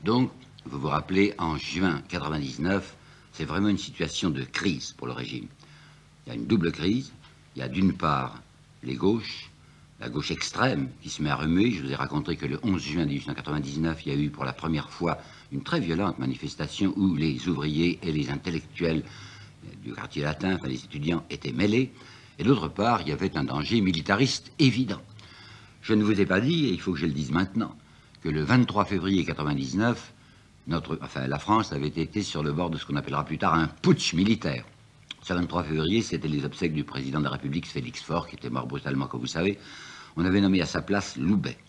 Donc, vous vous rappelez, en juin 99, c'est vraiment une situation de crise pour le régime. Il y a une double crise. Il y a d'une part les gauches, la gauche extrême qui se met à remuer. Je vous ai raconté que le 11 juin 1899, il y a eu pour la première fois une très violente manifestation où les ouvriers et les intellectuels du quartier latin, enfin les étudiants, étaient mêlés. Et d'autre part, il y avait un danger militariste évident. Je ne vous ai pas dit, et il faut que je le dise maintenant, que le 23 février 99, la France avait été sur le bord de ce qu'on appellera plus tard un putsch militaire. Ce 23 février, c'était les obsèques du président de la République, Félix Faure, qui était mort brutalement, comme vous savez. On avait nommé à sa place Loubet.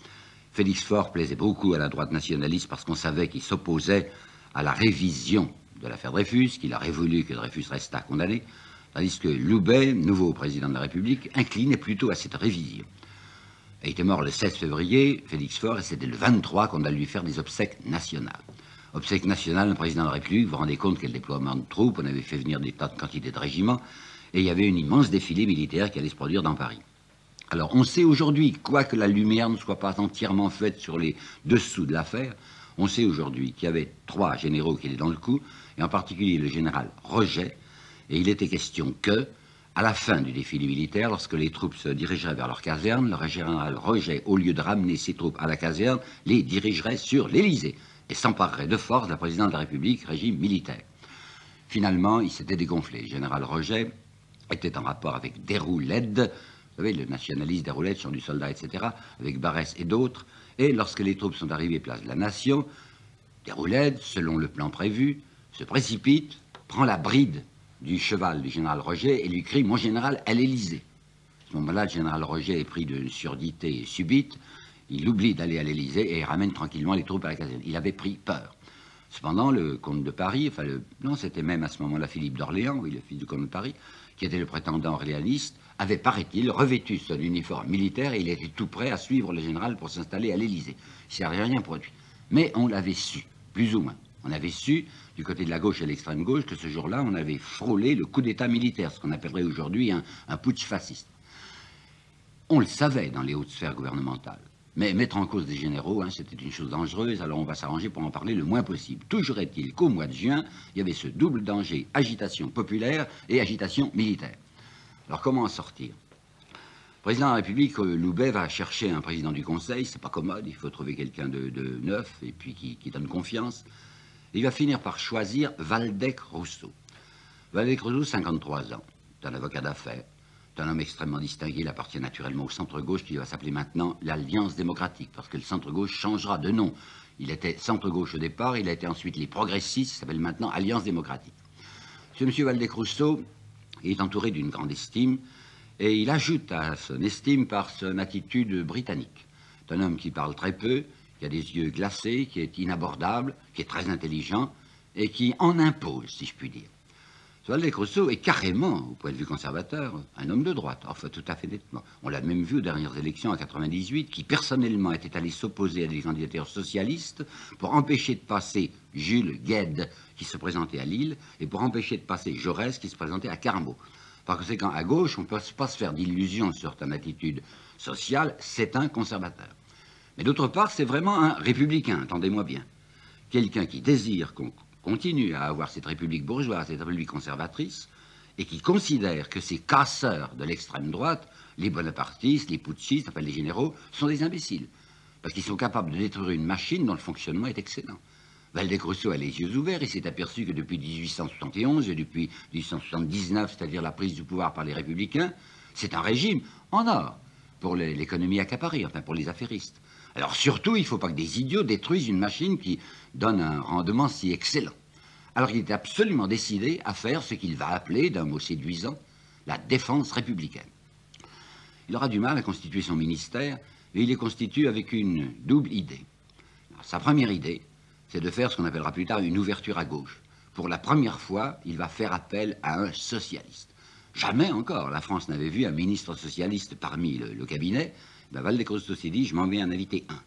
Félix Faure plaisait beaucoup à la droite nationaliste parce qu'on savait qu'il s'opposait à la révision de l'affaire Dreyfus, qu'il aurait voulu que Dreyfus restât condamné, tandis que Loubet, nouveau président de la République, inclinait plutôt à cette révision. Il était mort le 16 février, Félix Faure, et c'était le 23 qu'on allait lui faire des obsèques nationales. Obsèques nationales, le président de la République, vous vous rendez compte quel déploiement de troupes, on avait fait venir des tas de quantités de régiments, et il y avait une immense défilé militaire qui allait se produire dans Paris. Alors on sait aujourd'hui, quoique la lumière ne soit pas entièrement faite sur les dessous de l'affaire, on sait aujourd'hui qu'il y avait 3 généraux qui étaient dans le coup, et en particulier le général Roget, et il était question que, à la fin du défilé militaire, lorsque les troupes se dirigeraient vers leur caserne, le général Roget, au lieu de ramener ses troupes à la caserne, les dirigerait sur l'Élysée et s'emparerait de force de la présidence de la République, régime militaire. Finalement, il s'était dégonflé. Le général Roget était en rapport avec Déroulède, vous savez, le nationaliste Déroulède, chant du soldat, etc., avec Barrès et d'autres. Et lorsque les troupes sont arrivées place de la Nation, Déroulède, selon le plan prévu, se précipite, prend la bride du cheval du général Roget et lui crie « Mon général, à l'Élysée ». À ce moment-là, le général Roget est pris d'une surdité subite. Il oublie d'aller à l'Élysée et ramène tranquillement les troupes à la caserne. Il avait pris peur. Cependant, le comte de Paris, non, c'était même à ce moment-là Philippe d'Orléans, oui, le fils du comte de Paris, qui était le prétendant orléaniste, avait, paraît-il, revêtu son uniforme militaire et il était tout prêt à suivre le général pour s'installer à l'Élysée. Il ne s'est rien produit. Mais on l'avait su, plus ou moins. On avait su, du côté de la gauche et de l'extrême gauche, que ce jour-là, on avait frôlé le coup d'État militaire, ce qu'on appellerait aujourd'hui un putsch fasciste. On le savait dans les hautes sphères gouvernementales. Mais mettre en cause des généraux, c'était une chose dangereuse, alors on va s'arranger pour en parler le moins possible. Toujours est-il qu'au mois de juin, il y avait ce double danger, agitation populaire et agitation militaire. Alors comment en sortir? Le président de la République, Loubet, va chercher un président du Conseil, c'est pas commode, il faut trouver quelqu'un de neuf et puis qui donne confiance. Et il va finir par choisir Waldeck-Rousseau. Waldeck-Rousseau, 53 ans, c'est un avocat d'affaires. C'est un homme extrêmement distingué, il appartient naturellement au centre-gauche qui va s'appeler maintenant l'Alliance démocratique, parce que le centre-gauche changera de nom. Il était centre-gauche au départ, il a été ensuite les progressistes, il s'appelle maintenant Alliance démocratique. Ce monsieur Waldeck-Rousseau est entouré d'une grande estime, et il ajoute à son estime par son attitude britannique. C'est un homme qui parle très peu, qui a des yeux glacés, qui est inabordable, qui est très intelligent, et qui en impose, si je puis dire. Waldeck-Rousseau est carrément, au point de vue conservateur, un homme de droite, enfin tout à fait nettement. On l'a même vu aux dernières élections en 98, qui personnellement était allé s'opposer à des candidatures socialistes pour empêcher de passer Jules Guesde, qui se présentait à Lille, et pour empêcher de passer Jaurès, qui se présentait à Carmaux. Par conséquent, à gauche, on ne peut pas se faire d'illusions sur son attitude sociale, c'est un conservateur. Mais d'autre part, c'est vraiment un républicain, entendez-moi bien. Quelqu'un qui désire qu'on continue à avoir cette république bourgeoise, cette république conservatrice, et qui considère que ces casseurs de l'extrême droite, les bonapartistes, les putschistes, enfin les généraux, sont des imbéciles. Parce qu'ils sont capables de détruire une machine dont le fonctionnement est excellent. Waldeck-Rousseau a les yeux ouverts, il s'est aperçu que depuis 1871 et depuis 1879, c'est-à-dire la prise du pouvoir par les républicains, c'est un régime en or pour l'économie accaparée, enfin pour les affairistes. Alors surtout, il ne faut pas que des idiots détruisent une machine qui donne un rendement si excellent. Alors il est absolument décidé à faire ce qu'il va appeler, d'un mot séduisant, la défense républicaine. Il aura du mal à constituer son ministère, et il les constitue avec une double idée. Alors, sa première idée, c'est de faire ce qu'on appellera plus tard une ouverture à gauche. Pour la première fois, il va faire appel à un socialiste. Jamais encore la France n'avait vu un ministre socialiste parmi le cabinet. Waldeck-Rousseau s'est dit, je m'en vais en inviter un.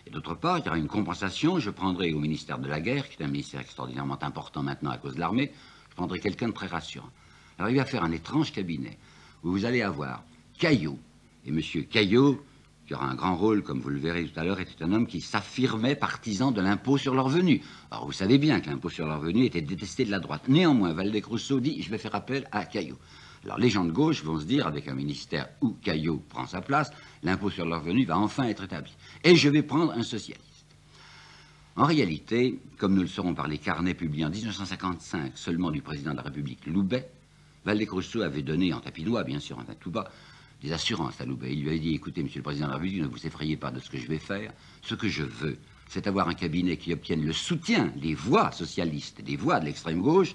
Et d'autre part, il y aura une compensation, je prendrai au ministère de la Guerre, qui est un ministère extraordinairement important maintenant à cause de l'armée, je prendrai quelqu'un de très rassurant. Alors il va faire un étrange cabinet, où vous allez avoir Caillot, et M. Caillot, qui aura un grand rôle, comme vous le verrez tout à l'heure, était un homme qui s'affirmait partisan de l'impôt sur le revenu. Alors vous savez bien que l'impôt sur le revenu était détesté de la droite. Néanmoins, Waldeck-Rousseau dit « je vais faire appel à Caillaux ». Alors les gens de gauche vont se dire, avec un ministère où Caillaux prend sa place, l'impôt sur le revenu va enfin être établi. Et je vais prendre un socialiste. En réalité, comme nous le saurons par les carnets publiés en 1955 seulement du président de la République, Loubet, Waldeck-Rousseau avait donné, en tapinois bien sûr, enfin tout bas, des assurances à Loubet. Il lui avait dit, écoutez, monsieur le président de la République, ne vous effrayez pas de ce que je vais faire. Ce que je veux, c'est avoir un cabinet qui obtienne le soutien des voix socialistes, des voix de l'extrême gauche,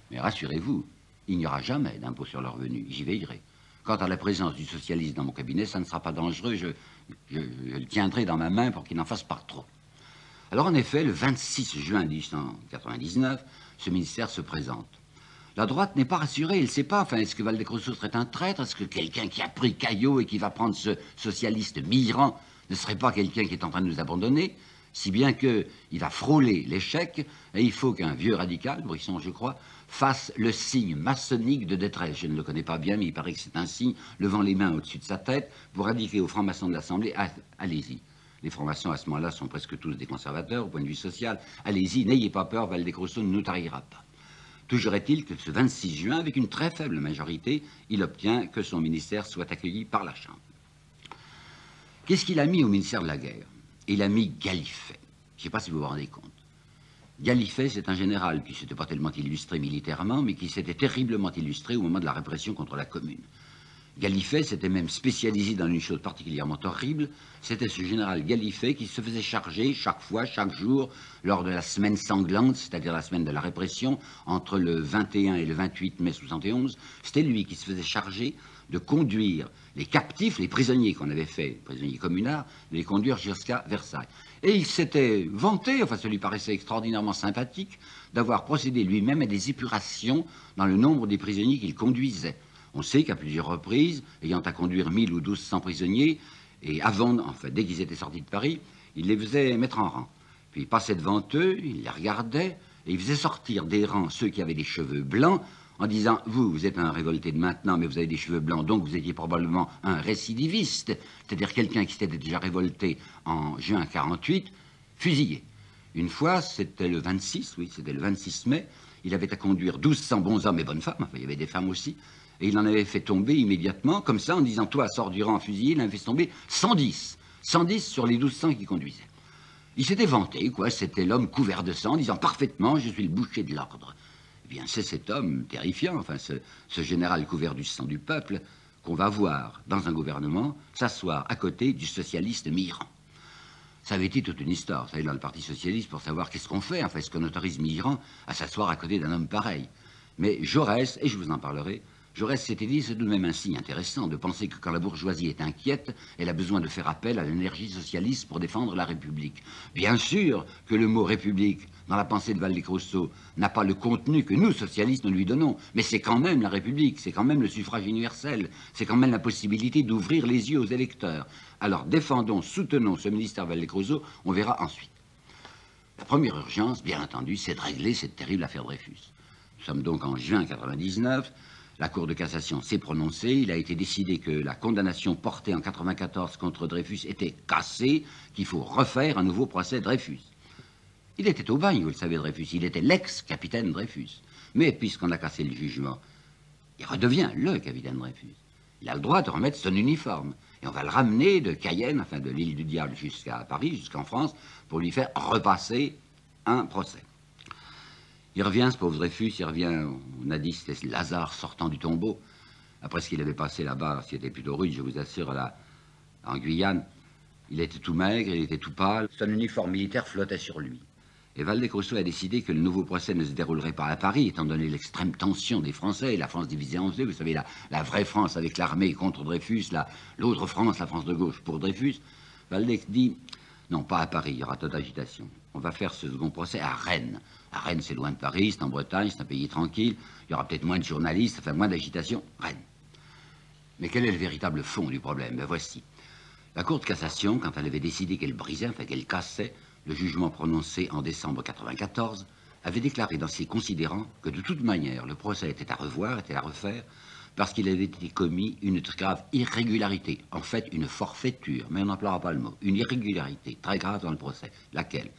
mais rassurez-vous, il n'y aura jamais d'impôt sur le revenu, j'y veillerai. Quant à la présence du socialiste dans mon cabinet, ça ne sera pas dangereux, je le tiendrai dans ma main pour qu'il n'en fasse pas trop. Alors en effet, le 26 juin 1899, ce ministère se présente. La droite n'est pas rassurée, elle ne sait pas, enfin, est-ce que Waldeck-Rousseau serait un traître? Est-ce que quelqu'un qui a pris Caillaux et qui va prendre ce socialiste Mirand ne serait pas quelqu'un qui est en train de nous abandonner? Si bien qu'il va frôler l'échec, et il faut qu'un vieux radical, Brisson je crois, fasse le signe maçonnique de détresse. Je ne le connais pas bien, mais il paraît que c'est un signe, levant les mains au-dessus de sa tête, pour indiquer aux francs-maçons de l'Assemblée, allez-y. Les francs-maçons, à ce moment-là, sont presque tous des conservateurs, au point de vue social. Allez-y, n'ayez pas peur, Waldeck-Rousseau ne nous trahira pas. Toujours est-il que ce 26 juin, avec une très faible majorité, il obtient que son ministère soit accueilli par la Chambre. Qu'est-ce qu'il a mis au ministère de la Guerre? Il a mis Gallifet. Je ne sais pas si vous vous rendez compte. Gallifet, c'est un général qui ne s'était pas tellement illustré militairement, mais qui s'était terriblement illustré au moment de la répression contre la Commune. Gallifet s'était même spécialisé dans une chose particulièrement horrible, c'était ce général Gallifet qui se faisait charger chaque fois, chaque jour, lors de la semaine sanglante, c'est-à-dire la semaine de la répression, entre le 21 et le 28 mai 71, c'était lui qui se faisait charger de conduire les captifs, les prisonniers qu'on avait faits, prisonniers communards, de les conduire jusqu'à Versailles. Et il s'était vanté, enfin ça lui paraissait extraordinairement sympathique, d'avoir procédé lui-même à des épurations dans le nombre des prisonniers qu'il conduisait. On sait qu'à plusieurs reprises, ayant à conduire 1000 ou 1200 prisonniers, et avant, enfin, dès qu'ils étaient sortis de Paris, il les faisait mettre en rang. Puis il passait devant eux, il les regardait, et il faisait sortir des rangs ceux qui avaient des cheveux blancs, en disant, vous êtes un révolté de maintenant, mais vous avez des cheveux blancs, donc vous étiez probablement un récidiviste, c'est-à-dire quelqu'un qui s'était déjà révolté en juin 48, fusillé. Une fois, c'était le 26, oui, c'était le 26 mai, il avait à conduire 1200 bons hommes et bonnes femmes, enfin il y avait des femmes aussi, et il en avait fait tomber immédiatement, comme ça, en disant, toi, sors du rang fusillé, il en avait fait tomber 110. 110 sur les 1200 qui conduisaient. Il s'était vanté, quoi, c'était l'homme couvert de sang, disant, parfaitement, je suis le boucher de l'ordre. Eh bien, c'est cet homme terrifiant, enfin, ce général couvert du sang du peuple, qu'on va voir dans un gouvernement s'asseoir à côté du socialiste Mirand. Ça avait été toute une histoire, vous savez, dans le Parti socialiste, pour savoir qu'est-ce qu'on fait, enfin, est-ce qu'on autorise Mirand à s'asseoir à côté d'un homme pareil. Mais Jaurès, et je vous en parlerai, Jaurès s'était dit, c'est tout de même un signe intéressant de penser que quand la bourgeoisie est inquiète, elle a besoin de faire appel à l'énergie socialiste pour défendre la République. Bien sûr que le mot République, dans la pensée de Waldeck-Rousseau, n'a pas le contenu que nous, socialistes, nous lui donnons, mais c'est quand même la République, c'est quand même le suffrage universel, c'est quand même la possibilité d'ouvrir les yeux aux électeurs. Alors défendons, soutenons ce ministère Waldeck-Rousseau, on verra ensuite. La première urgence, bien entendu, c'est de régler cette terrible affaire Dreyfus. Nous sommes donc en juin 1999. La Cour de cassation s'est prononcée. Il a été décidé que la condamnation portée en 1994 contre Dreyfus était cassée, qu'il faut refaire un nouveau procès Dreyfus. Il était au bagne, vous le savez, Dreyfus. Il était l'ex-capitaine Dreyfus. Mais puisqu'on a cassé le jugement, il redevient le capitaine Dreyfus. Il a le droit de remettre son uniforme. Et on va le ramener de Cayenne, enfin de l'île du Diable jusqu'à Paris, jusqu'en France, pour lui faire repasser un procès. Il revient, ce pauvre Dreyfus, il revient, on a dit, c'était Lazare sortant du tombeau. Après ce qu'il avait passé là-bas, c'était plutôt rude, je vous assure, là, en Guyane. Il était tout maigre, il était tout pâle. Son uniforme militaire flottait sur lui. Et Waldeck-Rousseau a décidé que le nouveau procès ne se déroulerait pas à Paris, étant donné l'extrême tension des Français et la France divisée en deux. Vous savez, la vraie France avec l'armée contre Dreyfus, l'autre France, la France de gauche pour Dreyfus. Waldeck dit, non, pas à Paris, il y aura toute agitation. On va faire ce second procès à Rennes. À Rennes, c'est loin de Paris, c'est en Bretagne, c'est un pays tranquille. Il y aura peut-être moins de journalistes, enfin moins d'agitation. Rennes. Mais quel est le véritable fond du problème? Ben voici. La Cour de cassation, quand elle avait décidé qu'elle brisait, enfin qu'elle cassait, le jugement prononcé en décembre 1994, avait déclaré dans ses considérants que de toute manière, le procès était à revoir, était à refaire, parce qu'il avait été commis une grave irrégularité, en fait une forfaiture, mais on n'emploiera pas le mot, une irrégularité très grave dans le procès. Laquelle?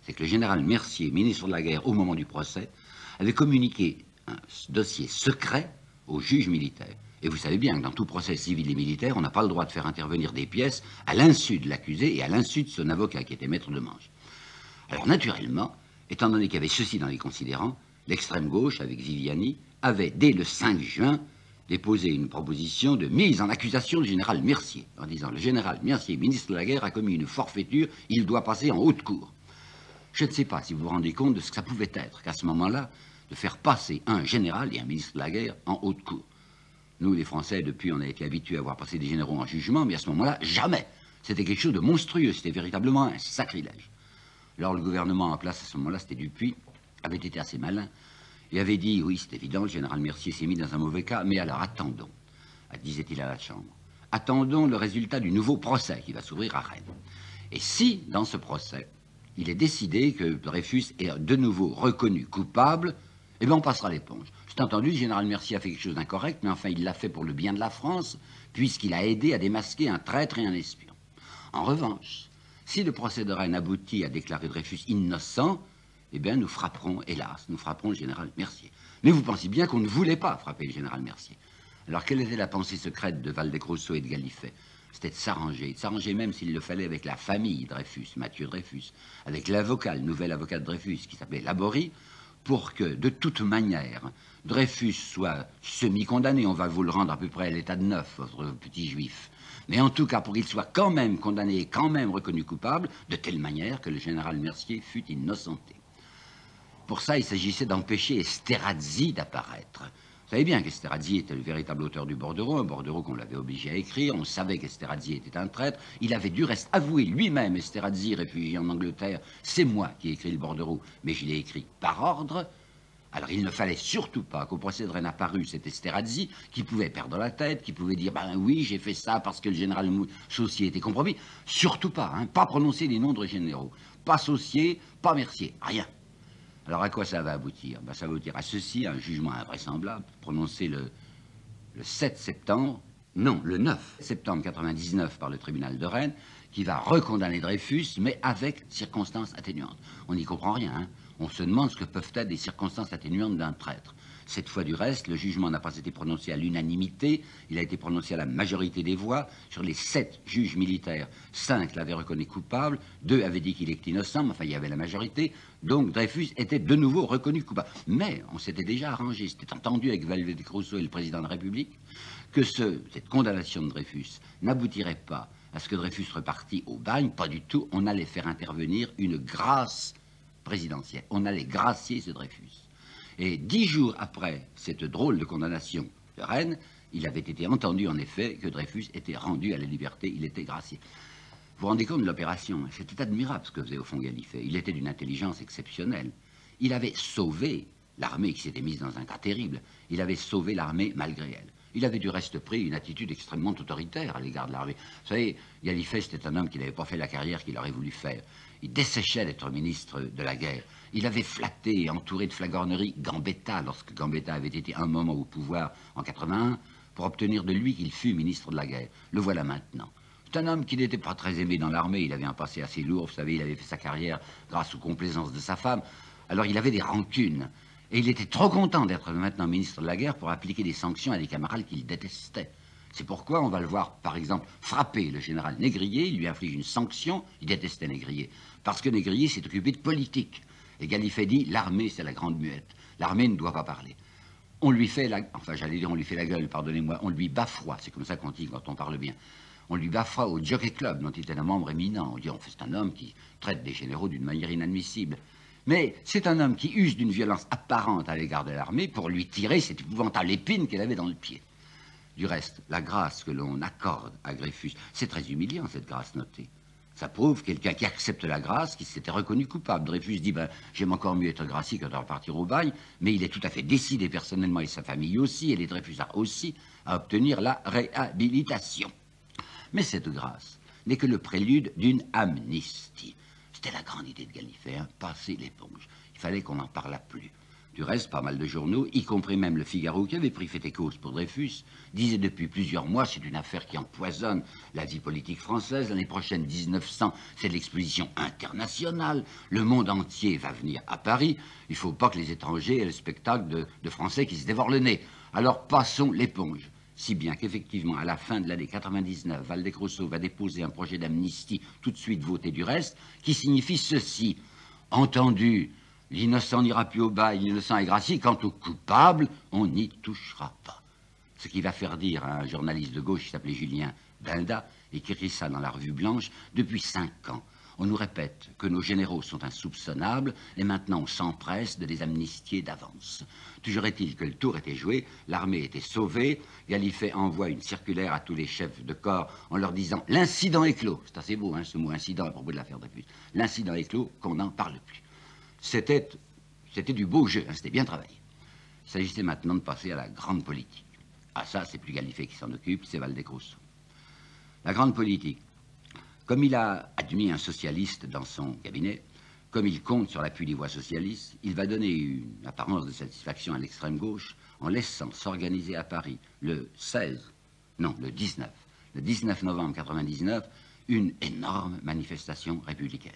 C'est que le général Mercier, ministre de la Guerre au moment du procès, avait communiqué un dossier secret au juge militaire. Et vous savez bien que dans tout procès civil et militaire, on n'a pas le droit de faire intervenir des pièces à l'insu de l'accusé et à l'insu de son avocat qui était maître de manche. Alors naturellement, étant donné qu'il y avait ceci dans les considérants, l'extrême gauche, avec Viviani, avait dès le 5 juin déposé une proposition de mise en accusation du général Mercier, en disant le général Mercier, ministre de la Guerre, a commis une forfaiture, il doit passer en haute cour. Je ne sais pas si vous vous rendez compte de ce que ça pouvait être, qu'à ce moment-là, de faire passer un général et un ministre de la Guerre en haute cour. Nous, les Français, depuis, on a été habitués à voir passer des généraux en jugement, mais à ce moment-là, jamais. C'était quelque chose de monstrueux, c'était véritablement un sacrilège. Alors le gouvernement en place à ce moment-là, c'était Dupuy, avait été assez malin, et avait dit, oui, c'est évident, le général Mercier s'est mis dans un mauvais cas, mais alors attendons, disait-il à la Chambre, attendons le résultat du nouveau procès qui va s'ouvrir à Rennes. Et si, dans ce procès, il est décidé que Dreyfus est de nouveau reconnu coupable, eh bien on passera l'éponge. C'est entendu, le général Mercier a fait quelque chose d'incorrect, mais enfin il l'a fait pour le bien de la France, puisqu'il a aidé à démasquer un traître et un espion. En revanche, si le procès de Rennes aboutit à déclarer Dreyfus innocent, eh bien nous frapperons, hélas, nous frapperons le général Mercier. Mais vous pensez bien qu'on ne voulait pas frapper le général Mercier. Alors quelle était la pensée secrète de Waldeck-Rousseau et de Gallifet? C'était de s'arranger même s'il le fallait avec la famille Dreyfus, Mathieu Dreyfus, avec l'avocat, le nouvel avocat de Dreyfus qui s'appelait Laborie, pour que, de toute manière, Dreyfus soit semi-condamné, on va vous le rendre à peu près à l'état de neuf, votre petit juif, mais en tout cas pour qu'il soit quand même condamné et quand même reconnu coupable, de telle manière que le général Mercier fût innocenté. Pour ça, il s'agissait d'empêcher Esterhazy d'apparaître. Vous savez bien qu'Esterhazy était le véritable auteur du bordereau, un bordereau qu'on l'avait obligé à écrire. On savait qu'Esterhazy était un traître. Il avait du reste avoué lui-même, Esterhazy, réfugié en Angleterre, c'est moi qui ai écrit le bordereau, mais je l'ai écrit par ordre. Alors il ne fallait surtout pas qu'au procès de Rennes apparût cet Esterhazy qui pouvait perdre la tête, qui pouvait dire « ben oui, j'ai fait ça parce que le général Saucier était compromis ». Surtout pas, hein, pas prononcer les noms de généraux. Pas Saucier, pas Mercier, rien. Alors à quoi ça va aboutir? Ben, ça va aboutir à ceci, un jugement invraisemblable, prononcé le 7 septembre, non, le 9 septembre 99 par le tribunal de Rennes, qui va recondamner Dreyfus, mais avec circonstances atténuantes. On n'y comprend rien, hein. On se demande ce que peuvent être des circonstances atténuantes d'un traître. Cette fois du reste, le jugement n'a pas été prononcé à l'unanimité, il a été prononcé à la majorité des voix. Sur les 7 juges militaires, 5 l'avaient reconnu coupable, 2 avaient dit qu'il était innocent, mais enfin il y avait la majorité, donc Dreyfus était de nouveau reconnu coupable. Mais on s'était déjà arrangé, c'était entendu avec Waldeck-Rousseau et le président de la République, que cette condamnation de Dreyfus n'aboutirait pas à ce que Dreyfus repartît au bagne, pas du tout, on allait faire intervenir une grâce présidentielle, on allait gracier ce Dreyfus. Et 10 jours après cette drôle de condamnation de Rennes, il avait été entendu en effet que Dreyfus était rendu à la liberté, il était gracié. Vous vous rendez compte de l'opération? C'était admirable ce que faisait au fond Gallifet. Il était d'une intelligence exceptionnelle. Il avait sauvé l'armée qui s'était mise dans un cas terrible. Il avait sauvé l'armée malgré elle. Il avait du reste pris une attitude extrêmement autoritaire à l'égard de l'armée. Vous savez, Gallifet, c'était un homme qui n'avait pas fait la carrière qu'il aurait voulu faire. Il desséchait d'être ministre de la guerre. Il avait flatté et entouré de flagornerie Gambetta, lorsque Gambetta avait été un moment au pouvoir en 81, pour obtenir de lui qu'il fût ministre de la guerre. Le voilà maintenant. C'est un homme qui n'était pas très aimé dans l'armée. Il avait un passé assez lourd, vous savez, il avait fait sa carrière grâce aux complaisances de sa femme. Alors il avait des rancunes. Et il était trop content d'être maintenant ministre de la guerre pour appliquer des sanctions à des camarades qu'il détestait. C'est pourquoi on va le voir, par exemple, frapper le général Négrier. Il lui inflige une sanction. Il détestait Négrier. Parce que Négrier s'est occupé de politique. Et Gallifet dit, l'armée, c'est la grande muette. L'armée ne doit pas parler. On lui fait la... Enfin, j'allais dire, on lui fait la gueule, pardonnez-moi. On lui baffoie. C'est comme ça qu'on dit quand on parle bien. On lui baffoie au Jockey Club, dont il était un membre éminent. On dit, c'est un homme qui traite des généraux d'une manière inadmissible. Mais c'est un homme qui use d'une violence apparente à l'égard de l'armée pour lui tirer cette épouvantable épine qu'elle avait dans le pied. Du reste, la grâce que l'on accorde à Dreyfus, c'est très humiliant, cette grâce notée. Ça prouve quelqu'un qui accepte la grâce, qui s'était reconnu coupable. Dreyfus dit, j'aime encore mieux être gracié que de repartir au bagne, mais il est tout à fait décidé personnellement, et sa famille aussi, et les Dreyfusards aussi, à obtenir la réhabilitation. Mais cette grâce n'est que le prélude d'une amnistie. C'était la grande idée de Gallifet, passer l'éponge. Il fallait qu'on n'en parlât plus. Du reste, pas mal de journaux, y compris même le Figaro, qui avait pris fait et cause pour Dreyfus, disaient depuis plusieurs mois, c'est une affaire qui empoisonne la vie politique française. L'année prochaine, 1900, c'est l'exposition internationale. Le monde entier va venir à Paris. Il ne faut pas que les étrangers aient le spectacle de Français qui se dévorent le nez. Alors passons l'éponge. Si bien qu'effectivement, à la fin de l'année 99, Waldeck-Rousseau va déposer un projet d'amnistie tout de suite voté du reste, qui signifie ceci. Entendu, l'innocent n'ira plus au bail, l'innocent est gracié. Quant au coupable, on n'y touchera pas. Ce qui va faire dire à un journaliste de gauche qui s'appelait Julien Binda, et qui écrit ça dans la Revue Blanche, depuis 5 ans. On nous répète que nos généraux sont insoupçonnables et maintenant on s'empresse de les amnistier d'avance. Toujours est-il que le tour était joué, l'armée était sauvée, Gallifet envoie une circulaire à tous les chefs de corps en leur disant « L'incident est clos ». C'est assez beau, hein, ce mot incident à propos de l'affaire Dreyfus. L'incident est clos, qu'on n'en parle plus. C'était du beau jeu, hein, c'était bien travaillé. Il s'agissait maintenant de passer à la grande politique. Ah ça, c'est plus Gallifet qui s'en occupe, c'est Waldeck-Rousseau. La grande politique. Comme il a admis un socialiste dans son cabinet, comme il compte sur l'appui des voix socialistes, il va donner une apparence de satisfaction à l'extrême gauche en laissant s'organiser à Paris le 19 novembre 1999, une énorme manifestation républicaine.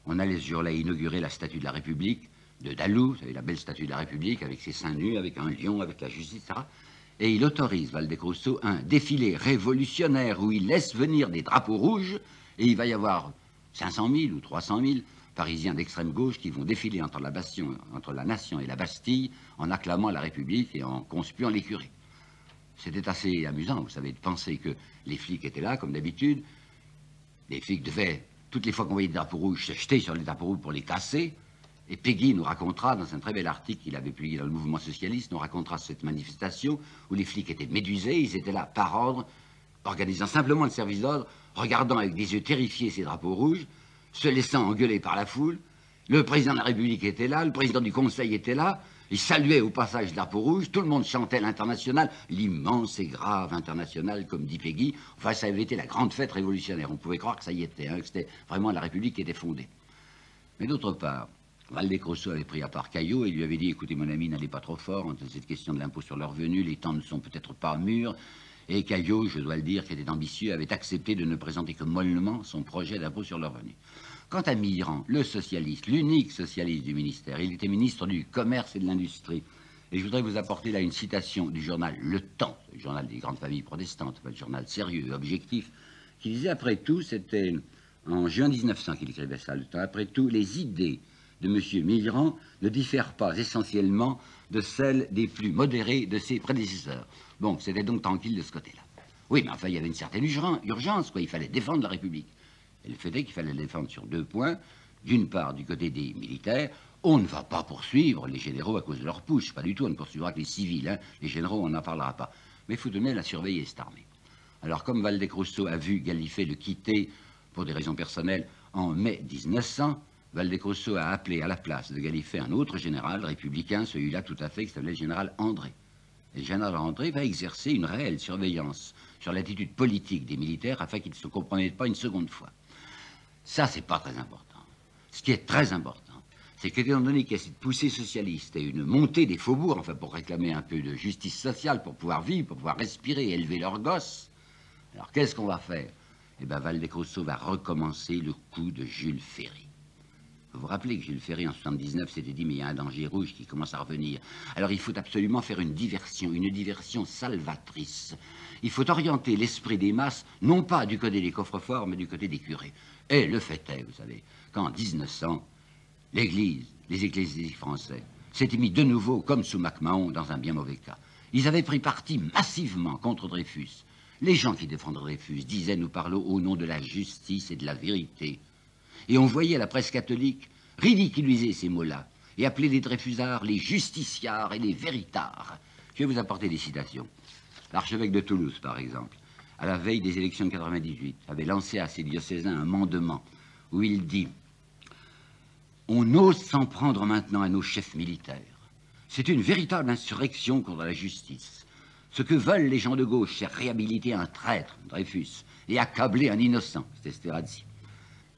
On allait ce jour-là inaugurer la statue de la République de Dallou, vous savez, la belle statue de la République avec ses seins nus, avec un lion, avec la justice, etc. Et il autorise, Waldeck-Rousseau, un défilé révolutionnaire où il laisse venir des drapeaux rouges et il va y avoir 500 000 ou 300 000 Parisiens d'extrême gauche qui vont défiler entre la nation et la Bastille en acclamant la République et en conspuant les curés. C'était assez amusant, vous savez, de penser que les flics étaient là, comme d'habitude. Les flics devaient, toutes les fois qu'on voyait des drapeaux rouges, se jeter sur les drapeaux rouges pour les casser. Et Péguy nous racontera, dans un très bel article qu'il avait publié dans le Mouvement Socialiste, nous racontera cette manifestation où les flics étaient médusés, ils étaient là par ordre, organisant simplement le service d'ordre, regardant avec des yeux terrifiés ces drapeaux rouges, se laissant engueuler par la foule. Le président de la République était là, le président du Conseil était là, il saluait au passage le drapeau rouge, tout le monde chantait l'international, l'immense et grave international, comme dit Péguy. Enfin, ça avait été la grande fête révolutionnaire, on pouvait croire que ça y était, hein, que c'était vraiment la République qui était fondée. Mais d'autre part, Waldeck-Rousseau avait pris à part Caillot et lui avait dit « Écoutez, mon ami, n'allez pas trop fort, entre cette question de l'impôt sur le revenu, les temps ne sont peut-être pas mûrs. » Et Caillot, je dois le dire, qui était ambitieux, avait accepté de ne présenter que mollement son projet d'impôt sur le revenu. Quant à Mitterrand, le socialiste, l'unique socialiste du ministère, il était ministre du Commerce et de l'Industrie. Et je voudrais vous apporter là une citation du journal Le Temps, le journal des grandes familles protestantes, le journal sérieux et objectif, qui disait, après tout, c'était en juin 1900 qu'il écrivait ça, Le Temps, après tout, les idées de M. Mitterrand ne diffèrent pas essentiellement de celles des plus modérés de ses prédécesseurs. Bon, c'était donc tranquille de ce côté-là. Oui, mais enfin, il y avait une certaine urgence, quoi. Il fallait défendre la République. Et le fait est qu'il fallait la défendre sur 2 points. D'une part, du côté des militaires, on ne va pas poursuivre les généraux à cause de leur push, pas du tout, on ne poursuivra que les civils, hein. Les généraux, on n'en parlera pas. Mais il faut donner la surveiller, cette armée. Alors, comme Waldeck-Rousseau a vu Gallifet le quitter, pour des raisons personnelles, en mai 1900, Waldeck-Rousseau a appelé à la place de Gallifet un autre général républicain, celui-là tout à fait, qui s'appelait le général André. Et le général André va exercer une réelle surveillance sur l'attitude politique des militaires afin qu'ils ne se compromettent pas une seconde fois. Ça, c'est pas très important. Ce qui est très important, c'est qu'étant donné qu'il y a cette poussée socialiste et une montée des faubourgs, enfin pour réclamer un peu de justice sociale, pour pouvoir vivre, pour pouvoir respirer et élever leurs gosses, alors qu'est-ce qu'on va faire? Eh bien, Waldeck-Rousseau va recommencer le coup de Jules Ferry. Vous vous rappelez que Jules Ferry, en 79, s'était dit, mais il y a un danger rouge qui commence à revenir. Alors il faut absolument faire une diversion salvatrice. Il faut orienter l'esprit des masses, non pas du côté des coffres-forts, mais du côté des curés. Et le fait est, vous savez, qu'en 1900, les ecclésiastiques français s'étaient mis de nouveau, comme sous MacMahon, dans un bien mauvais cas. Ils avaient pris parti massivement contre Dreyfus. Les gens qui défendent Dreyfus disaient, nous parlons au nom de la justice et de la vérité. Et on voyait la presse catholique ridiculiser ces mots-là et appeler les Dreyfusards les justiciards et les véritards. Je vais vous apporter des citations. L'archevêque de Toulouse, par exemple, à la veille des élections de 98, avait lancé à ses diocésains un mandement où il dit « On ose s'en prendre maintenant à nos chefs militaires. C'est une véritable insurrection contre la justice. Ce que veulent les gens de gauche, c'est réhabiliter un traître, Dreyfus, et accabler un innocent. » C'était Sterazzi.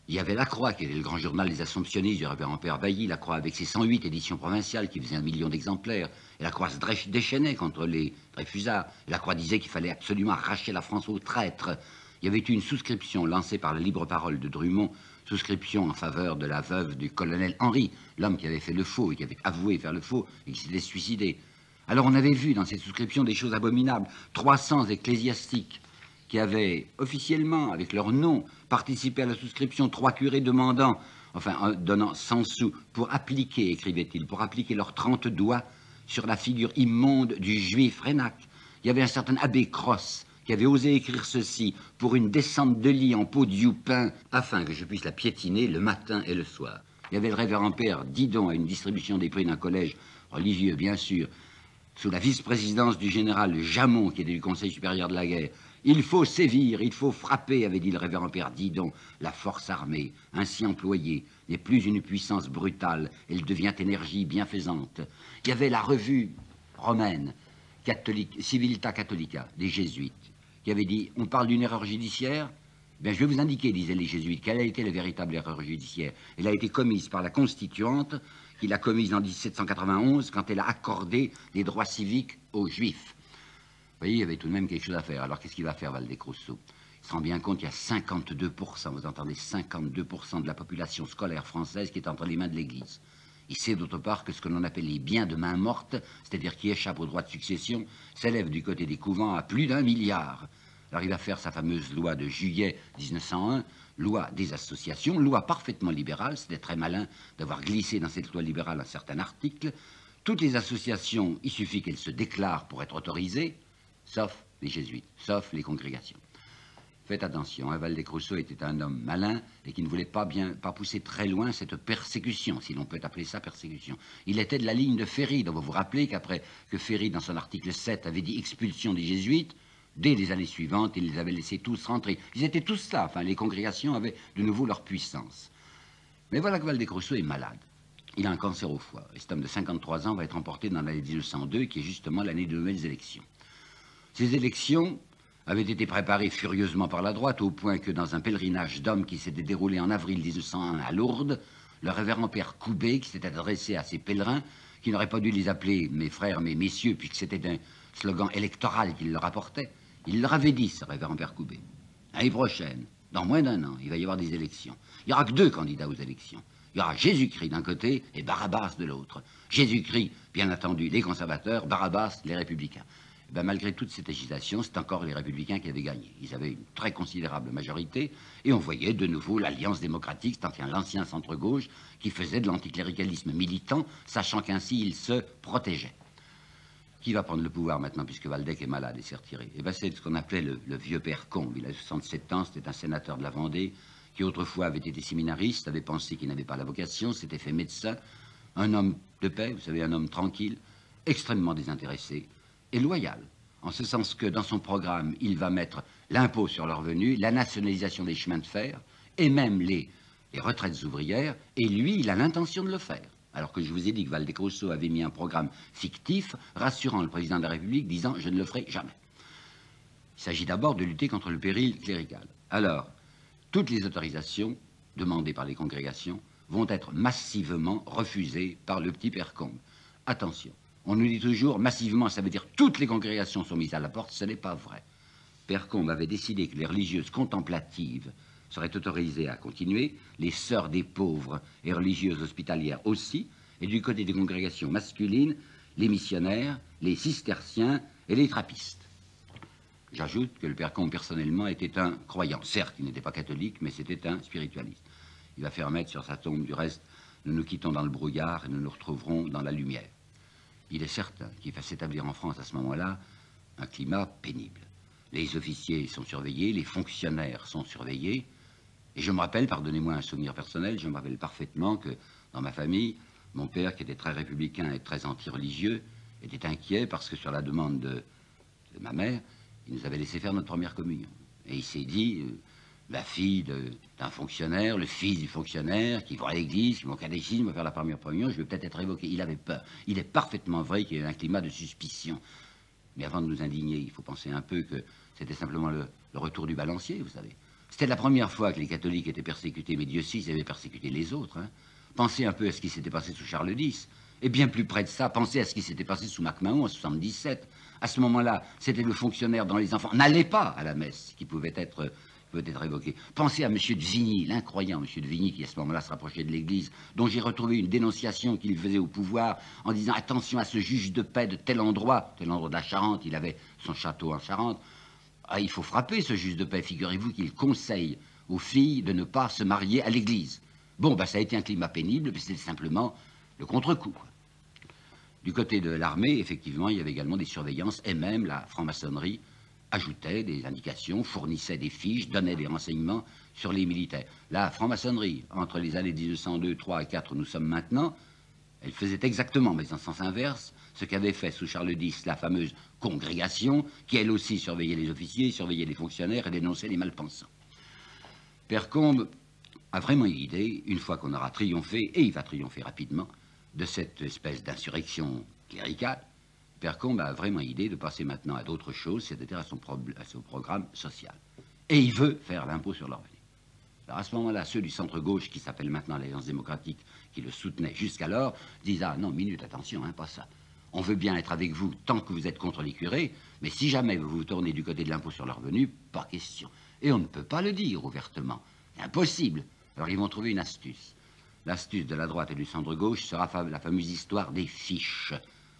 Il y avait La Croix, qui était le grand journal des Assomptionnistes du révérend Père Bailly, La Croix avec ses 108 éditions provinciales qui faisaient 1 million d'exemplaires. Et La Croix se déchaînait contre les Dreyfusards. Et La Croix disait qu'il fallait absolument arracher la France aux traîtres. Il y avait eu une souscription lancée par la libre parole de Drummond, souscription en faveur de la veuve du colonel Henry, l'homme qui avait fait le faux et qui avait avoué faire le faux et qui s'était suicidé. Alors on avait vu dans cette souscription des choses abominables. 300 ecclésiastiques qui avaient officiellement, avec leur nom, participé à la souscription, 3 curés demandant, enfin donnant 100 sous, pour appliquer, écrivait-il, pour appliquer leurs 30 doigts sur la figure immonde du juif Renac. Il y avait un certain abbé Cross qui avait osé écrire ceci pour une descente de lit en peau de youpin, afin que je puisse la piétiner le matin et le soir. Il y avait le révérend père Didon à une distribution des prix d'un collège religieux, bien sûr, sous la vice-présidence du général Jamon, qui était du Conseil supérieur de la guerre. Il faut sévir, il faut frapper, avait dit le révérend père Didon. La force armée, ainsi employée, n'est plus une puissance brutale, elle devient énergie bienfaisante. Il y avait la revue romaine, catholique, Civilita Catholica, des jésuites, qui avait dit, on parle d'une erreur judiciaire, bien, je vais vous indiquer, disaient les jésuites, quelle a été la véritable erreur judiciaire. Elle a été commise par la Constituante, qui l'a commise en 1791, quand elle a accordé les droits civiques aux Juifs. Vous voyez, il y avait tout de même quelque chose à faire. Alors, qu'est-ce qu'il va faire, Valdez-Crousseau? Il se rend bien compte qu'il y a 52%, vous entendez, 52% de la population scolaire française qui est entre les mains de l'Église. Il sait d'autre part que ce que l'on appelle les biens de main morte, c'est-à-dire qui échappent au droit de succession, s'élève du côté des couvents à plus d'1 milliard. Alors il va faire sa fameuse loi de juillet 1901, loi des associations, loi parfaitement libérale. C'était très malin d'avoir glissé dans cette loi libérale un certain article. Toutes les associations, il suffit qu'elles se déclarent pour être autorisées, sauf les jésuites, sauf les congrégations. Faites attention, hein, Valdez-Crousseau était un homme malin et qui ne voulait pas pousser très loin cette persécution, si l'on peut appeler ça persécution. Il était de la ligne de Ferry, donc vous vous rappelez qu'après que Ferry, dans son article 7, avait dit expulsion des jésuites, dès les années suivantes, il les avait laissés tous rentrer. Ils étaient tous là, enfin, les congrégations avaient de nouveau leur puissance. Mais voilà que Valdez-Crousseau est malade. Il a un cancer au foie. Et cet homme de 53 ans va être emporté dans l'année 1902, qui est justement l'année de nouvelles élections. Ces élections avaient été préparées furieusement par la droite, au point que dans un pèlerinage d'hommes qui s'était déroulé en avril 1901 à Lourdes, le révérend père Coubet, qui s'était adressé à ses pèlerins, qui n'aurait pas dû les appeler mes frères, mes messieurs, puisque c'était un slogan électoral qu'il leur apportait, il leur avait dit, ce révérend père Coubet, l'année prochaine, dans moins d'1 an, il va y avoir des élections. Il n'y aura que 2 candidats aux élections. Il y aura Jésus-Christ d'un côté et Barabbas de l'autre. Jésus-Christ, bien entendu, les conservateurs, Barabbas, les républicains. Ben, malgré toute cette agitation, c'est encore les républicains qui avaient gagné. Ils avaient une très considérable majorité, et on voyait de nouveau l'Alliance démocratique, c'est-à-dire l'ancien centre-gauche, qui faisait de l'anticléricalisme militant, sachant qu'ainsi il se protégeait. Qui va prendre le pouvoir maintenant, puisque Waldeck est malade et s'est retiré? Eh ben, c'est ce qu'on appelait le vieux père Combes. Il a 67 ans, c'était un sénateur de la Vendée, qui autrefois avait été séminariste, avait pensé qu'il n'avait pas la vocation, s'était fait médecin, un homme de paix, vous savez, un homme tranquille, extrêmement désintéressé, et loyal, en ce sens que dans son programme, il va mettre l'impôt sur le revenu, la nationalisation des chemins de fer, et même les retraites ouvrières, et lui, il a l'intention de le faire. Alors que je vous ai dit que Valdez-Crousseau avait mis un programme fictif, rassurant le président de la République, disant « je ne le ferai jamais ». Il s'agit d'abord de lutter contre le péril clérical. Alors, toutes les autorisations demandées par les congrégations vont être massivement refusées par le petit père Combes. Attention. On nous dit toujours, massivement, ça veut dire toutes les congrégations sont mises à la porte. Ce n'est pas vrai. Père Combes avait décidé que les religieuses contemplatives seraient autorisées à continuer, les sœurs des pauvres et religieuses hospitalières aussi, et du côté des congrégations masculines, les missionnaires, les cisterciens et les trappistes. J'ajoute que le Père Combes, personnellement, était un croyant. Certes, il n'était pas catholique, mais c'était un spiritualiste. Il va faire mettre sur sa tombe, du reste, nous nous quittons dans le brouillard et nous nous retrouverons dans la lumière. Il est certain qu'il va s'établir en France à ce moment-là un climat pénible. Les officiers sont surveillés, les fonctionnaires sont surveillés. Et je me rappelle, pardonnez-moi un souvenir personnel, je me rappelle parfaitement que dans ma famille, mon père, qui était très républicain et très anti-religieux, était inquiet parce que sur la demande de ma mère, il nous avait laissé faire notre première communion. Et il s'est dit, la fille d'un fonctionnaire, le fils du fonctionnaire, qui va à l'église, qui va au catéchisme, va faire la première communion, je vais peut-être être évoqué. Il avait peur. Il est parfaitement vrai qu'il y a un climat de suspicion. Mais avant de nous indigner, il faut penser un peu que c'était simplement le retour du balancier, vous savez. C'était la première fois que les catholiques étaient persécutés, mais Dieu sait, ils avaient persécuté les autres. Hein. Pensez un peu à ce qui s'était passé sous Charles X. Et bien plus près de ça, pensez à ce qui s'était passé sous MacMahon en 77. À ce moment-là, c'était le fonctionnaire dont les enfants n'allaient pas à la messe qui pouvait être évoqué. Pensez à M. de Vigny, l'incroyant M. de Vigny, qui à ce moment-là se rapprochait de l'Église, dont j'ai retrouvé une dénonciation qu'il faisait au pouvoir en disant attention à ce juge de paix de tel endroit de la Charente, il avait son château en Charente. Ah, il faut frapper ce juge de paix, figurez-vous qu'il conseille aux filles de ne pas se marier à l'Église. Bon, ça a été un climat pénible, mais c'était simplement le contre-coup. Du côté de l'armée, effectivement, il y avait également des surveillances, et même la franc-maçonnerie ajoutait des indications, fournissait des fiches, donnait des renseignements sur les militaires. La franc-maçonnerie, entre les années 1902, 3 et 4, nous sommes maintenant, elle faisait exactement, mais en sens inverse, ce qu'avait fait sous Charles X la fameuse congrégation, qui elle aussi surveillait les officiers, surveillait les fonctionnaires et dénonçait les malpensants. Père Combes a vraiment eu l'idée, une fois qu'on aura triomphé, et il va triompher rapidement, de cette espèce d'insurrection cléricale, Père Combes a vraiment idée de passer maintenant à d'autres choses, c'est-à-dire à son programme social. Et il veut faire l'impôt sur le revenu. Alors à ce moment-là, ceux du centre-gauche, qui s'appelle maintenant l'Alliance démocratique, qui le soutenaient jusqu'alors, disent « Ah non, minute, attention, hein, pas ça. On veut bien être avec vous tant que vous êtes contre les curés, mais si jamais vous vous tournez du côté de l'impôt sur le revenu, pas question. Et on ne peut pas le dire ouvertement. C'est impossible. » Alors ils vont trouver une astuce. L'astuce de la droite et du centre-gauche sera la fameuse histoire des fiches.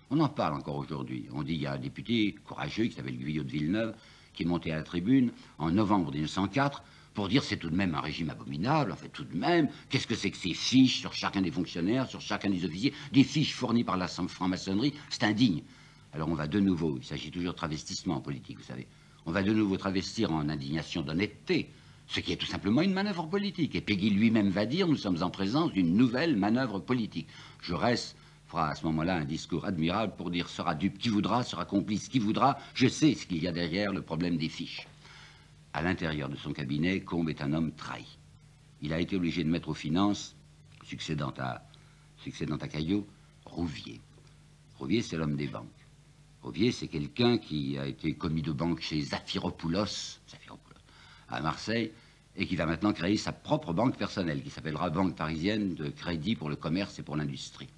On en parle encore aujourd'hui. On dit qu'il y a un député courageux qui s'appelle Guyot de Villeneuve qui est monté à la tribune en novembre 1904 pour dire c'est tout de même un régime abominable, en fait tout de même, qu'est-ce que c'est que ces fiches sur chacun des fonctionnaires, sur chacun des officiers, des fiches fournies par la franc-maçonnerie, c'est indigne. Alors on va de nouveau, il s'agit toujours de travestissement en politique, vous savez, on va de nouveau travestir en indignation d'honnêteté, ce qui est tout simplement une manœuvre politique. Et Péguy lui-même va dire, nous sommes en présence d'une nouvelle manœuvre politique. Jaurès fera à ce moment-là un discours admirable pour dire sera dupe qui voudra, sera complice qui voudra, je sais ce qu'il y a derrière le problème des fiches. À l'intérieur de son cabinet, Combes est un homme trahi. Il a été obligé de mettre aux finances, succédant à Caillot, Rouvier. Rouvier, c'est l'homme des banques. Rouvier, c'est quelqu'un qui a été commis de banque chez Zafiropoulos à Marseille, et qui va maintenant créer sa propre banque personnelle, qui s'appellera Banque parisienne de crédit pour le commerce et pour l'industrie.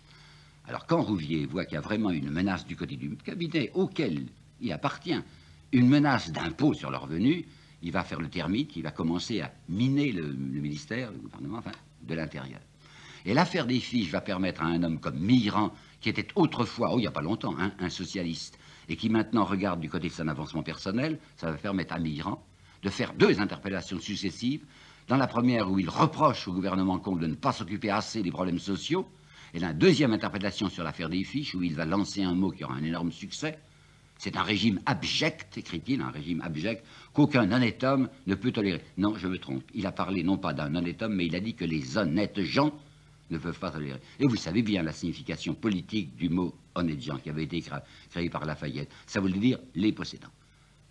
Alors quand Rouvier voit qu'il y a vraiment une menace du côté du cabinet auquel il appartient, une menace d'impôt sur le revenu, il va faire le termite, il va commencer à miner le ministère, le gouvernement, enfin, de l'intérieur. Et l'affaire des fiches va permettre à un homme comme Mirand, qui était autrefois, il n'y a pas longtemps, hein, un socialiste, et qui maintenant regarde du côté de son avancement personnel, ça va permettre à Mirand de faire 2 interpellations successives. Dans la première, où il reproche au gouvernement Combes de ne pas s'occuper assez des problèmes sociaux, et la deuxième interpellation sur l'affaire des fiches, où il va lancer un mot qui aura un énorme succès. C'est un régime abject, écrit-il, un régime abject, qu'aucun honnête homme ne peut tolérer. Non, je me trompe. Il a parlé non pas d'un honnête homme, mais il a dit que les honnêtes gens ne peuvent pas tolérer. Et vous savez bien la signification politique du mot honnête gens, qui avait été créé par Lafayette. Ça voulait dire les possédants.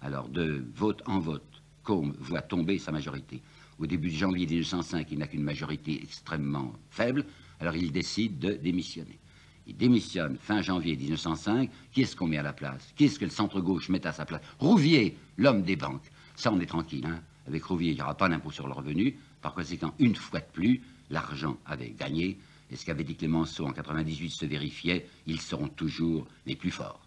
Alors, de vote en vote, Combes voit tomber sa majorité. Au début de janvier 1905, il n'a qu'une majorité extrêmement faible, alors il décide de démissionner. Il démissionne fin janvier 1905. Qui est-ce qu'on met à la place? Qui est-ce que le centre-gauche met à sa place? Rouvier, l'homme des banques. Ça, on est tranquille. Hein? Avec Rouvier, il n'y aura pas d'impôt sur le revenu. Par conséquent, une fois de plus, l'argent avait gagné. Et ce qu'avait dit Clémenceau en 98 se vérifiait. Ils seront toujours les plus forts.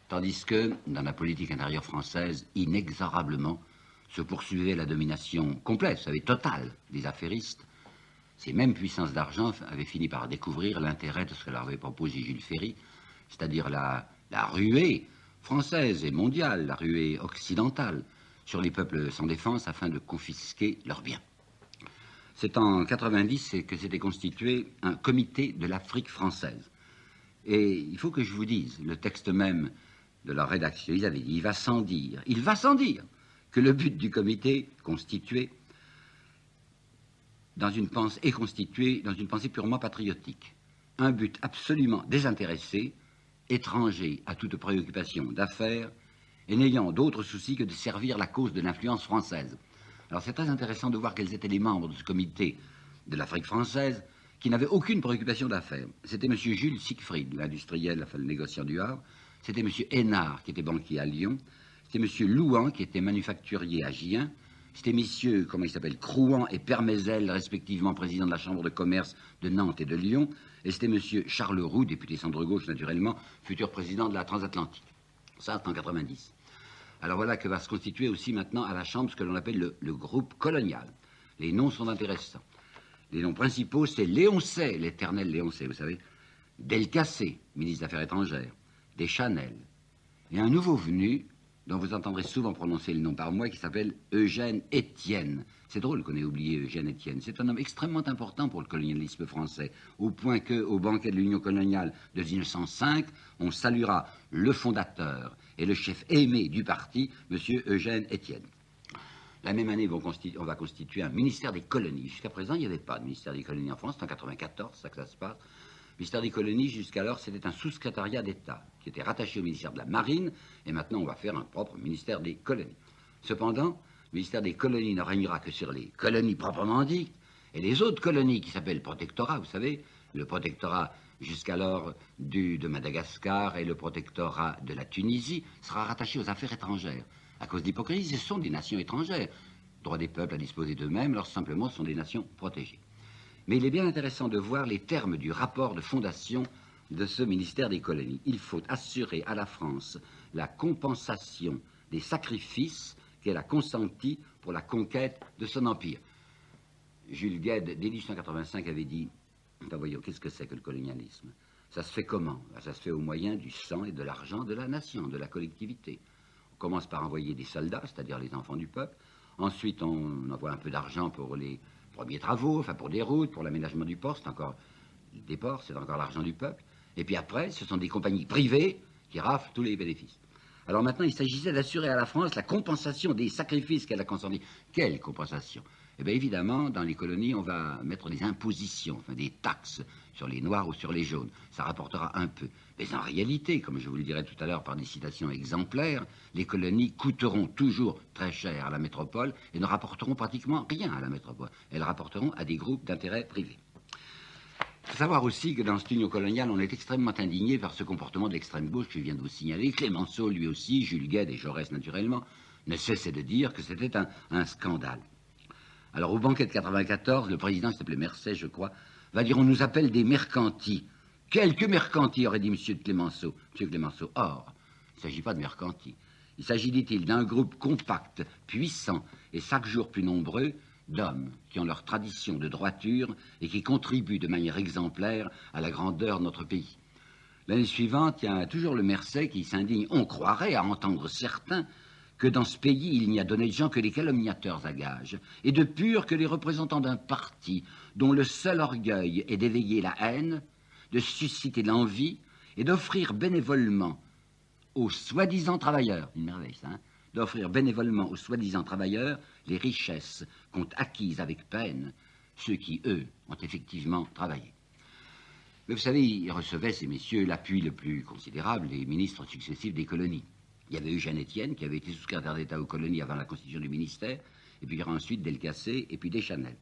Tandis que, dans la politique intérieure française, inexorablement, se poursuivait la domination complète, vous savez, totale des affairistes. Ces mêmes puissances d'argent avaient fini par découvrir l'intérêt de ce que leur avait proposé Jules Ferry, c'est-à-dire la ruée française et mondiale, la ruée occidentale, sur les peuples sans défense afin de confisquer leurs biens. C'est en 90 que s'était constitué un comité de l'Afrique française. Et il faut que je vous dise, le texte même de leur rédaction, ils avaient dit, il va sans dire que le but du comité constitué est constitué dans une pensée purement patriotique. Un but absolument désintéressé, étranger à toute préoccupation d'affaires et n'ayant d'autre souci que de servir la cause de l'influence française. Alors c'est très intéressant de voir quels étaient les membres de ce comité de l'Afrique française qui n'avaient aucune préoccupation d'affaires. C'était M. Jules Siegfried, l'industriel, enfin le négociant du Havre. C'était M. Hénard, qui était banquier à Lyon. C'était M. Louan, qui était manufacturier à Gien. C'était messieurs, comment ils s'appellent, Crouan et Permézel, respectivement président de la Chambre de commerce de Nantes et de Lyon. Et c'était M. Charles Roux, député centre-gauche naturellement, futur président de la transatlantique. Ça, en 90. Alors voilà que va se constituer aussi maintenant à la Chambre ce que l'on appelle le groupe colonial. Les noms sont intéressants. Les noms principaux, c'est Léoncey, l'éternel Léoncey, vous savez, Delcassé, ministre des Affaires étrangères, Deschanel, et un nouveau venu, dont vous entendrez souvent prononcer le nom par moi, qui s'appelle Eugène Étienne. C'est drôle qu'on ait oublié Eugène Étienne. C'est un homme extrêmement important pour le colonialisme français, au point qu'au banquet de l'Union coloniale de 1905, on saluera le fondateur et le chef aimé du parti, M. Eugène Étienne. La même année, on va constituer un ministère des colonies. Jusqu'à présent, il n'y avait pas de ministère des colonies en France. C'est en 1994, ça que ça se passe. Le ministère des colonies, jusqu'alors, c'était un sous-secrétariat d'État qui était rattaché au ministère de la Marine, et maintenant on va faire un propre ministère des colonies. Cependant, le ministère des colonies ne régnera que sur les colonies proprement dites, et les autres colonies qui s'appellent protectorats, vous savez, le protectorat jusqu'alors de Madagascar et le protectorat de la Tunisie, sera rattaché aux affaires étrangères. À cause d'hypocrisie, ce sont des nations étrangères. Droit des peuples à disposer d'eux-mêmes, alors simplement ce sont des nations protégées. Mais il est bien intéressant de voir les termes du rapport de fondation de ce ministère des colonies. Il faut assurer à la France la compensation des sacrifices qu'elle a consentis pour la conquête de son empire. Jules Guesde, dès 1885, avait dit, enfin, voyons, qu'est-ce que c'est que le colonialisme? Ça se fait comment? Ça se fait au moyen du sang et de l'argent de la nation, de la collectivité. On commence par envoyer des soldats, c'est-à-dire les enfants du peuple. Ensuite, on envoie un peu d'argent pour les premiers travaux, enfin pour des routes, pour l'aménagement du port, c'est encore des ports, c'est encore l'argent du peuple. Et puis après, ce sont des compagnies privées qui raflent tous les bénéfices. Alors maintenant, il s'agissait d'assurer à la France la compensation des sacrifices qu'elle a consentis. Quelle compensation? Eh bien évidemment, dans les colonies, on va mettre des impositions, enfin des taxes sur les noirs ou sur les jaunes. Ça rapportera un peu. Mais en réalité, comme je vous le dirai tout à l'heure par des citations exemplaires, les colonies coûteront toujours très cher à la métropole et ne rapporteront pratiquement rien à la métropole. Elles rapporteront à des groupes d'intérêt privés. Il faut savoir aussi que dans cette union coloniale, on est extrêmement indigné par ce comportement de l'extrême gauche que je viens de vous signaler. Clémenceau, lui aussi, Jules Guesde et Jaurès, naturellement, ne cessaient de dire que c'était un scandale. Alors, au banquet de 94, le président, qui s'appelait Mercey, je crois, va dire, on nous appelle des mercantis. Quelques mercantis, aurait dit M. Clémenceau. M. Clémenceau, or, il ne s'agit pas de mercantis. Il s'agit, dit-il, d'un groupe compact, puissant et chaque jour plus nombreux, d'hommes qui ont leur tradition de droiture et qui contribuent de manière exemplaire à la grandeur de notre pays. L'année suivante, il y a toujours le Mercey qui s'indigne. On croirait, à entendre certains, que dans ce pays, il n'y a d'honnêtes gens que les calomniateurs à gages, et de purs que les représentants d'un parti dont le seul orgueil est d'éveiller la haine, de susciter l'envie, et d'offrir bénévolement aux soi-disant travailleurs, une merveille ça, hein, d'offrir bénévolement aux soi-disant travailleurs les richesses qu'ont acquises avec peine ceux qui, eux, ont effectivement travaillé. Mais vous savez, ils recevaient, ces messieurs, l'appui le plus considérable des ministres successifs des colonies. Il y avait Eugène Étienne, qui avait été sous-secrétaire d'État aux colonies avant la constitution du ministère, et puis il y aura ensuite Delcassé, et puis Deschanel.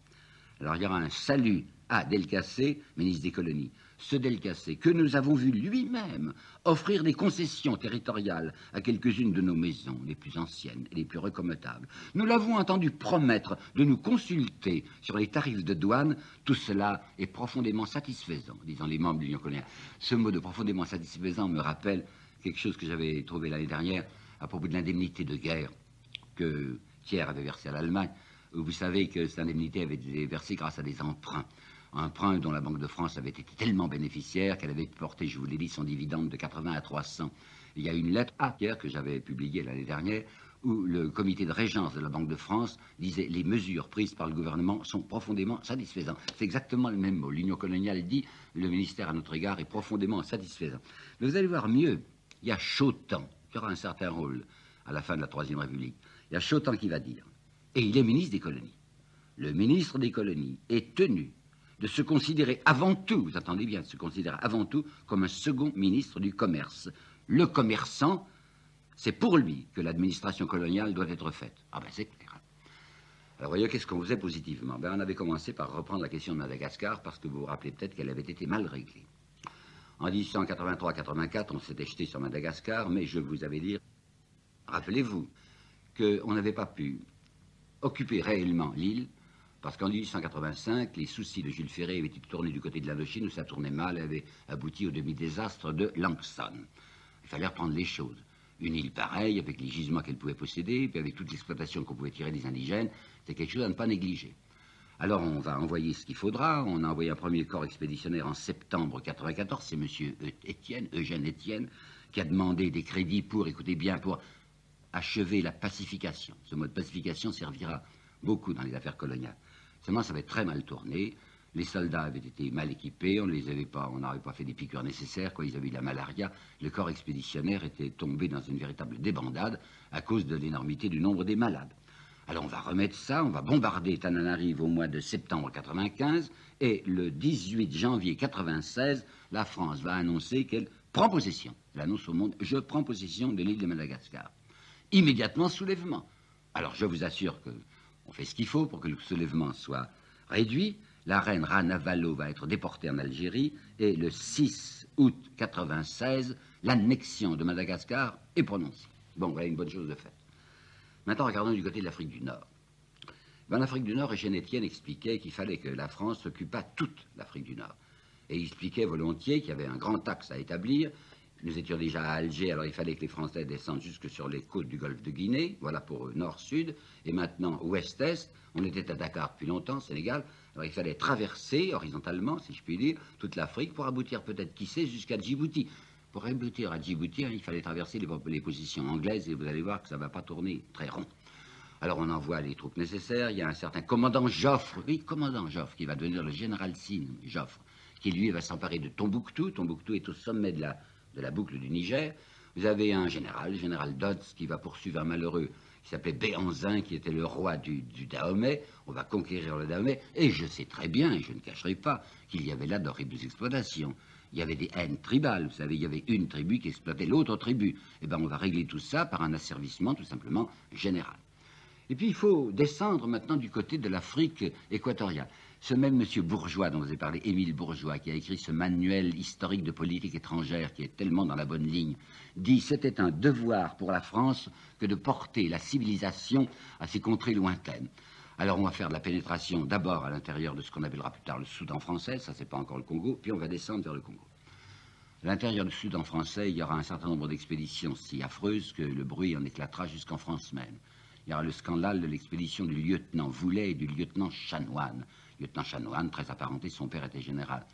Alors il y aura un salut à Delcassé, ministre des colonies. Ce Delcassé, que nous avons vu lui-même offrir des concessions territoriales à quelques-unes de nos maisons, les plus anciennes et les plus recommadables. Nous l'avons entendu promettre de nous consulter sur les tarifs de douane. Tout cela est profondément satisfaisant, disant les membres de l'Union coloniale. Ce mot de profondément satisfaisant me rappelle quelque chose que j'avais trouvé l'année dernière à propos de l'indemnité de guerre que Thiers avait versée à l'Allemagne. Vous savez que cette indemnité avait été versée grâce à des emprunts. Emprunts dont la Banque de France avait été tellement bénéficiaire qu'elle avait porté, je vous l'ai dit, son dividende de 80 à 300. Il y a une lettre à Thiers que j'avais publiée l'année dernière où le comité de régence de la Banque de France disait « Les mesures prises par le gouvernement sont profondément satisfaisantes ». C'est exactement le même mot. L'Union coloniale dit « Le ministère à notre égard est profondément satisfaisant ». Mais vous allez voir mieux. Il y a Chautemps, qui aura un certain rôle à la fin de la Troisième République. Il y a Chautemps qui va dire, et il est ministre des colonies. Le ministre des colonies est tenu de se considérer avant tout, vous attendez bien, de se considérer avant tout comme un second ministre du commerce. Le commerçant, c'est pour lui que l'administration coloniale doit être faite. Ah ben c'est clair. Alors, voyez, qu'est-ce qu'on faisait positivement? On avait commencé par reprendre la question de Madagascar, parce que vous vous rappelez peut-être qu'elle avait été mal réglée. En 1883-84, on s'était jeté sur Madagascar, mais je vous avais dit, rappelez-vous, qu'on n'avait pas pu occuper réellement l'île, parce qu'en 1885, les soucis de Jules Ferry avaient été tournés du côté de l'Indochine, où ça tournait mal, et avait abouti au demi-désastre de Langson. Il fallait reprendre les choses. Une île pareille, avec les gisements qu'elle pouvait posséder, puis avec toute l'exploitation qu'on pouvait tirer des indigènes, c'était quelque chose à ne pas négliger. Alors on va envoyer ce qu'il faudra. On a envoyé un premier corps expéditionnaire en septembre 1994. C'est M. Eugène Étienne, qui a demandé des crédits pour, écoutez bien, pour achever la pacification. Ce mot de pacification servira beaucoup dans les affaires coloniales. Seulement, ça avait très mal tourné. Les soldats avaient été mal équipés, on n'avait pas fait des piqûres nécessaires, ils avaient eu la malaria. Le corps expéditionnaire était tombé dans une véritable débandade à cause de l'énormité du nombre des malades. Alors on va remettre ça, on va bombarder Tananarive au mois de septembre 95, et le 18 janvier 96, la France va annoncer qu'elle prend possession. Elle annonce au monde, je prends possession de l'île de Madagascar. Immédiatement, soulèvement. Alors je vous assure qu'on fait ce qu'il faut pour que le soulèvement soit réduit. La reine Rana Valo va être déportée en Algérie, et le 6 août 96, l'annexion de Madagascar est prononcée. Bon, voilà une bonne chose de faite. Maintenant, regardons du côté de l'Afrique du Nord. En Afrique du Nord, Eugène Étienne expliquait qu'il fallait que la France s'occupât toute l'Afrique du Nord. Et il expliquait volontiers qu'il y avait un grand axe à établir. Nous étions déjà à Alger, alors il fallait que les Français descendent jusque sur les côtes du golfe de Guinée, voilà pour nord-sud, et maintenant ouest-est. On était à Dakar depuis longtemps, Sénégal, alors il fallait traverser horizontalement, si je puis dire, toute l'Afrique pour aboutir peut-être, qui sait, jusqu'à Djibouti. Pour aboutir à Djibouti, il fallait traverser les positions anglaises, et vous allez voir que ça ne va pas tourner très rond. Alors on envoie les troupes nécessaires, il y a un certain commandant Joffre, oui, commandant Joffre, qui va devenir le général Sine Joffre, qui lui va s'emparer de Tombouctou. Tombouctou est au sommet de la boucle du Niger. Vous avez un général, le général Dodds, qui va poursuivre un malheureux qui s'appelait Béhanzin, qui était le roi du Dahomey. On va conquérir le Dahomey, et je sais très bien, et je ne cacherai pas, qu'il y avait là d'horribles exploitations. Il y avait des haines tribales, vous savez, il y avait une tribu qui exploitait l'autre tribu. Eh bien, on va régler tout ça par un asservissement tout simplement général. Et puis il faut descendre maintenant du côté de l'Afrique équatoriale. Ce même monsieur Bourgeois dont vous avez parlé, Émile Bourgeois, qui a écrit ce manuel historique de politique étrangère qui est tellement dans la bonne ligne, dit que c'était un devoir pour la France que de porter la civilisation à ces contrées lointaines. Alors on va faire de la pénétration d'abord à l'intérieur de ce qu'on appellera plus tard le Soudan français, ça c'est pas encore le Congo, puis on va descendre vers le Congo. À l'intérieur du Soudan français, il y aura un certain nombre d'expéditions si affreuses que le bruit en éclatera jusqu'en France même. Il y aura le scandale de l'expédition du lieutenant Voulet et du lieutenant Chanoine. Lieutenant Chanoine, très apparenté, son père était général.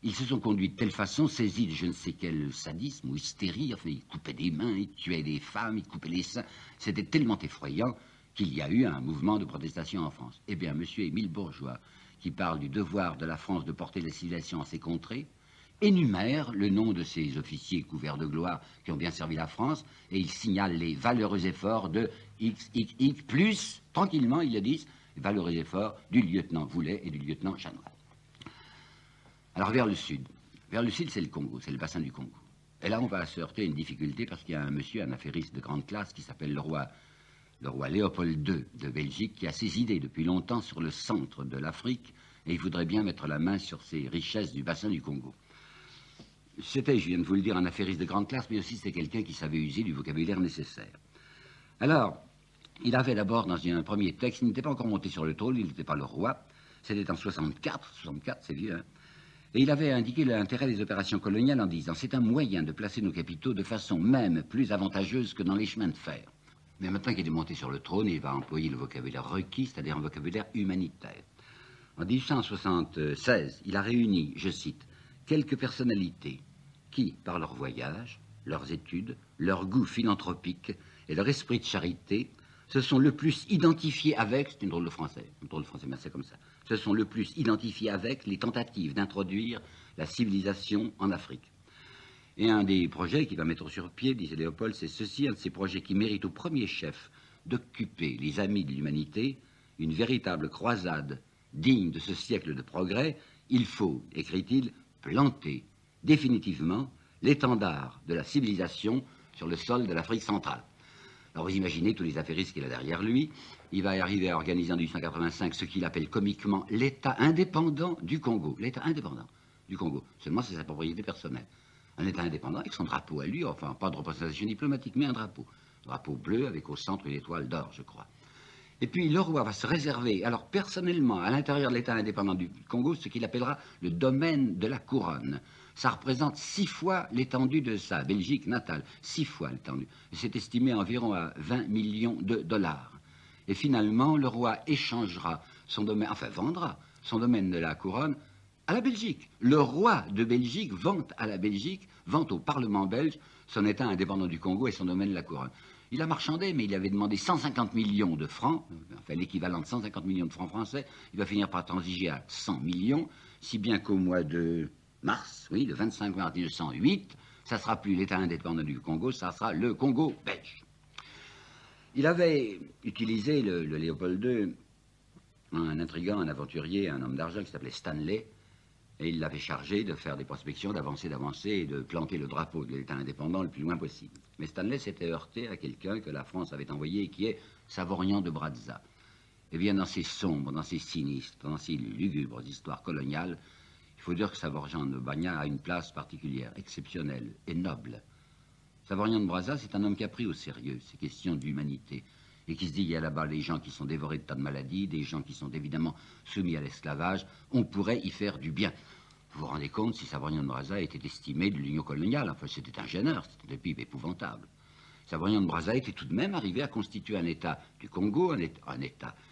Ils se sont conduits de telle façon, saisis de je ne sais quel sadisme ou hystérie, enfin, ils coupaient des mains, ils tuaient des femmes, ils coupaient les seins. C'était tellement effrayant qu'il y a eu un mouvement de protestation en France. Eh bien, M. Émile Bourgeois, qui parle du devoir de la France de porter la civilisation en ses contrées, énumère le nom de ces officiers couverts de gloire qui ont bien servi la France, et il signale les valeureux efforts de XXX, plus, tranquillement, ils le disent, les valeureux efforts du lieutenant Voulet et du lieutenant Chanoine. Alors vers le sud, c'est le Congo, c'est le bassin du Congo. Et là, on va se heurter à une difficulté parce qu'il y a un monsieur, un affairiste de grande classe qui s'appelle le roi Léopold II de Belgique, qui a ses idées depuis longtemps sur le centre de l'Afrique, et il voudrait bien mettre la main sur ces richesses du bassin du Congo. C'était, je viens de vous le dire, un affairiste de grande classe, mais aussi c'était quelqu'un qui savait user du vocabulaire nécessaire. Alors, il avait d'abord, dans un premier texte, il n'était pas encore monté sur le trône, il n'était pas le roi, c'était en 64, c'est vieux, hein. Et il avait indiqué l'intérêt des opérations coloniales en disant « C'est un moyen de placer nos capitaux de façon même plus avantageuse que dans les chemins de fer. » Mais maintenant qu'il est monté sur le trône, il va employer le vocabulaire requis, c'est-à-dire un vocabulaire humanitaire. En 1876, il a réuni, je cite, quelques personnalités qui, par leur voyage, leurs études, leur goût philanthropique et leur esprit de charité, se sont le plus identifiés avec, c'est une drôle de français, mais c'est comme ça, se sont le plus identifiés avec les tentatives d'introduire la civilisation en Afrique. Et un des projets qu'il va mettre sur pied, disait Léopold, c'est ceci, un de ces projets qui mérite au premier chef d'occuper les amis de l'humanité, une véritable croisade digne de ce siècle de progrès. Il faut, écrit-il, planter définitivement l'étendard de la civilisation sur le sol de l'Afrique centrale. Alors vous imaginez tous les affairistes qu'il a derrière lui. Il va arriver à organiser en 1885 ce qu'il appelle comiquement l'État indépendant du Congo. L'État indépendant du Congo. Seulement c'est sa propriété personnelle. Un État indépendant avec son drapeau à lui, enfin pas de représentation diplomatique, mais un drapeau. Drapeau bleu avec au centre une étoile d'or, je crois. Et puis le roi va se réserver, alors personnellement, à l'intérieur de l'État indépendant du Congo, ce qu'il appellera le domaine de la couronne. Ça représente 6 fois l'étendue de sa Belgique natale. 6 fois l'étendue. C'est estimé environ à 20 millions de dollars. Et finalement, le roi échangera son domaine, enfin vendra son domaine de la couronne à la Belgique. Le roi de Belgique vend à la Belgique, vend au Parlement belge son État indépendant du Congo et son domaine de la couronne. Il a marchandé, mais il avait demandé 150 millions de francs, enfin l'équivalent de 150 millions de francs français. Il va finir par transiger à 100 millions, si bien qu'au mois de mars, oui, le 25 mars 1908, ça ne sera plus l'État indépendant du Congo, ça sera le Congo belge. Il avait utilisé, le Léopold II, un intrigant, un aventurier, un homme d'argent qui s'appelait Stanley, et il l'avait chargé de faire des prospections, d'avancer et de planter le drapeau de l'État indépendant le plus loin possible. Mais Stanley s'était heurté à quelqu'un que la France avait envoyé, qui est Savorian de Brazza. Eh bien, dans ces sombres, dans ces sinistres, dans ces lugubres histoires coloniales, il faut dire que Savorian de Brazza a une place particulière, exceptionnelle et noble. Savorian de Brazza, c'est un homme qui a pris au sérieux ces questions d'humanité, et qui se dit, il y a là-bas des gens qui sont dévorés de tas de maladies, des gens qui sont évidemment soumis à l'esclavage, on pourrait y faire du bien. Vous vous rendez compte si Savorian de Brazza était estimé de l'Union coloniale, enfin c'était un gêneur, c'était un type épouvantable. Savorian de Brazza était tout de même arrivé à constituer un État du Congo,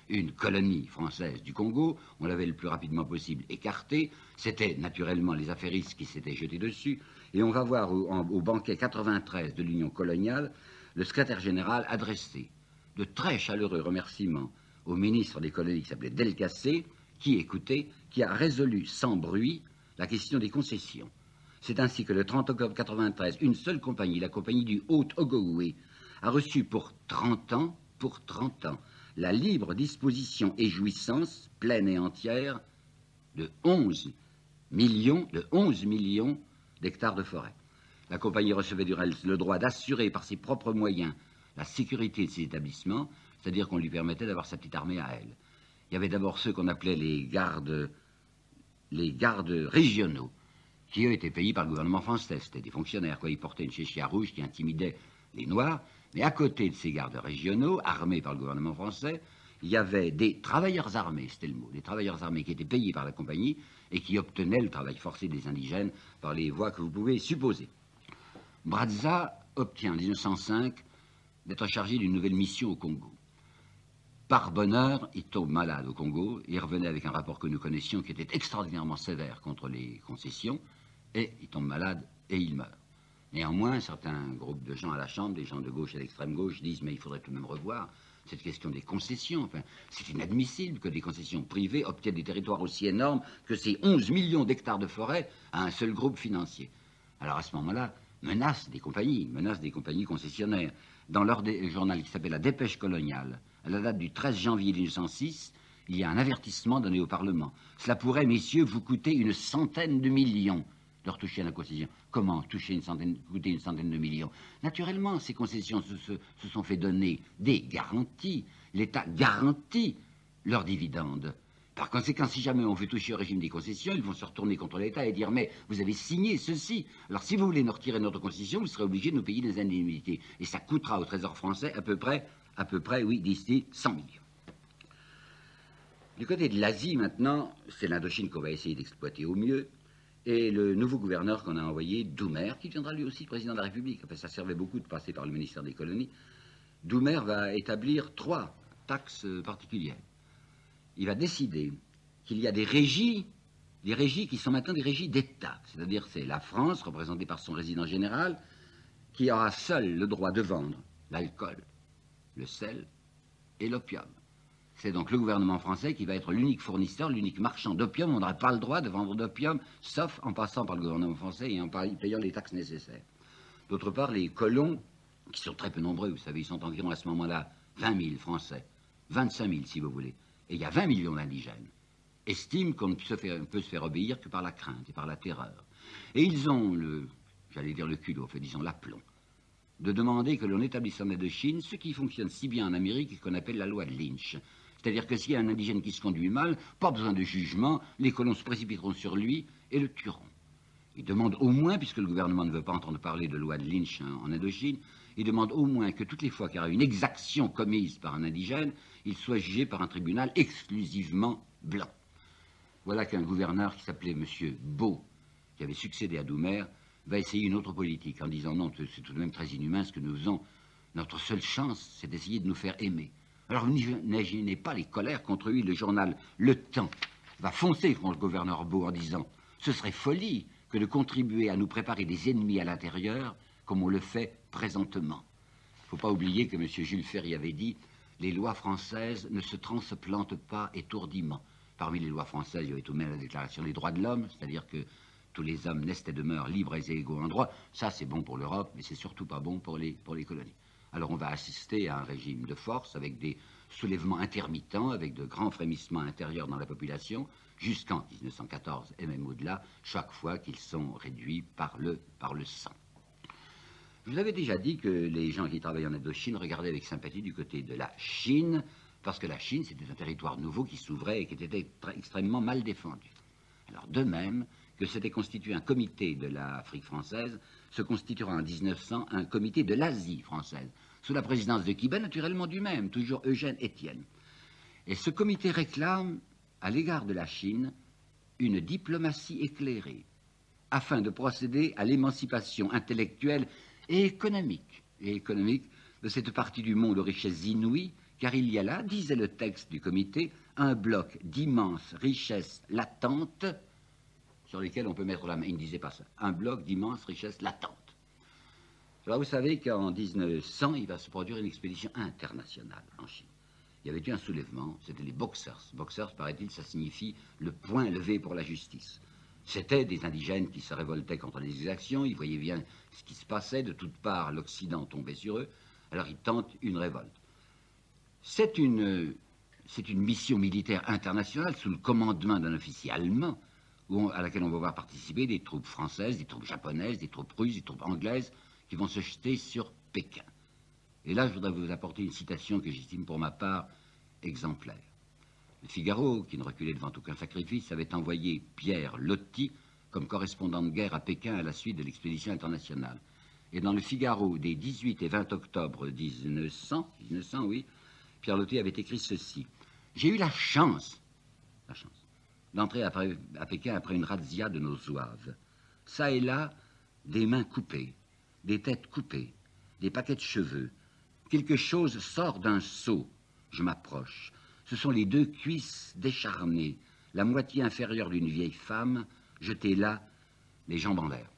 une colonie française du Congo, on l'avait le plus rapidement possible écarté, c'était naturellement les affairistes qui s'étaient jetés dessus, et on va voir au banquet 93 de l'Union coloniale, le secrétaire général adressé de très chaleureux remerciements au ministre des colonies qui s'appelait Delcassé, qui, écoutez, qui a résolu sans bruit la question des concessions. C'est ainsi que le 30 octobre 93, une seule compagnie, la compagnie du Haut-Ogooué, a reçu pour 30 ans, la libre disposition et jouissance pleine et entière de 11 millions d'hectares de forêt. La compagnie recevait du reste le droit d'assurer par ses propres moyens la sécurité de ses établissements, c'est-à-dire qu'on lui permettait d'avoir sa petite armée à elle. Il y avait d'abord ceux qu'on appelait les gardes régionaux, qui eux étaient payés par le gouvernement français. C'était des fonctionnaires, quoi. Ils portaient une chéchia rouge qui intimidait les Noirs. Mais à côté de ces gardes régionaux, armés par le gouvernement français, il y avait des travailleurs armés, c'était le mot, des travailleurs armés qui étaient payés par la compagnie et qui obtenaient le travail forcé des indigènes par les voies que vous pouvez supposer. Brazza obtient en 1905 d'être chargé d'une nouvelle mission au Congo. Par bonheur, il tombe malade au Congo, il revenait avec un rapport que nous connaissions qui était extraordinairement sévère contre les concessions, et il tombe malade et il meurt. Néanmoins, certains groupes de gens à la Chambre, des gens de gauche et d'extrême gauche, disent mais il faudrait tout de même revoir cette question des concessions. Enfin, c'est inadmissible que des concessions privées obtiennent des territoires aussi énormes que ces 11 millions d'hectares de forêt à un seul groupe financier. Alors à ce moment-là, menace des compagnies concessionnaires. Dans leur journal qui s'appelle La Dépêche coloniale, à la date du 13 janvier 1906, il y a un avertissement donné au Parlement. Cela pourrait, messieurs, vous coûter une centaine de millions de retoucher à la concession. Comment coûter une centaine de millions? Naturellement, ces concessions se sont fait donner des garanties. L'État garantit leurs dividendes. Par conséquent, si jamais on veut toucher au régime des concessions, ils vont se retourner contre l'État et dire « Mais vous avez signé ceci. Alors si vous voulez nous retirer notre concession, vous serez obligé de nous payer des indemnités. Et ça coûtera au Trésor français à peu près, oui, disent-ils, 100 millions. » Du côté de l'Asie, maintenant, c'est l'Indochine qu'on va essayer d'exploiter au mieux. Et le nouveau gouverneur qu'on a envoyé, Doumer, qui deviendra lui aussi président de la République, enfin, ça servait beaucoup de passer par le ministère des Colonies, Doumer va établir 3 taxes particulières. Il va décider qu'il y a des régies qui sont maintenant des régies d'État. C'est-à-dire c'est la France, représentée par son résident général, qui aura seul le droit de vendre l'alcool, le sel et l'opium. C'est donc le gouvernement français qui va être l'unique fournisseur, l'unique marchand d'opium. On n'aura pas le droit de vendre d'opium, sauf en passant par le gouvernement français et en payant les taxes nécessaires. D'autre part, les colons, qui sont très peu nombreux, vous savez, ils sont environ à ce moment-là 20 000 Français, 25 000 si vous voulez, et il y a 20 millions d'indigènes, estiment qu'on ne peut se faire obéir que par la crainte et par la terreur. Et ils ont j'allais dire le culot, enfin disons l'aplomb, de demander que l'on établisse en Indochine ce qui fonctionne si bien en Amérique et qu'on appelle la loi de Lynch. C'est-à-dire que s'il y a un indigène qui se conduit mal, pas besoin de jugement, les colons se précipiteront sur lui et le tueront. Il demande au moins, puisque le gouvernement ne veut pas entendre parler de loi de Lynch en Indochine, il demande au moins que toutes les fois qu'il y aura une exaction commise par un indigène, il soit jugé par un tribunal exclusivement blanc. Voilà qu'un gouverneur qui s'appelait M. Beau, qui avait succédé à Doumer, va essayer une autre politique en disant non, c'est tout de même très inhumain ce que nous faisons. Notre seule chance, c'est d'essayer de nous faire aimer. Alors vous n'imaginez pas les colères contre lui. Le journal Le Temps va foncer contre le gouverneur Beau en disant ce serait folie que de contribuer à nous préparer des ennemis à l'intérieur comme on le fait présentement. Il ne faut pas oublier que M. Jules Ferry avait dit les lois françaises ne se transplantent pas étourdiment. Parmi les lois françaises, il y avait tout de même la Déclaration des droits de l'homme, c'est-à-dire que tous les hommes naissent et demeurent libres et égaux en droit. Ça, c'est bon pour l'Europe, mais c'est surtout pas bon pour les colonies. Alors on va assister à un régime de force avec des soulèvements intermittents, avec de grands frémissements intérieurs dans la population, jusqu'en 1914 et même au-delà, chaque fois qu'ils sont réduits par le sang. Je vous avais déjà dit que les gens qui travaillaient en Indochine regardaient avec sympathie du côté de la Chine, parce que la Chine, c'était un territoire nouveau qui s'ouvrait et qui était extrêmement mal défendu. Alors de même que s'était constitué un comité de l'Afrique française, se constituera en 1900 un comité de l'Asie française, sous la présidence de qui? Ben, naturellement du même, toujours Eugène Etienne. Et ce comité réclame, à l'égard de la Chine, une diplomatie éclairée, afin de procéder à l'émancipation intellectuelle et économique de cette partie du monde aux richesses inouïes, car il y a là, disait le texte du comité, un bloc d'immenses richesses latentes sur lesquelles on peut mettre la main. Il ne disait pas ça. Un bloc d'immenses richesses latentes. Alors vous savez qu'en 1900, il va se produire une expédition internationale en Chine. Il y avait eu un soulèvement, c'était les Boxers. Boxers, paraît-il, ça signifie le poing levé pour la justice. C'était des indigènes qui se révoltaient contre les exactions, ils voyaient bien ce qui se passait, de toutes parts l'Occident tombait sur eux, alors ils tentent une révolte. C'est une mission militaire internationale sous le commandement d'un officier allemand, à laquelle on va voir participer des troupes françaises, des troupes japonaises, des troupes russes, des troupes anglaises, qui vont se jeter sur Pékin. Et là, je voudrais vous apporter une citation que j'estime pour ma part exemplaire. Le Figaro, qui ne reculait devant aucun sacrifice, avait envoyé Pierre Loti comme correspondant de guerre à Pékin à la suite de l'expédition internationale. Et dans le Figaro des 18 et 20 octobre 1900, oui, Pierre Loti avait écrit ceci. J'ai eu la chance d'entrer à Pékin après une razzia de nos zouaves. Ça et là, des mains coupées, des têtes coupées, des paquets de cheveux. Quelque chose sort d'un seau. Je m'approche. Ce sont les deux cuisses décharnées, la moitié inférieure d'une vieille femme, jetée là, les jambes en l'air.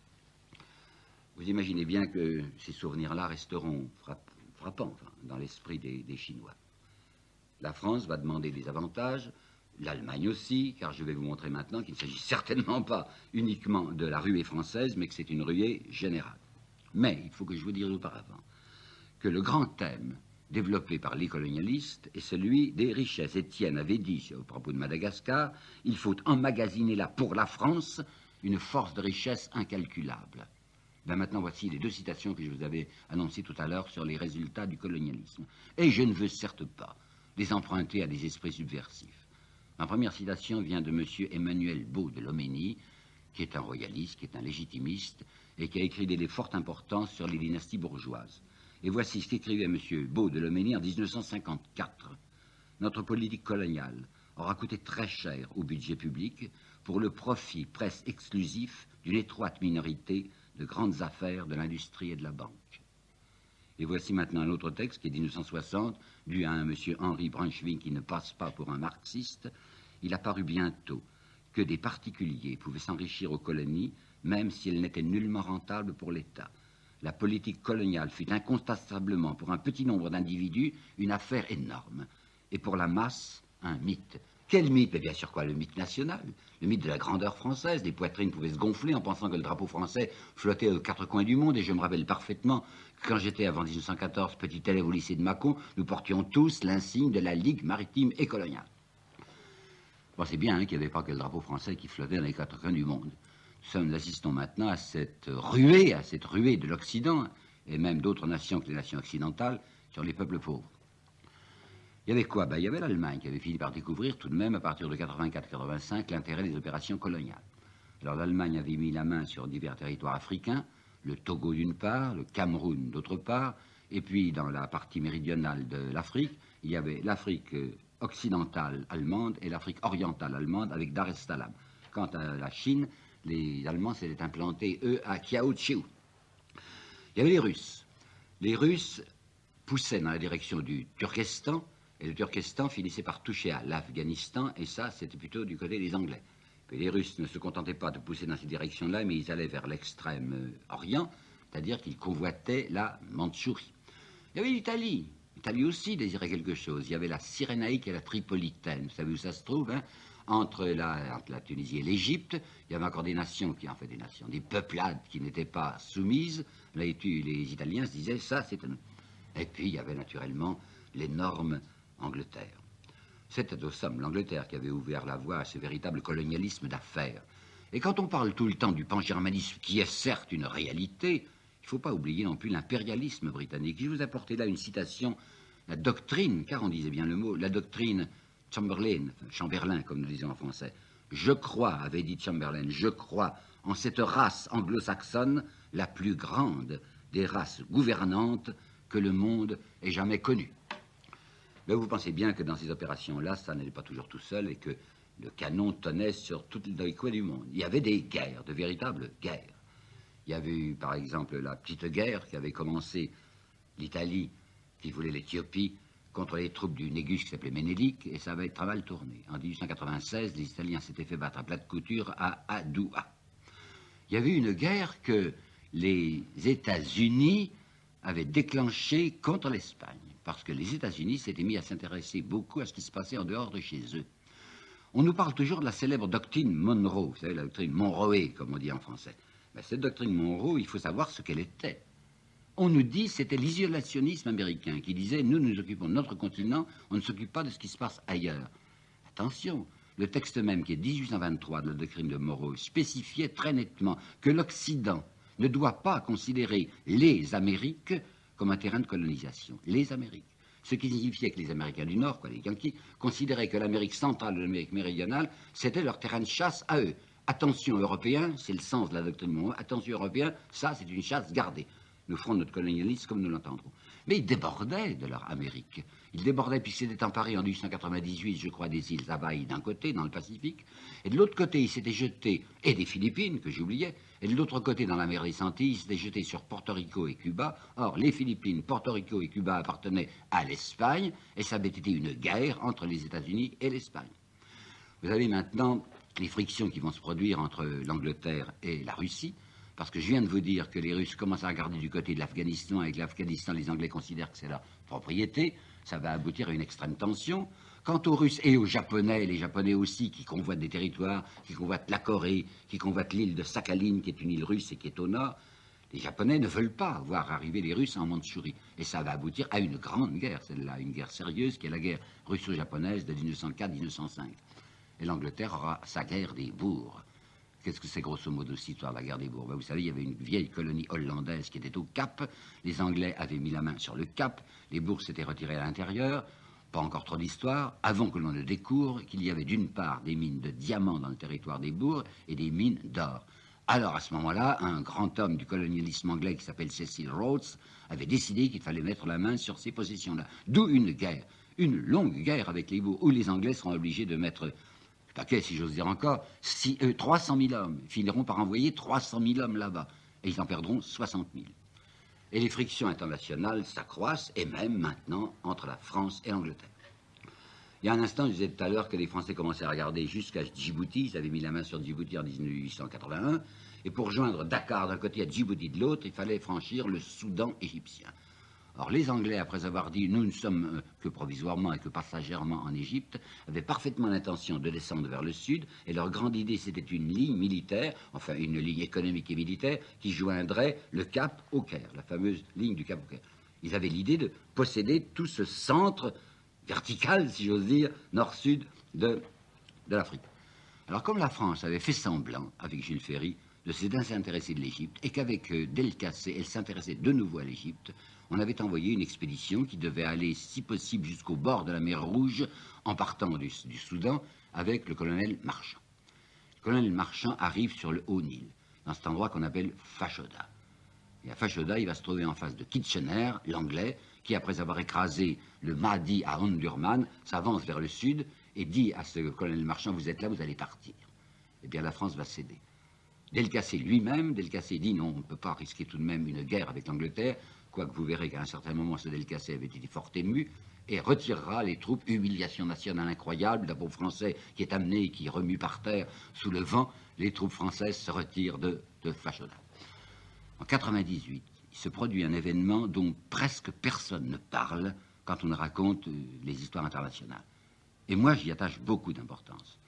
Vous imaginez bien que ces souvenirs-là resteront frappants dans l'esprit des Chinois. La France va demander des avantages, l'Allemagne aussi, car je vais vous montrer maintenant qu'il ne s'agit certainement pas uniquement de la ruée française, mais que c'est une ruée générale. Mais il faut que je vous dise auparavant que le grand thème développé par les colonialistes est celui des richesses. Étienne avait dit, au propos de Madagascar, il faut emmagasiner là pour la France une force de richesse incalculable. Ben maintenant, voici les deux citations que je vous avais annoncées tout à l'heure sur les résultats du colonialisme. Et je ne veux certes pas les emprunter à des esprits subversifs. Ma première citation vient de M. Emmanuel Beau de Loménie, qui est un royaliste, qui est un légitimiste, et qui a écrit des livres fort importants sur les dynasties bourgeoises. Et voici ce qu'écrivait M. Beau de Loménie en 1954. Notre politique coloniale aura coûté très cher au budget public pour le profit presque exclusif d'une étroite minorité de grandes affaires de l'industrie et de la banque. Et voici maintenant un autre texte qui est 1960, dû à un M. Henri Brunswick qui ne passe pas pour un marxiste. Il a paru bientôt que des particuliers pouvaient s'enrichir aux colonies, même si elles n'étaient nullement rentables pour l'État. La politique coloniale fut incontestablement, pour un petit nombre d'individus, une affaire énorme, et pour la masse, un mythe. Quel mythe? Mais bien sûr quoi, le mythe national, le mythe de la grandeur française. Les poitrines pouvaient se gonfler en pensant que le drapeau français flottait aux quatre coins du monde, et je me rappelle parfaitement que quand j'étais avant 1914 petit élève au lycée de Mâcon, nous portions tous l'insigne de la Ligue maritime et coloniale. Bon, c'est bien qu'il n'y avait pas que le drapeau français qui flottait dans les quatre coins du monde. Nous assistons maintenant à cette ruée de l'Occident, et même d'autres nations que les nations occidentales, sur les peuples pauvres. Il y avait quoi? Il y avait l'Allemagne qui avait fini par découvrir tout de même, à partir de 84-85, l'intérêt des opérations coloniales. Alors l'Allemagne avait mis la main sur divers territoires africains, le Togo d'une part, le Cameroun d'autre part, et puis dans la partie méridionale de l'Afrique, il y avait l'Afrique occidentale allemande et l'Afrique orientale allemande avec Dar es Salaam. Quant à la Chine, les Allemands s'étaient implantés, eux, à Kiaochiou. Il y avait les Russes. Les Russes poussaient dans la direction du Turkestan, et le Turkestan finissait par toucher à l'Afghanistan, et ça, c'était plutôt du côté des Anglais. Puis les Russes ne se contentaient pas de pousser dans cette direction-là, mais ils allaient vers l'extrême orient, c'est-à-dire qu'ils convoitaient la Mandchourie. Il y avait l'Italie. L'Italie aussi désirait quelque chose. Il y avait la Cyrénaïque et la Tripolitaine. Vous savez où ça se trouve, hein? Entre la Tunisie et l'Égypte, il y avait encore des nations, des peuplades qui n'étaient pas soumises. Là, les Italiens se disaient, ça, c'est un... Et puis, il y avait naturellement l'énorme Angleterre. C'était au somme l'Angleterre qui avait ouvert la voie à ce véritable colonialisme d'affaires. Et quand on parle tout le temps du pangermanisme, qui est certes une réalité, il ne faut pas oublier non plus l'impérialisme britannique. Je vous apportais là une citation, la doctrine, car on disait bien le mot, la doctrine Chamberlain, comme nous disons en français. Je crois, avait dit Chamberlain, je crois en cette race anglo-saxonne, la plus grande des races gouvernantes que le monde ait jamais connue. Mais vous pensez bien que dans ces opérations-là, ça n'allait pas toujours tout seul et que le canon tenait sur tous les coins du monde. Il y avait des guerres, de véritables guerres. Il y avait eu, par exemple, la petite guerre qui avait commencé l'Italie, qui voulait l'Éthiopie, contre les troupes du Négus qui s'appelait Ménélique, et ça avait très mal tourné. En 1896, les Italiens s'étaient fait battre à plat de couture à Adoua. Il y avait une guerre que les États-Unis avaient déclenchée contre l'Espagne, parce que les États-Unis s'étaient mis à s'intéresser beaucoup à ce qui se passait en dehors de chez eux. On nous parle toujours de la célèbre doctrine Monroe, vous savez, la doctrine Monroe, comme on dit en français. Mais cette doctrine Monroe, il faut savoir ce qu'elle était. On nous dit que c'était l'isolationnisme américain qui disait « nous nous occupons de notre continent, on ne s'occupe pas de ce qui se passe ailleurs ». Attention, le texte même qui est 1823 de la doctrine de Monroe spécifiait très nettement que l'Occident ne doit pas considérer les Amériques comme un terrain de colonisation. Les Amériques. Ce qui signifiait que les Américains du Nord, les Yankees, considéraient que l'Amérique centrale et l'Amérique méridionale, c'était leur terrain de chasse à eux. Attention Européens, c'est le sens de la doctrine Monroe, attention Européens, ça c'est une chasse gardée. Nous ferons notre colonialisme comme nous l'entendrons. Mais ils débordaient de leur Amérique. Ils débordaient puisqu'ils s'étaient emparés en 1898, je crois, des îles Hawaï d'un côté, dans le Pacifique, et de l'autre côté, ils s'étaient jetés, et des Philippines, que j'oubliais, et de l'autre côté, dans la mer des Antilles, ils s'étaient jetés sur Porto Rico et Cuba. Or, les Philippines, Porto Rico et Cuba appartenaient à l'Espagne, et ça avait été une guerre entre les États-Unis et l'Espagne. Vous avez maintenant les frictions qui vont se produire entre l'Angleterre et la Russie, parce que je viens de vous dire que les Russes commencent à regarder du côté de l'Afghanistan, et que l'Afghanistan, les Anglais considèrent que c'est leur propriété. Ça va aboutir à une extrême tension. Quant aux Russes et aux Japonais, les Japonais aussi, qui convoitent des territoires, qui convoitent la Corée, qui convoitent l'île de Sakhaline, qui est une île russe et qui est au nord, les Japonais ne veulent pas voir arriver les Russes en Mandchourie. Et ça va aboutir à une grande guerre, celle-là, une guerre sérieuse, qui est la guerre russo-japonaise de 1904-1905. Et l'Angleterre aura sa guerre des bourgs. Qu'est-ce que c'est grosso modo cette histoire de la guerre des bourgs? Vous savez, il y avait une vieille colonie hollandaise qui était au Cap. Les Anglais avaient mis la main sur le Cap. Les bourgs s'étaient retirés à l'intérieur. Pas encore trop d'histoire. Avant que l'on ne découvre qu'il y avait d'une part des mines de diamants dans le territoire des bourgs et des mines d'or. Alors, à ce moment-là, un grand homme du colonialisme anglais qui s'appelle Cecil Rhodes avait décidé qu'il fallait mettre la main sur ces possessions-là. D'où une guerre, une longue guerre avec les bourgs, où les Anglais seront obligés de mettre... paquet, si j'ose dire encore, 300 000 hommes. Ils finiront par envoyer 300 000 hommes là-bas. Et ils en perdront 60 000. Et les frictions internationales s'accroissent, et même maintenant, entre la France et l'Angleterre. Il y a un instant, je disais tout à l'heure que les Français commençaient à regarder jusqu'à Djibouti. Ils avaient mis la main sur Djibouti en 1881. Et pour joindre Dakar d'un côté à Djibouti de l'autre, il fallait franchir le Soudan égyptien. Or, les Anglais, après avoir dit « nous ne sommes que provisoirement et que passagèrement en Égypte », avaient parfaitement l'intention de descendre vers le sud, et leur grande idée, c'était une ligne militaire, enfin une ligne économique et militaire, qui joindrait le Cap au Caire, la fameuse ligne du Cap au Caire. Ils avaient l'idée de posséder tout ce centre vertical, si j'ose dire, nord-sud de l'Afrique. Alors, comme la France avait fait semblant, avec Jules Ferry, de se désintéresser de l'Égypte et qu'avec Delcassé, elle s'intéressait de nouveau à l'Égypte. On avait envoyé une expédition qui devait aller, si possible, jusqu'au bord de la mer Rouge en partant du Soudan avec le colonel Marchand. Le colonel Marchand arrive sur le Haut-Nil, dans cet endroit qu'on appelle Fashoda. Et à Fashoda, il va se trouver en face de Kitchener, l'Anglais, qui, après avoir écrasé le Mahdi à Omdurman, s'avance vers le sud et dit à ce colonel Marchand, vous êtes là, vous allez partir. Eh bien, la France va céder. Delcassé lui-même, Delcassé dit non, on ne peut pas risquer tout de même une guerre avec l'Angleterre, quoique vous verrez qu'à un certain moment, ce Delcassé avait été fort ému, et retirera les troupes, humiliation nationale incroyable, d'un pauvre Français qui est amené et qui remue par terre sous le vent, les troupes françaises se retirent de Fashoda. En 98, il se produit un événement dont presque personne ne parle quand on raconte les histoires internationales. Et moi, j'y attache beaucoup d'importance.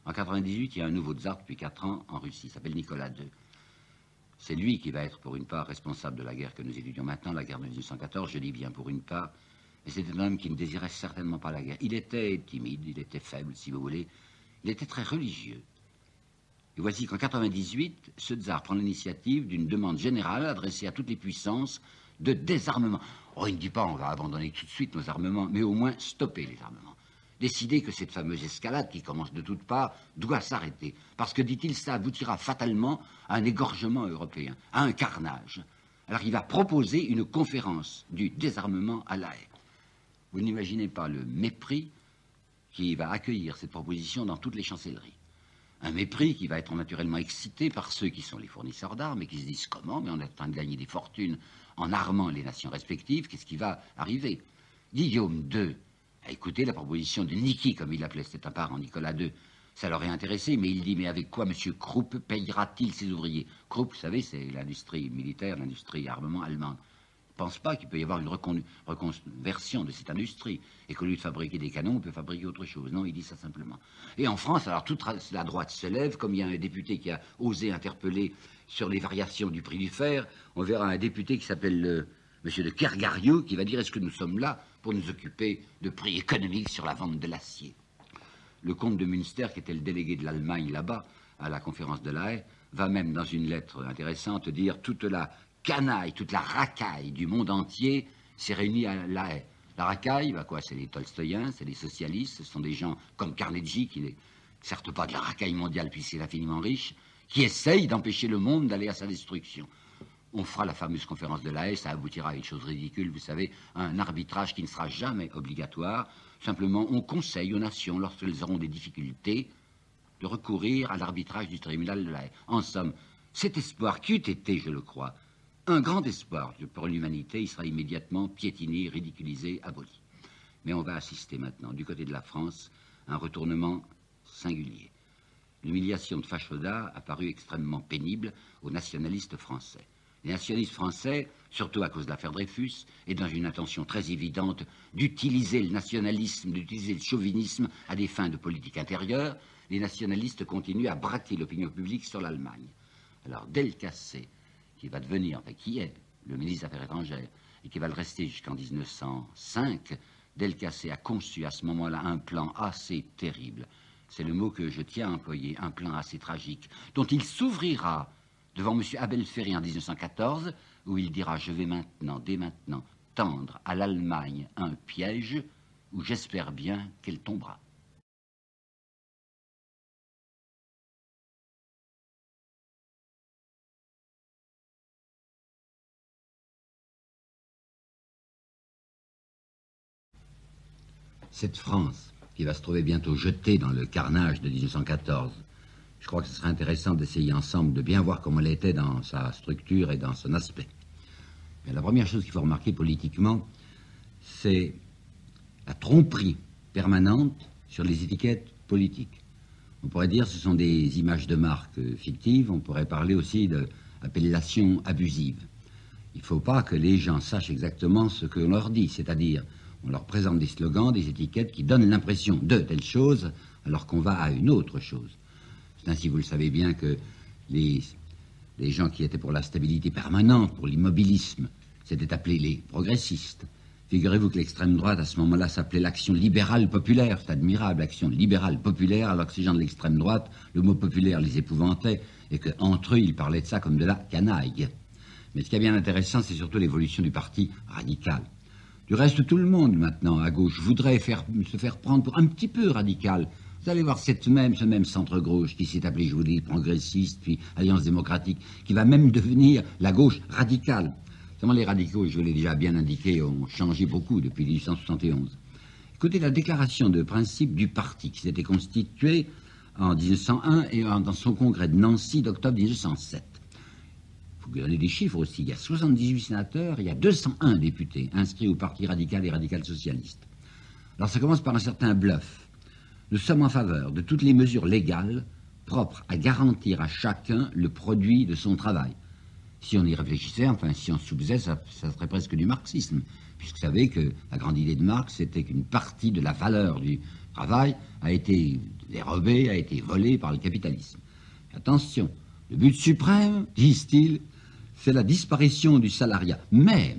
En 98, il y a un nouveau tsar depuis 4 ans en Russie, il s'appelle Nicolas II. C'est lui qui va être pour une part responsable de la guerre que nous étudions maintenant, la guerre de 1814, je dis bien pour une part, mais c'est un homme qui ne désirait certainement pas la guerre. Il était timide, il était faible, si vous voulez, il était très religieux. Et voici qu'en 98, ce tsar prend l'initiative d'une demande générale adressée à toutes les puissances de désarmement. Oh, il ne dit pas on va abandonner tout de suite nos armements, mais au moins stopper les armements. Décider que cette fameuse escalade qui commence de toutes parts doit s'arrêter. Parce que, dit-il, ça aboutira fatalement à un égorgement européen, à un carnage. Alors il va proposer une conférence du désarmement à La Haye. Vous n'imaginez pas le mépris qui va accueillir cette proposition dans toutes les chancelleries. Un mépris qui va être naturellement excité par ceux qui sont les fournisseurs d'armes et qui se disent comment, mais on est en train de gagner des fortunes en armant les nations respectives, qu'est-ce qui va arriver? Guillaume II a écouté la proposition de Niki, comme il l'appelait, c'était un parent, Nicolas II. Ça l'aurait intéressé, mais il dit, mais avec quoi M. Krupp payera-t-il ses ouvriers? Krupp, vous savez, c'est l'industrie militaire, l'industrie armement allemande. Il ne pense pas qu'il peut y avoir une reconversion de cette industrie et qu'au lieu de fabriquer des canons, on peut fabriquer autre chose. Non, il dit ça simplement. Et en France, alors toute la droite se lève, comme il y a un député qui a osé interpeller sur les variations du prix du fer, on verra un député qui s'appelle M. de Kergariou qui va dire est-ce que nous sommes là pour nous occuper de prix économiques sur la vente de l'acier. Le comte de Münster, qui était le délégué de l'Allemagne là-bas, à la conférence de La Haye, va même dans une lettre intéressante dire toute la canaille, toute la racaille du monde entier s'est réunie à La Haye. La racaille, bah quoi, c'est les Tolstoïens, c'est les socialistes, ce sont des gens comme Carnegie, qui n'est certes pas de la racaille mondiale puisqu'il est infiniment riche, qui essayent d'empêcher le monde d'aller à sa destruction. On fera la fameuse conférence de La Haye, ça aboutira à une chose ridicule, vous savez, un arbitrage qui ne sera jamais obligatoire. Simplement, on conseille aux nations, lorsqu'elles auront des difficultés, de recourir à l'arbitrage du tribunal de La Haye. En somme, cet espoir qui eût été, je le crois, un grand espoir pour l'humanité, il sera immédiatement piétiné, ridiculisé, aboli. Mais on va assister maintenant, du côté de la France, à un retournement singulier. L'humiliation de Fashoda a paru extrêmement pénible aux nationalistes français. Les nationalistes français, surtout à cause de l'affaire Dreyfus, et dans une intention très évidente d'utiliser le nationalisme, d'utiliser le chauvinisme à des fins de politique intérieure, les nationalistes continuent à braquer l'opinion publique sur l'Allemagne. Alors Delcassé, qui va devenir, enfin qui est le ministre des Affaires étrangères, et qui va le rester jusqu'en 1905, Delcassé a conçu à ce moment-là un plan assez terrible. C'est le mot que je tiens à employer, un plan assez tragique, dont il s'ouvrira devant M. Abel Ferry en 1914, où il dira « Je vais maintenant, dès maintenant, tendre à l'Allemagne un piège où j'espère bien qu'elle tombera. » Cette France, qui va se trouver bientôt jetée dans le carnage de 1914, je crois que ce serait intéressant d'essayer ensemble de bien voir comment elle était dans sa structure et dans son aspect. Mais la première chose qu'il faut remarquer politiquement, c'est la tromperie permanente sur les étiquettes politiques. On pourrait dire que ce sont des images de marque fictives, on pourrait parler aussi d'appellations abusives. Il ne faut pas que les gens sachent exactement ce qu'on leur dit, c'est-à-dire on leur présente des slogans, des étiquettes qui donnent l'impression de telle chose alors qu'on va à une autre chose. C'est ainsi, vous le savez bien, que les gens qui étaient pour la stabilité permanente, pour l'immobilisme, s'étaient appelés les progressistes. Figurez-vous que l'extrême droite, à ce moment-là, s'appelait l'Action libérale populaire. C'est admirable, l'Action libérale populaire, alors que ces gens de l'extrême droite, le mot populaire les épouvantait, et qu'entre eux, ils parlaient de ça comme de la canaille. Mais ce qui est bien intéressant, c'est surtout l'évolution du parti radical. Du reste, tout le monde, maintenant, à gauche, voudrait se faire prendre pour un petit peu radical. Vous allez voir ce même centre-gauche qui s'est appelé, je vous dis, progressiste, puis Alliance démocratique, qui va même devenir la gauche radicale. Seulement les radicaux, je vous l'ai déjà bien indiqué, ont changé beaucoup depuis 1871. Écoutez la déclaration de principe du parti qui s'était constitué en 1901 et dans son congrès de Nancy d'octobre 1907. Il faut vous donner des chiffres aussi. Il y a 78 sénateurs, il y a 201 députés inscrits au Parti radical et radical socialiste. Alors ça commence par un certain bluff. Nous sommes en faveur de toutes les mesures légales propres à garantir à chacun le produit de son travail. Si on y réfléchissait, enfin si on se faisait, ça serait presque du marxisme, puisque vous savez que la grande idée de Marx, c'était qu'une partie de la valeur du travail a été dérobée, a été volée par le capitalisme. Attention, le but suprême, disent-ils, c'est la disparition du salariat. Mais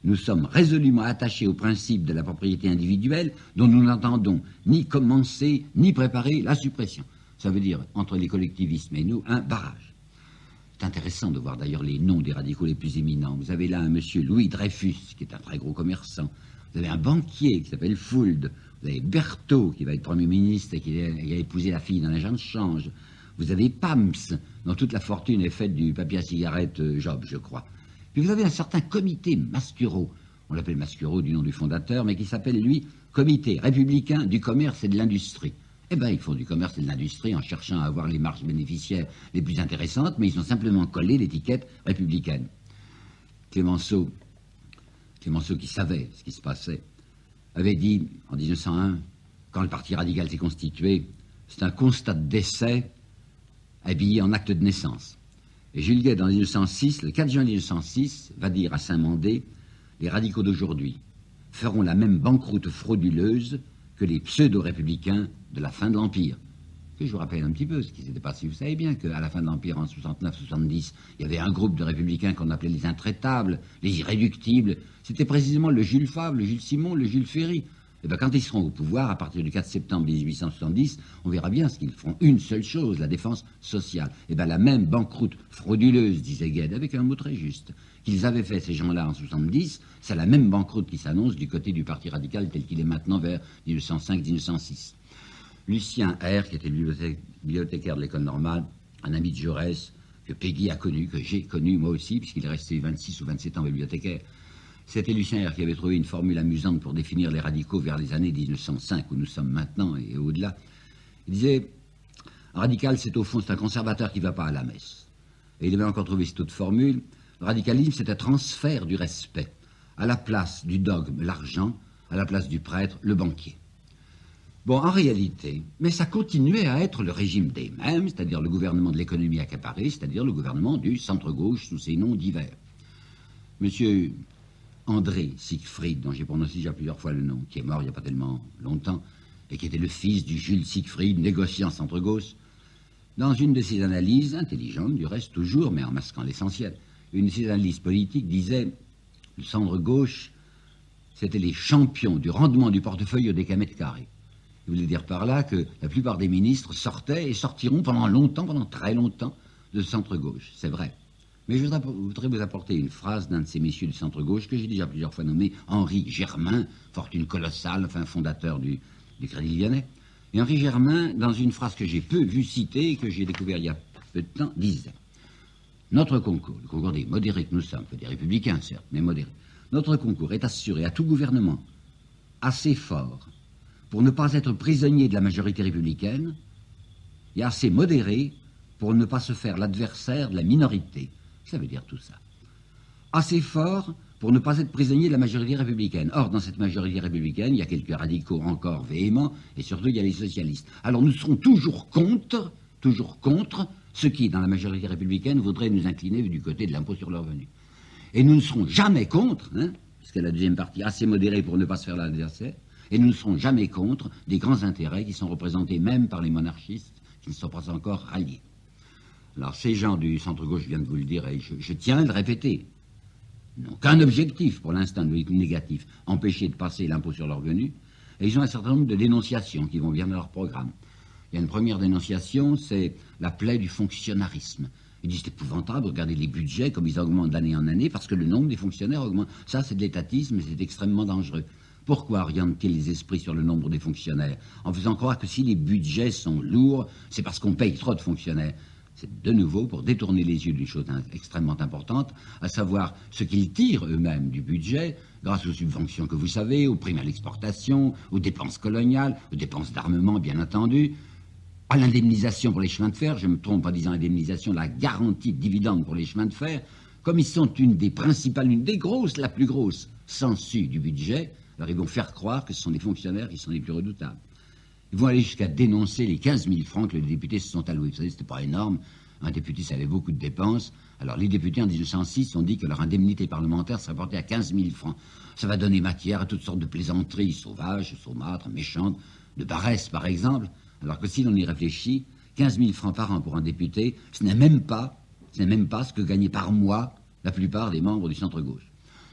nous sommes résolument attachés au principe de la propriété individuelle dont nous n'entendons ni commencer ni préparer la suppression. Ça veut dire, entre les collectivismes et nous, un barrage. C'est intéressant de voir d'ailleurs les noms des radicaux les plus éminents. Vous avez là un monsieur Louis Dreyfus, qui est un très gros commerçant. Vous avez un banquier qui s'appelle Fould. Vous avez Berthaud, qui va être Premier ministre et qui a épousé la fille d'un agent de change. Vous avez Pams, dont toute la fortune est faite du papier à cigarette Job, je crois. Puis vous avez un certain comité Mascuro. On l'appelle Mascuro du nom du fondateur, mais qui s'appelle, lui, Comité républicain du commerce et de l'industrie. Eh bien, ils font du commerce et de l'industrie en cherchant à avoir les marges bénéficiaires les plus intéressantes, mais ils ont simplement collé l'étiquette républicaine. Clémenceau, qui savait ce qui se passait, avait dit en 1901, quand le Parti radical s'est constitué, c'est un constat de décès habillé en acte de naissance. Et Jules Guesde, en 1906, le 4 juin 1906, va dire à Saint-Mandé, les radicaux d'aujourd'hui feront la même banqueroute frauduleuse que les pseudo-républicains de la fin de l'Empire. Que je vous rappelle un petit peu ce qui s'était passé. Vous savez bien qu'à la fin de l'Empire, en 69-70, il y avait un groupe de républicains qu'on appelait les intraitables, les irréductibles. C'était précisément le Jules Favre, le Jules Simon, le Jules Ferry. Et bien, quand ils seront au pouvoir, à partir du 4 septembre 1870, on verra bien ce qu'ils feront. Une seule chose, la défense sociale. Et bien, la même banqueroute frauduleuse, disait Guesde, avec un mot très juste, qu'ils avaient fait ces gens-là en 70, c'est la même banqueroute qui s'annonce du côté du Parti radical tel qu'il est maintenant vers 1905-1906. Lucien R., qui était bibliothécaire de l'école normale, un ami de Jaurès, que Peggy a connu, que j'ai connu moi aussi, puisqu'il est resté 26 ou 27 ans bibliothécaire. C'était Lucien R. qui avait trouvé une formule amusante pour définir les radicaux vers les années 1905, où nous sommes maintenant et au-delà. Il disait, un radical, c'est au fond, c'est un conservateur qui ne va pas à la messe. Et il avait encore trouvé cette autre formule, le radicalisme, c'est un transfert du respect. À la place du dogme, l'argent, à la place du prêtre, le banquier. Bon, en réalité, mais ça continuait à être le régime des mêmes, c'est-à-dire le gouvernement de l'économie accaparée, c'est-à-dire le gouvernement du centre-gauche sous ses noms divers. Monsieur André Siegfried, dont j'ai prononcé déjà plusieurs fois le nom, qui est mort il n'y a pas tellement longtemps, et qui était le fils du Jules Siegfried, négociant centre-gauche, dans une de ses analyses, intelligentes du reste toujours, mais en masquant l'essentiel, une de ses analyses politiques disait le centre-gauche, c'était les champions du rendement du portefeuille au décamètre carré. Il voulait dire par là que la plupart des ministres sortaient et sortiront pendant longtemps, pendant très longtemps, de centre-gauche. C'est vrai. Mais je voudrais vous apporter une phrase d'un de ces messieurs du centre-gauche que j'ai déjà plusieurs fois nommé Henri Germain, fortune colossale, enfin fondateur du Crédit Lyonnais. Et Henri Germain, dans une phrase que j'ai peu vue citer et que j'ai découvert il y a peu de temps, disait notre concours, le concours des modérés que nous sommes, des républicains certes, mais modérés, notre concours est assuré à tout gouvernement assez fort pour ne pas être prisonnier de la majorité républicaine et assez modéré pour ne pas se faire l'adversaire de la minorité. Ça veut dire tout ça. Assez fort pour ne pas être prisonnier de la majorité républicaine. Or, dans cette majorité républicaine, il y a quelques radicaux encore véhéments, et surtout, il y a les socialistes. Alors, nous serons toujours contre ceux qui, dans la majorité républicaine, voudraient nous incliner du côté de l'impôt sur le revenu. Et nous ne serons jamais contre, puisque la deuxième partie, assez modérée pour ne pas se faire l'adversaire, et nous ne serons jamais contre des grands intérêts qui sont représentés même par les monarchistes qui ne sont pas encore ralliés. Alors, ces gens du centre-gauche, je viens de vous le dire, et je tiens à le répéter, n'ont qu'un objectif pour l'instant négatif, empêcher de passer l'impôt sur le revenu, et ils ont un certain nombre de dénonciations qui vont bien dans leur programme. Il y a une première dénonciation, c'est la plaie du fonctionnarisme. Ils disent c'est épouvantable, regardez les budgets comme ils augmentent d'année en année parce que le nombre des fonctionnaires augmente. Ça c'est de l'étatisme et c'est extrêmement dangereux. Pourquoi orientent-ils les esprits sur le nombre des fonctionnaires? En faisant croire que si les budgets sont lourds, c'est parce qu'on paye trop de fonctionnaires. C'est de nouveau pour détourner les yeux d'une chose extrêmement importante, à savoir ce qu'ils tirent eux-mêmes du budget, grâce aux subventions que vous savez, aux primes à l'exportation, aux dépenses coloniales, aux dépenses d'armement bien entendu, à l'indemnisation pour les chemins de fer, je me trompe en disant indemnisation, la garantie de dividendes pour les chemins de fer, comme ils sont une des principales, une des grosses, la plus grosse sensu du budget, alors ils vont faire croire que ce sont les fonctionnaires qui sont les plus redoutables. Ils vont aller jusqu'à dénoncer les 15 000 francs que les députés se sont alloués. Vous savez, c'était pas énorme. Un député, ça avait beaucoup de dépenses. Alors les députés, en 1906, ont dit que leur indemnité parlementaire serait portée à 15 000 francs. Ça va donner matière à toutes sortes de plaisanteries sauvages, saumâtres, méchantes, de paresse, par exemple. Alors que si l'on y réfléchit, 15 000 francs par an pour un député, ce n'est même pas ce que gagnait par mois la plupart des membres du centre-gauche.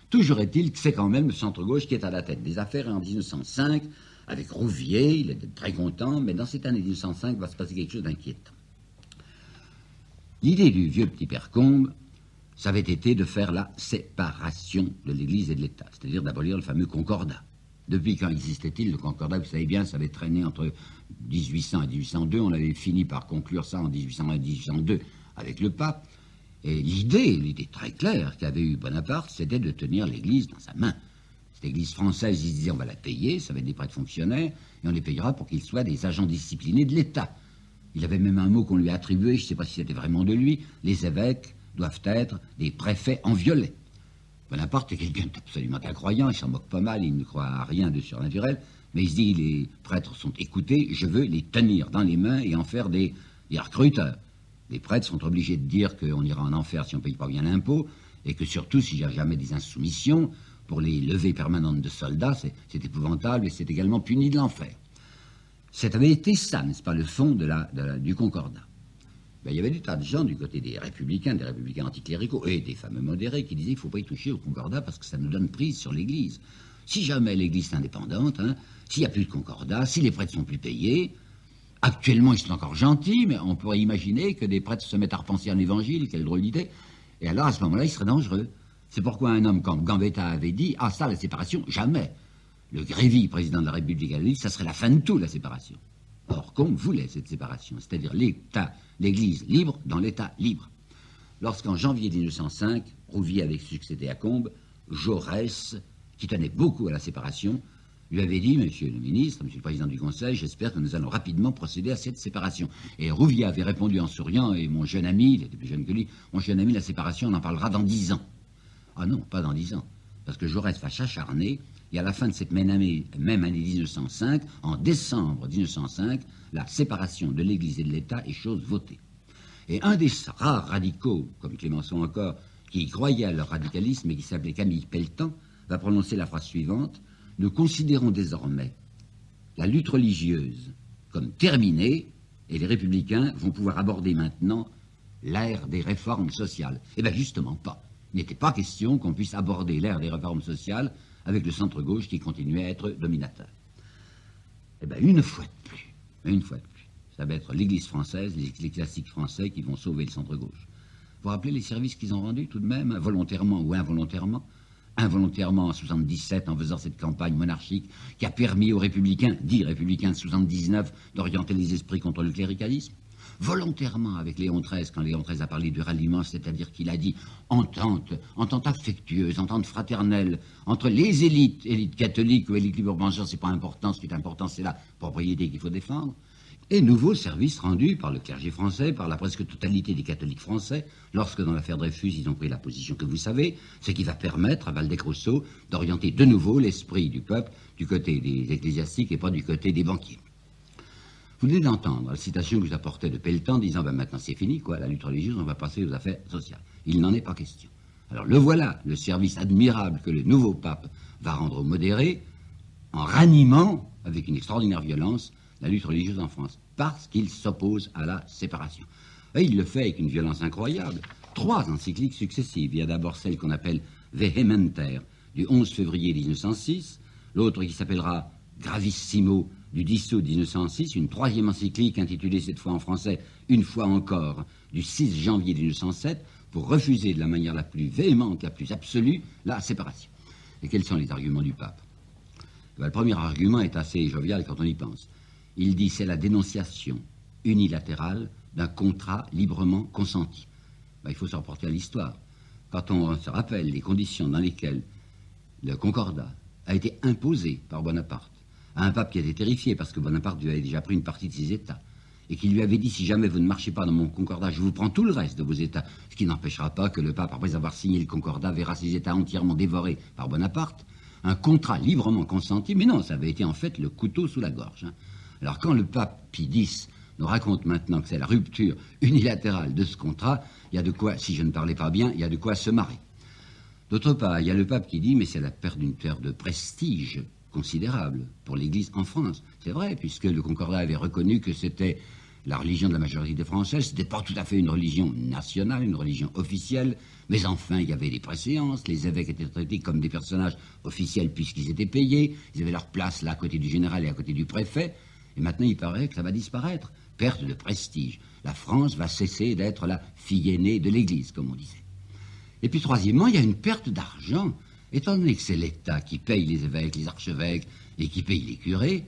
Toujours est-il que c'est quand même le centre-gauche qui est à la tête des affaires. Et en 1905, avec Rouvier, il était très content, mais dans cette année 1905 va se passer quelque chose d'inquiétant. L'idée du vieux petit père Combes, ça avait été de faire la séparation de l'Église et de l'État, c'est-à-dire d'abolir le fameux concordat. Depuis quand existait-il le concordat? Vous savez bien, ça avait traîné entre 1800 et 1802, on avait fini par conclure ça en 1801 et 1802 avec le pape, et l'idée très claire qu'avait eu Bonaparte, c'était de tenir l'Église dans sa main. Cette Église française, il se disait on va la payer, ça va être des prêtres fonctionnaires, et on les payera pour qu'ils soient des agents disciplinés de l'État. Il avait même un mot qu'on lui a attribué, je ne sais pas si c'était vraiment de lui, les évêques doivent être des préfets en violet. Bonaparte est quelqu'un d'absolument incroyant, il s'en moque pas mal, il ne croit à rien de surnaturel, mais il se dit les prêtres sont écoutés, je veux les tenir dans les mains et en faire des recruteurs. Les prêtres sont obligés de dire qu'on ira en enfer si on ne paye pas bien l'impôt, et que surtout s'il n'y a jamais des insoumissions, pour les levées permanentes de soldats, c'est épouvantable et c'est également puni de l'enfer. Ça avait été ça, n'est-ce pas, le fond du concordat. Ben, il y avait des tas de gens du côté des républicains anticléricaux et des fameux modérés qui disaient qu'il ne faut pas y toucher au concordat parce que ça nous donne prise sur l'Église. Si jamais l'Église est indépendante, s'il n'y a plus de concordat, si les prêtres sont plus payés, actuellement ils sont encore gentils, mais on pourrait imaginer que des prêtres se mettent à repenser à l'Évangile, quelle drôle d'idée, et alors à ce moment-là ils seraient dangereux. C'est pourquoi un homme comme Gambetta avait dit « Ah ça, la séparation, jamais !» Le Grévy, président de la République, avait dit « Ça serait la fin de tout, la séparation !» Or, Combes voulait cette séparation, c'est-à-dire l'État, l'Église libre dans l'État libre. Lorsqu'en janvier 1905, Rouvier avait succédé à Combes, Jaurès, qui tenait beaucoup à la séparation, lui avait dit « Monsieur le ministre, monsieur le président du Conseil, j'espère que nous allons rapidement procéder à cette séparation. » Et Rouvier avait répondu en souriant « Et mon jeune ami, il était plus jeune que lui, mon jeune ami, la séparation, on en parlera dans 10 ans. » Ah non, pas dans 10 ans, parce que Jaurès va s'acharner, et à la fin de cette même année 1905, en décembre 1905, la séparation de l'Église et de l'État est chose votée. Et un des rares radicaux, comme Clémenceau encore, qui croyait à leur radicalisme et qui s'appelait Camille Pelletan, va prononcer la phrase suivante: « Nous considérons désormais la lutte religieuse comme terminée et les républicains vont pouvoir aborder maintenant l'ère des réformes sociales. » Eh bien justement pas. Il n'était pas question qu'on puisse aborder l'ère des réformes sociales avec le centre-gauche qui continuait à être dominateur. Eh bien, une fois de plus, ça va être l'Église française, les classiques français qui vont sauver le centre-gauche. Vous vous rappelez les services qu'ils ont rendus tout de même, volontairement ou involontairement? Involontairement en 77, en faisant cette campagne monarchique qui a permis aux républicains, dits républicains de 79, d'orienter les esprits contre le cléricalisme. Volontairement avec Léon XIII, quand Léon XIII a parlé du ralliement, c'est-à-dire qu'il a dit entente affectueuse, entente fraternelle, entre les élites catholiques ou élites libre-penseurs, c'est pas important, ce qui est important c'est la propriété qu'il faut défendre, et nouveau service rendu par le clergé français, par la presque totalité des catholiques français, lorsque dans l'affaire Dreyfus ils ont pris la position que vous savez, ce qui va permettre à Waldeck-Rousseau d'orienter de nouveau l'esprit du peuple du côté des ecclésiastiques et pas du côté des banquiers. Vous venez d'entendre la citation que je vous apportais de Pelletan disant ben maintenant c'est fini, quoi, la lutte religieuse, on va passer aux affaires sociales. Il n'en est pas question. Alors le voilà, le service admirable que le nouveau pape va rendre aux modérés en ranimant, avec une extraordinaire violence, la lutte religieuse en France, parce qu'il s'oppose à la séparation. Et il le fait avec une violence incroyable. 3 encycliques successives. Il y a d'abord celle qu'on appelle Vehementer, du 11 février 1906, l'autre qui s'appellera Gravissimo, du 10 août 1906, une 3e encyclique intitulée cette fois en français Une fois encore, du 6 janvier 1907, pour refuser de la manière la plus véhémente, la plus absolue, la séparation. Et quels sont les arguments du pape? Le premier argument est assez jovial quand on y pense. Il dit c'est la dénonciation unilatérale d'un contrat librement consenti. Il faut se reporter à l'histoire. Quand on se rappelle les conditions dans lesquelles le concordat a été imposé par Bonaparte à un pape qui était terrifié parce que Bonaparte lui avait déjà pris une partie de ses États et qui lui avait dit si jamais vous ne marchez pas dans mon concordat, je vous prends tout le reste de vos États, ce qui n'empêchera pas que le pape, après avoir signé le concordat, verra ses États entièrement dévorés par Bonaparte, un contrat librement consenti, mais non, ça avait été en fait le couteau sous la gorge. Alors quand le pape Pie X nous raconte maintenant que c'est la rupture unilatérale de ce contrat, il y a de quoi, si je ne parlais pas bien, il y a de quoi se marrer. D'autre part, il y a le pape qui dit mais c'est la perte d'une paire de prestige considérable pour l'Église en France. C'est vrai, puisque le Concordat avait reconnu que c'était la religion de la majorité française, ce n'était pas tout à fait une religion nationale, une religion officielle, mais enfin il y avait des préséances, les évêques étaient traités comme des personnages officiels puisqu'ils étaient payés, ils avaient leur place là à côté du général et à côté du préfet, et maintenant il paraît que ça va disparaître. Perte de prestige. La France va cesser d'être la fille aînée de l'Église, comme on disait. Et puis troisièmement, il y a une perte d'argent. Étant donné que c'est l'État qui paye les évêques, les archevêques et qui paye les curés,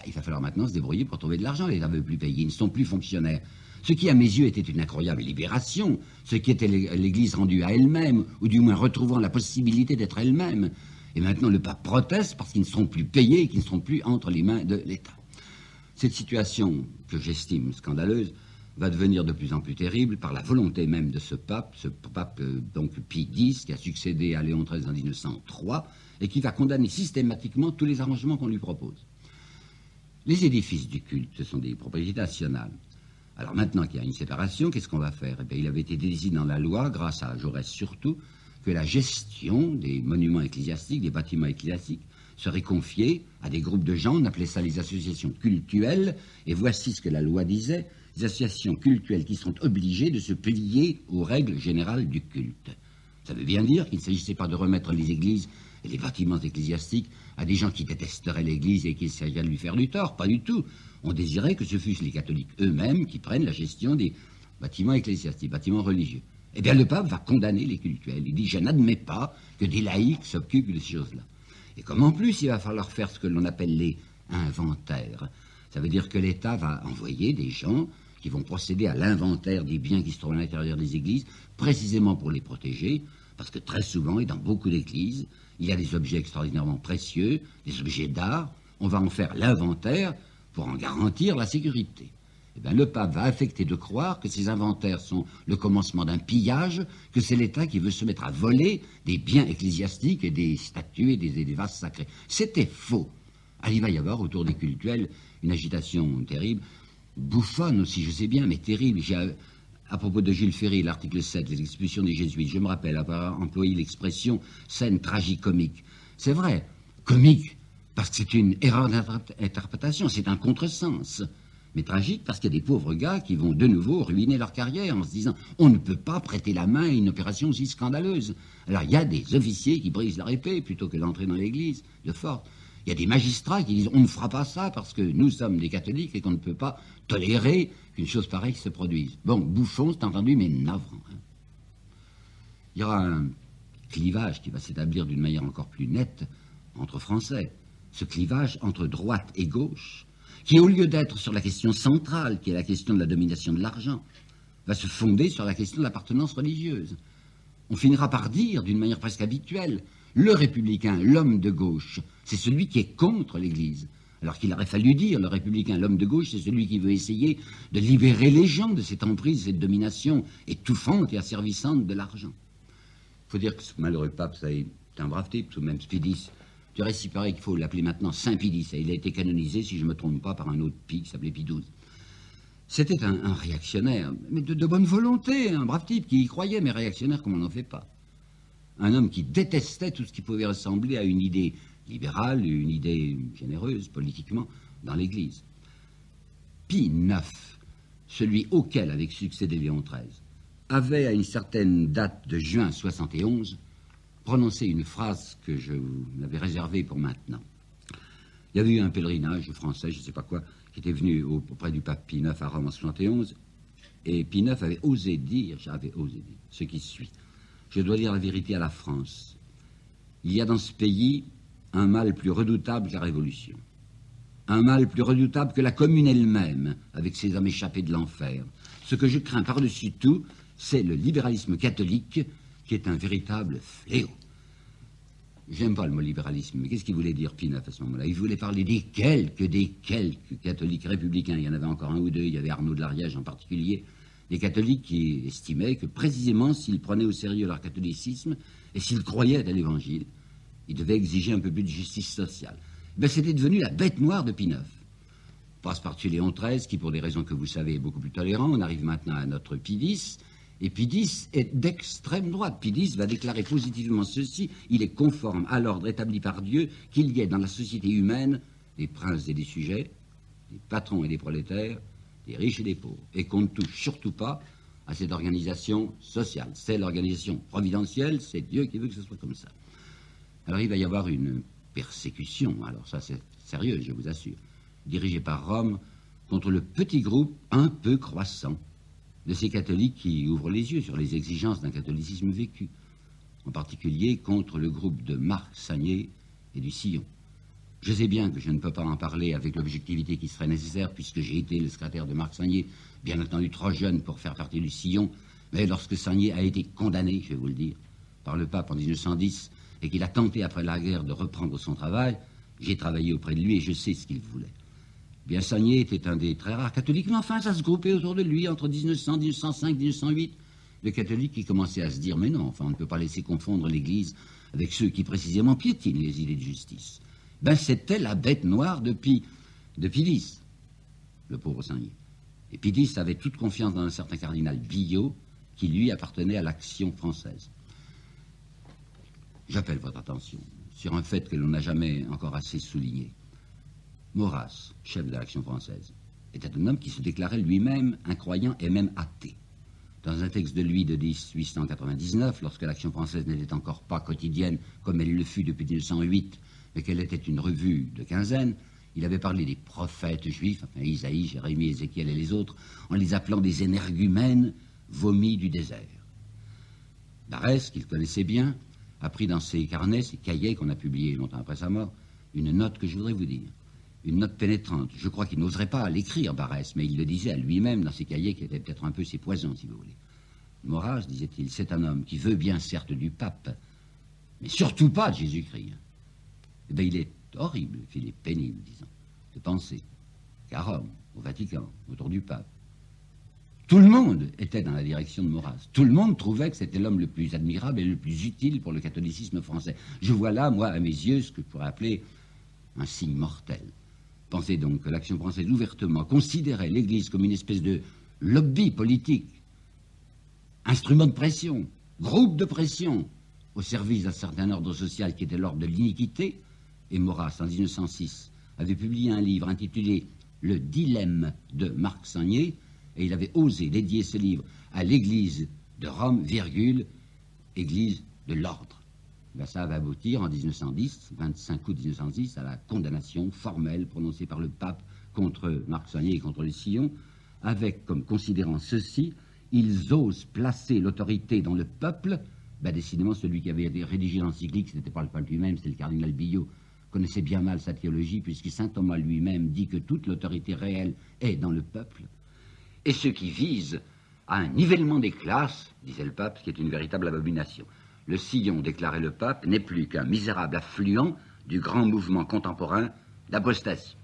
il va falloir maintenant se débrouiller pour trouver de l'argent. L'État ne veut plus payer, ils ne sont plus fonctionnaires. Ce qui, à mes yeux, était une incroyable libération, ce qui était l'Église rendue à elle-même, ou du moins retrouvant la possibilité d'être elle-même. Et maintenant, le pape proteste parce qu'ils ne seront plus payés et qu'ils ne seront plus entre les mains de l'État. Cette situation, que j'estime scandaleuse, va devenir de plus en plus terrible par la volonté même de ce pape donc Pie X, qui a succédé à Léon XIII en 1903, et qui va condamner systématiquement tous les arrangements qu'on lui propose. Les édifices du culte, ce sont des propriétés nationales. Alors maintenant qu'il y a une séparation, qu'est-ce qu'on va faire? Eh bien, il avait été décidé dans la loi, grâce à Jaurès surtout, que la gestion des monuments ecclésiastiques, des bâtiments ecclésiastiques, serait confiée à des groupes de gens, on appelait ça les associations cultuelles, et voici ce que la loi disait, les associations cultuelles qui sont obligées de se plier aux règles générales du culte. Ça veut bien dire qu'il ne s'agissait pas de remettre les églises et les bâtiments ecclésiastiques à des gens qui détesteraient l'église et qui essaieraient de lui faire du tort, pas du tout. On désirait que ce fussent les catholiques eux-mêmes qui prennent la gestion des bâtiments ecclésiastiques, bâtiments religieux. Eh bien, le pape va condamner les cultuels. Il dit, je n'admets pas que des laïcs s'occupent de ces choses-là. Et comme en plus, il va falloir faire ce que l'on appelle les inventaires. Ça veut dire que l'État va envoyer des gens qui vont procéder à l'inventaire des biens qui se trouvent à l'intérieur des églises, précisément pour les protéger, parce que très souvent, et dans beaucoup d'églises, il y a des objets extraordinairement précieux, des objets d'art, on va en faire l'inventaire pour en garantir la sécurité. Eh bien, le pape va affecter de croire que ces inventaires sont le commencement d'un pillage, que c'est l'État qui veut se mettre à voler des biens ecclésiastiques et des statues et des vases sacrés. C'était faux. Il va y avoir autour des cultuels une agitation terrible, bouffonne aussi, je sais bien, mais terrible. À propos de Jules Ferry, l'article 7, les expulsions des jésuites, je me rappelle avoir employé l'expression scène tragicomique. C'est vrai, comique, parce que c'est une erreur d'interprétation, c'est un contresens. Mais tragique parce qu'il y a des pauvres gars qui vont de nouveau ruiner leur carrière en se disant on ne peut pas prêter la main à une opération aussi scandaleuse. Alors il y a des officiers qui brisent leur épée plutôt que d'entrer dans l'église de force. Il y a des magistrats qui disent on ne fera pas ça parce que nous sommes des catholiques et qu'on ne peut pas tolérer qu'une chose pareille se produise. Bon, bouffon, c'est entendu, mais navrant. Il y aura un clivage qui va s'établir d'une manière encore plus nette entre Français. Ce clivage entre droite et gauche, qui, au lieu d'être sur la question centrale, qui est la question de la domination de l'argent, va se fonder sur la question de l'appartenance religieuse. On finira par dire, d'une manière presque habituelle, le républicain, l'homme de gauche, c'est celui qui est contre l'Église. Alors qu'il aurait fallu dire, le républicain, l'homme de gauche, c'est celui qui veut essayer de libérer les gens de cette emprise, cette domination étouffante et asservissante de l'argent. Il faut dire que ce malheureux pape, c'est un brave type, tout de même Spidis. Je dirais si pareil qu'il faut l'appeler maintenant Saint Pie X. Il a été canonisé, si je ne me trompe pas, par un autre Pie qui s'appelait Pie XII. C'était un réactionnaire, mais de bonne volonté, un brave type qui y croyait, mais réactionnaire comme on n'en fait pas. Un homme qui détestait tout ce qui pouvait ressembler à une idée libérale, une idée généreuse politiquement dans l'Église. Pie IX, celui auquel avait succédé Léon XIII, avait, à une certaine date de juin 71, prononcé une phrase que je m'avais réservée pour maintenant. Il y avait eu un pèlerinage français, je ne sais pas quoi, qui était venu auprès du pape Pie IX à Rome en 71, et Pie IX avait osé dire, ce qui suit. Je dois dire la vérité à la France. Il y a dans ce pays un mal plus redoutable que la Révolution. Un mal plus redoutable que la Commune elle-même, avec ses hommes échappés de l'enfer. Ce que je crains par-dessus tout, c'est le libéralisme catholique, qui est un véritable fléau. J'aime pas le mot libéralisme, mais qu'est-ce qu'il voulait dire Pie IX à ce moment-là? Il voulait parler des quelques catholiques républicains. Il y en avait encore un ou deux, il y avait Arnaud de l'Ariège en particulier, des catholiques qui estimaient que précisément s'ils prenaient au sérieux leur catholicisme et s'ils croyaient à l'Évangile, ils devaient exiger un peu plus de justice sociale. Ben, c'était devenu la bête noire de Pie IX. On passe par-dessus Léon XIII, qui pour des raisons que vous savez est beaucoup plus tolérant. On arrive maintenant à notre Pie X. Et Pie X est d'extrême droite. Pie X va déclarer positivement ceci: il est conforme à l'ordre établi par Dieu qu'il y ait dans la société humaine des princes et des sujets, des patrons et des prolétaires, des riches et des pauvres, et qu'on ne touche surtout pas à cette organisation sociale. C'est l'organisation providentielle, c'est Dieu qui veut que ce soit comme ça. Alors il va y avoir une persécution, alors ça c'est sérieux, je vous assure, dirigée par Rome contre le petit groupe un peu croissant de ces catholiques qui ouvrent les yeux sur les exigences d'un catholicisme vécu, en particulier contre le groupe de Marc Sagnier et du Sillon. Je sais bien que je ne peux pas en parler avec l'objectivité qui serait nécessaire, puisque j'ai été le secrétaire de Marc Sagnier, bien entendu trop jeune pour faire partie du Sillon, mais lorsque Sagnier a été condamné, je vais vous le dire, par le pape en 1910, et qu'il a tenté après la guerre de reprendre son travail, j'ai travaillé auprès de lui et je sais ce qu'il voulait. Bien, Sagnier était un des très rares catholiques, mais enfin, ça se groupait autour de lui entre 1900, 1905, 1908. Le catholique qui commençait à se dire, mais non, enfin, on ne peut pas laisser confondre l'Église avec ceux qui précisément piétinent les idées de justice. Ben, c'était la bête noire de Pie X, le pauvre Sagnier. Et Pie X avait toute confiance dans un certain cardinal Billot, qui lui appartenait à l'Action française. J'appelle votre attention sur un fait que l'on n'a jamais encore assez souligné. Maurras, chef de l'Action française, était un homme qui se déclarait lui-même incroyant et même athée. Dans un texte de lui de 1899, lorsque l'Action française n'était encore pas quotidienne comme elle le fut depuis 1908, mais qu'elle était une revue de quinzaine, il avait parlé des prophètes juifs, enfin Isaïe, Jérémie, Ézéchiel et les autres, en les appelant des énergumènes vomis du désert. Barès, qu'il connaissait bien, a pris dans ses carnets, ses cahiers qu'on a publiés longtemps après sa mort, une note que je voudrais vous dire. Une note pénétrante. Je crois qu'il n'oserait pas l'écrire, Barès, mais il le disait à lui-même dans ses cahiers, qui étaient peut-être un peu ses poisons, si vous voulez. Maurras, disait-il, c'est un homme qui veut bien, certes, du pape, mais surtout pas de Jésus-Christ. Eh bien, il est horrible, Philippe, pénible, disons, de penser qu'à Rome, au Vatican, autour du pape, tout le monde était dans la direction de Maurras. Tout le monde trouvait que c'était l'homme le plus admirable et le plus utile pour le catholicisme français. Je vois là, moi, à mes yeux, ce que je pourrais appeler un signe mortel. Pensez donc que l'Action française ouvertement considérait l'Église comme une espèce de lobby politique, instrument de pression, groupe de pression, au service d'un certain ordre social qui était l'ordre de l'iniquité. Et Maurras, en 1906, avait publié un livre intitulé « Le dilemme de Marc Sagnier », et il avait osé dédier ce livre à l'Église de Rome, virgule, Église de l'ordre. Ben, ça va aboutir en 1910, 25 août 1910, à la condamnation formelle prononcée par le pape contre Marc Sagnier et contre le Sillon, avec comme considérant ceci: ils osent placer l'autorité dans le peuple. Ben, décidément, celui qui avait rédigé l'encyclique, ce n'était pas le pape lui-même, c'était le cardinal Billot, connaissait bien mal sa théologie, puisque saint Thomas lui-même dit que toute l'autorité réelle est dans le peuple, et ce qui vise à un nivellement des classes, disait le pape, ce qui est une véritable abomination. Le Sillon, déclarait le pape, n'est plus qu'un misérable affluent du grand mouvement contemporain d'apostasie.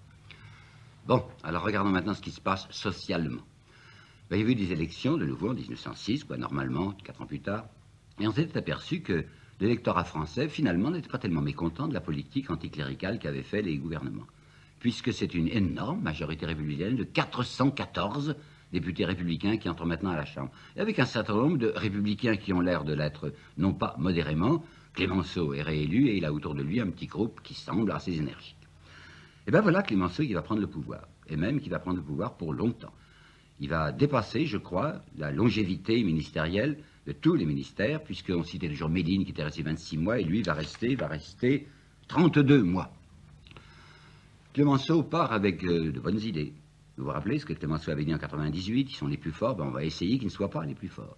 Bon, alors regardons maintenant ce qui se passe socialement. Ben, il y a eu des élections de nouveau en 1906, normalement, 4 ans plus tard, et on s'était aperçu que l'électorat français, finalement, n'était pas tellement mécontent de la politique anticléricale qu'avaient fait les gouvernements, puisque c'est une énorme majorité républicaine de 414 députés républicains qui entrent maintenant à la Chambre, et avec un certain nombre de républicains qui ont l'air de l'être, non pas modérément. Clémenceau est réélu, et il a autour de lui un petit groupe qui semble assez énergique. Et bien voilà Clémenceau qui va prendre le pouvoir, et même qui va prendre le pouvoir pour longtemps. il va dépasser, je crois, la longévité ministérielle de tous les ministères, puisqu'on citait toujours Médine qui était resté 26 mois, et lui va rester 32 mois. Clemenceau part avec de bonnes idées. Vous vous rappelez ce que Clemenceau avait dit en 98, ils sont les plus forts, ben on va essayer qu'ils ne soient pas les plus forts.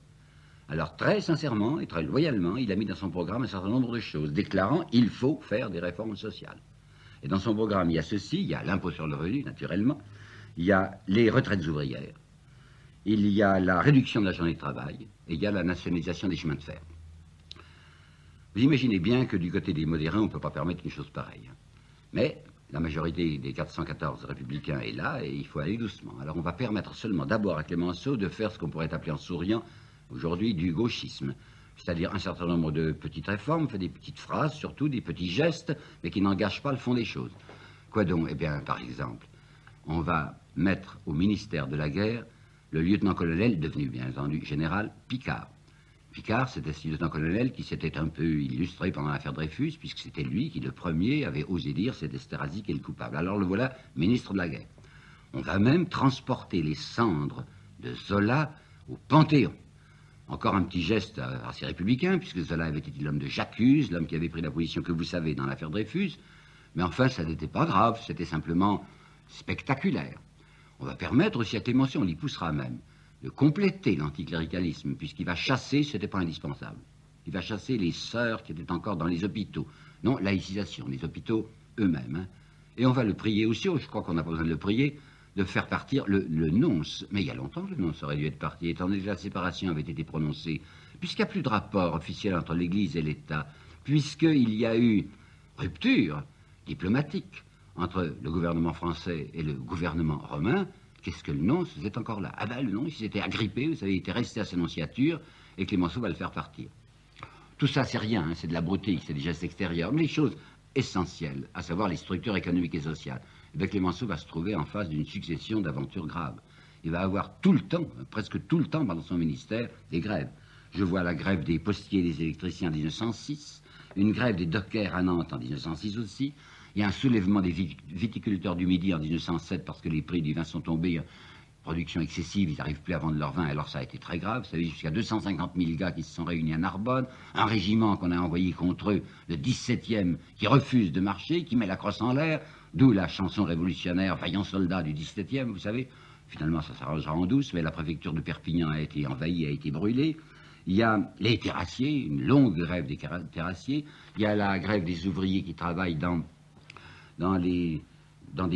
Alors très sincèrement et très loyalement, il a mis dans son programme un certain nombre de choses, déclarant il faut faire des réformes sociales. Et dans son programme, il y a ceci, il y a l'impôt sur le revenu, naturellement, il y a les retraites ouvrières, il y a la réduction de la journée de travail, et il y a la nationalisation des chemins de fer. Vous imaginez bien que du côté des modérés, on ne peut pas permettre une chose pareille. Mais la majorité des 414 républicains est là, et il faut aller doucement. Alors on va permettre seulement d'abord à Clemenceau de faire ce qu'on pourrait appeler en souriant aujourd'hui du gauchisme. C'est-à-dire un certain nombre de petites réformes, fait des petites phrases, surtout des petits gestes, mais qui n'engagent pas le fond des choses. Quoi donc? Eh bien, par exemple, on va mettre au ministère de la guerre le lieutenant-colonel, devenu bien entendu général, Picard. Picard, c'était ce lieutenant-colonel qui s'était un peu illustré pendant l'affaire Dreyfus, puisque c'était lui qui, le premier, avait osé dire c'est Esterhazy qui est le coupable. Alors le voilà, ministre de la guerre. On va même transporter les cendres de Zola au Panthéon. Encore un petit geste assez républicain, puisque Zola avait été l'homme de J'accuse, l'homme qui avait pris la position que vous savez dans l'affaire Dreyfus. Mais enfin, ça n'était pas grave, c'était simplement spectaculaire. On va permettre aussi à Clemenceau, on l'y poussera même, de compléter l'anticléricalisme, puisqu'il va chasser, ce n'était pas indispensable. Il va chasser les sœurs qui étaient encore dans les hôpitaux. Non, laïcisation, les hôpitaux eux-mêmes. Hein. Et on va le prier aussi, je crois qu'on n'a pas besoin de le prier, de faire partir le nonce. Mais il y a longtemps que le nonce aurait dû être parti, étant donné que la séparation avait été prononcée, puisqu'il n'y a plus de rapport officiel entre l'Église et l'État, puisqu'il y a eu rupture diplomatique entre le gouvernement français et le gouvernement romain. Qu'est-ce que le nonce faisait encore là? Ah ben le nonce, il s'était agrippé, vous savez, il était resté à sa nonciature, et Clemenceau va le faire partir. Tout ça, c'est rien, hein, c'est de la beauté, c'est des gestes extérieurs, mais les choses essentielles, à savoir les structures économiques et sociales. Et bien Clemenceau va se trouver en face d'une succession d'aventures graves. Il va avoir tout le temps, presque tout le temps pendant son ministère, des grèves. Je vois la grève des postiers et des électriciens en 1906, une grève des dockers à Nantes en 1906 aussi. Il y a un soulèvement des viticulteurs du Midi en 1907 parce que les prix du vin sont tombés, production excessive, ils n'arrivent plus à vendre leur vin, alors ça a été très grave. Vous savez, jusqu'à 250 000 gars qui se sont réunis à Narbonne, un régiment qu'on a envoyé contre eux, le 17e, qui refuse de marcher, qui met la crosse en l'air, d'où la chanson révolutionnaire Vaillant soldat du 17e, vous savez. Finalement, ça s'arrangera en douce, mais la préfecture de Perpignan a été envahie, a été brûlée. Il y a les terrassiers, une longue grève des terrassiers. Il y a la grève des ouvriers qui travaillent dans des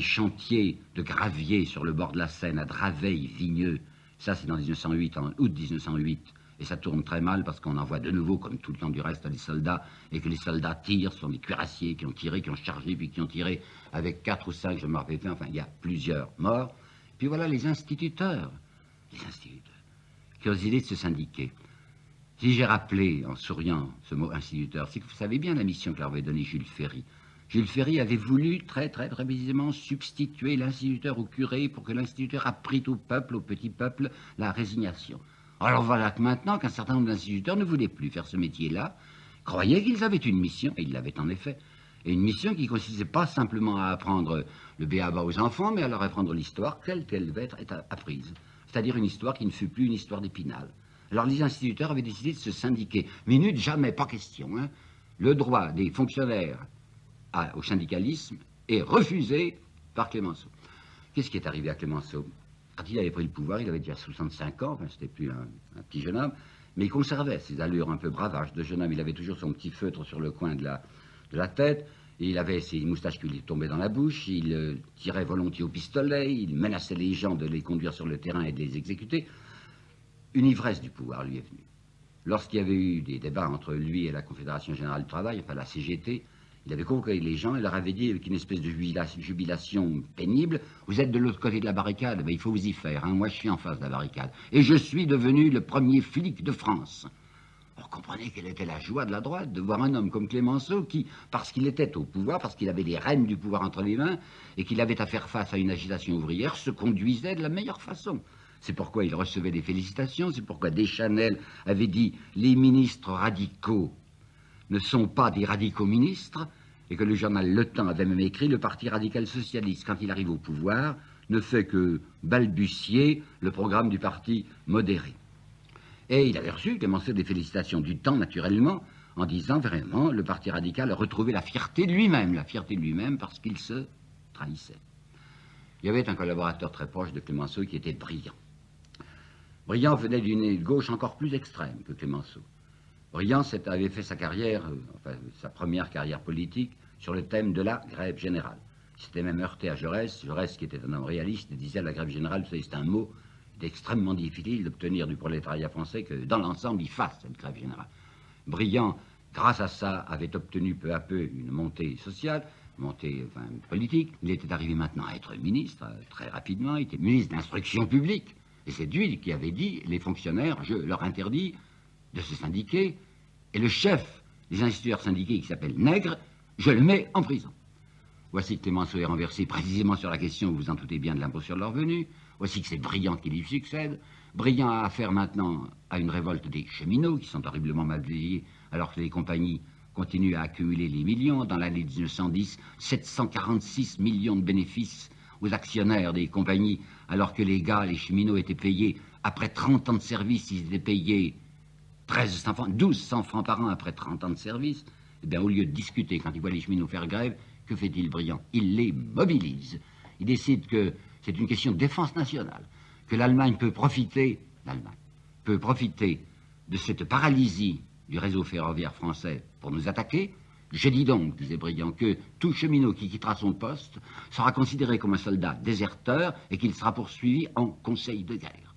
chantiers de gravier sur le bord de la Seine, à Draveil, Vigneux. Ça, c'est en 1908, en août 1908. Et ça tourne très mal parce qu'on envoie de nouveau, comme tout le temps du reste, à des soldats, et que les soldats tirent, ce sont des cuirassiers qui ont tiré, qui ont chargé, puis qui ont tiré avec 4 ou 5, je me rappelle pas, enfin, il y a plusieurs morts. Puis voilà les instituteurs, qui ont l'idée de se syndiquer. Si j'ai rappelé, en souriant, ce mot instituteur, c'est que vous savez bien la mission que leur avait donnée Jules Ferry. Jules Ferry avait voulu très précisément substituer l'instituteur au curé pour que l'instituteur apprît au peuple, au petit peuple, la résignation. Alors voilà que maintenant qu'un certain nombre d'instituteurs ne voulaient plus faire ce métier-là, croyaient qu'ils avaient une mission, et ils l'avaient en effet, et une mission qui ne consistait pas simplement à apprendre le b.a.-ba aux enfants, mais à leur apprendre l'histoire telle qu'elle devait être apprise. C'est-à-dire une histoire qui ne fut plus une histoire d'Épinal. Alors les instituteurs avaient décidé de se syndiquer. Minute, jamais, pas question. Hein. Le droit des fonctionnaires au syndicalisme est refusé par Clemenceau. Qu'est-ce qui est arrivé à Clemenceau? Quand il avait pris le pouvoir, il avait déjà 65 ans, enfin, c'était plus un petit jeune homme, mais il conservait ses allures un peu bravaches de jeune homme. Il avait toujours son petit feutre sur le coin de la tête, et il avait ses moustaches qui lui tombaient dans la bouche, il tirait volontiers au pistolet, il menaçait les gens de les conduire sur le terrain et de les exécuter. Une ivresse du pouvoir lui est venue. Lorsqu'il y avait eu des débats entre lui et la Confédération Générale du Travail, enfin la CGT, il avait convoqué les gens et leur avait dit avec une espèce de jubilation pénible, vous êtes de l'autre côté de la barricade, ben, il faut vous y faire, hein. Moi je suis en face de la barricade. Et je suis devenu le premier flic de France. Alors comprenez quelle était la joie de la droite de voir un homme comme Clemenceau qui, parce qu'il était au pouvoir, parce qu'il avait les rênes du pouvoir entre les mains et qu'il avait à faire face à une agitation ouvrière, se conduisait de la meilleure façon. C'est pourquoi il recevait des félicitations, c'est pourquoi Deschanel avait dit « les ministres radicaux ne sont pas des radicaux ministres », et que le journal Le Temps avait même écrit « le parti radical socialiste, quand il arrive au pouvoir, ne fait que balbutier le programme du parti modéré. Et il avait reçu, Clémenceau, des félicitations du temps, naturellement, en disant vraiment, le parti radical a retrouvé la fierté de lui-même parce qu'il se trahissait. Il y avait un collaborateur très proche de Clémenceau qui était Briand. Briand venait d'une gauche encore plus extrême que Clémenceau. Briand avait fait sa carrière, sa première carrière politique, sur le thème de la grève générale. Il s'était même heurté à Jaurès, qui était un homme réaliste, disait la grève générale, vous savez, c'est un mot extrêmement difficile d'obtenir du prolétariat français que dans l'ensemble il fasse cette grève générale. Briand, grâce à ça, avait obtenu peu à peu une montée sociale, politique. Il était arrivé maintenant à être ministre très rapidement, il était ministre de l'instruction publique. Et c'est lui qui avait dit, les fonctionnaires, je leur interdis de se syndiquer, et le chef des instituteurs syndiqués qui s'appelle Nègre, je le mets en prison. Voici que Clémenceau est renversé précisément sur la question, vous vous en doutez bien, de l'impôt sur le revenu. Voici que c'est Briand qui lui succède. Briand a affaire maintenant à une révolte des cheminots, qui sont horriblement mal payés, alors que les compagnies continuent à accumuler les millions. Dans l'année 1910, 746 millions de bénéfices aux actionnaires des compagnies, alors que les cheminots étaient payés, après 30 ans de service, ils étaient payés 1200 francs par an après 30 ans de service. Eh bien, au lieu de discuter, quand il voit les cheminots faire grève, que fait-il, Briand? Il les mobilise. Il décide que c'est une question de défense nationale, que l'Allemagne peut profiter de cette paralysie du réseau ferroviaire français pour nous attaquer. Je dis donc, disait Briand, que tout cheminot qui quittera son poste sera considéré comme un soldat déserteur et qu'il sera poursuivi en conseil de guerre.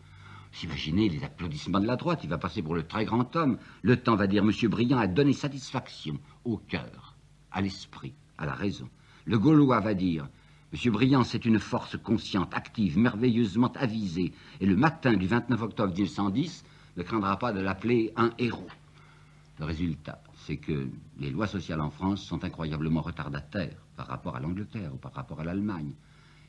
Vous imaginez les applaudissements de la droite, il va passer pour le très grand homme. Le temps va dire, M. Briand a donné satisfaction au cœur, à l'esprit, à la raison. Le Gaulois va dire, M. Briand, c'est une force consciente, active, merveilleusement avisée, et le matin du 29 octobre 1910 ne craindra pas de l'appeler un héros. Le résultat, c'est que les lois sociales en France sont incroyablement retardataires par rapport à l'Angleterre ou par rapport à l'Allemagne.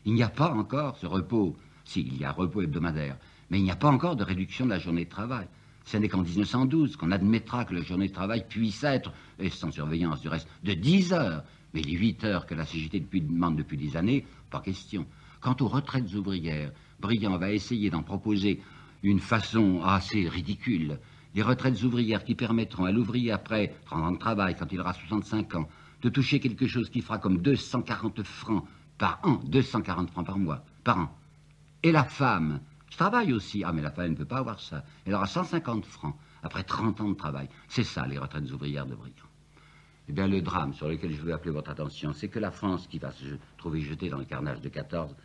Il n'y a pas encore ce repos, si, il y a un repos hebdomadaire, mais il n'y a pas encore de réduction de la journée de travail. Ce n'est qu'en 1912 qu'on admettra que la journée de travail puisse être, et sans surveillance du reste, de 10 heures. Mais les 8 heures que la CGT demande depuis des années, pas question. Quant aux retraites ouvrières, Briand va essayer d'en proposer une façon assez ridicule. Des retraites ouvrières qui permettront à l'ouvrier, après 30 ans de travail, quand il aura 65 ans, de toucher quelque chose qui fera comme 240 francs par an, 240 francs par mois, par an. Et la femme, qui travaille aussi, mais la femme ne peut pas avoir ça, elle aura 150 francs après 30 ans de travail. C'est ça, les retraites ouvrières de Briand. Eh bien, le drame sur lequel je veux appeler votre attention, c'est que la France, qui va se trouver jetée dans le carnage de 14,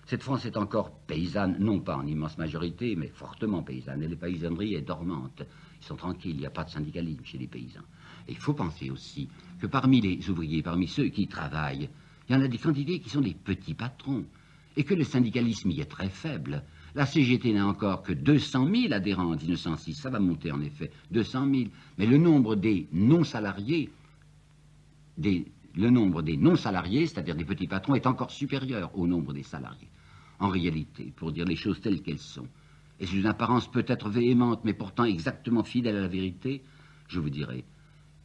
cette France est encore paysanne, non pas en immense majorité, mais fortement paysanne. Et la paysannerie est dormante. Ils sont tranquilles, il n'y a pas de syndicalisme chez les paysans. Et il faut penser aussi que parmi les ouvriers, parmi ceux qui travaillent, il y en a des quantités qui sont des petits patrons. Et que le syndicalisme y est très faible. La CGT n'a encore que 200 000 adhérents en 1906. Ça va monter en effet, 200 000. Mais le nombre des non-salariés, c'est-à-dire des petits patrons, est encore supérieur au nombre des salariés. En réalité, pour dire les choses telles qu'elles sont, et sous une apparence peut-être véhémente, mais pourtant exactement fidèle à la vérité, je vous dirai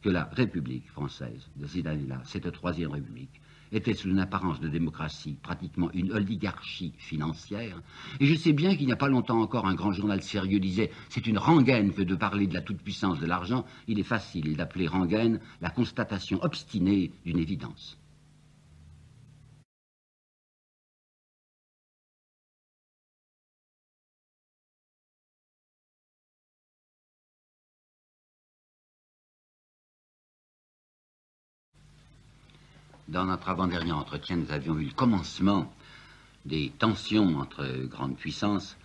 que la République française de ces années-là, cette troisième République, était sous une apparence de démocratie, pratiquement une oligarchie financière. Et je sais bien qu'il n'y a pas longtemps encore, un grand journal sérieux disait « c'est une rengaine que de parler de la toute-puissance de l'argent ». Il est facile d'appeler rengaine la constatation obstinée d'une évidence. Dans notre avant-dernier entretien, nous avions vu le commencement des tensions entre grandes puissances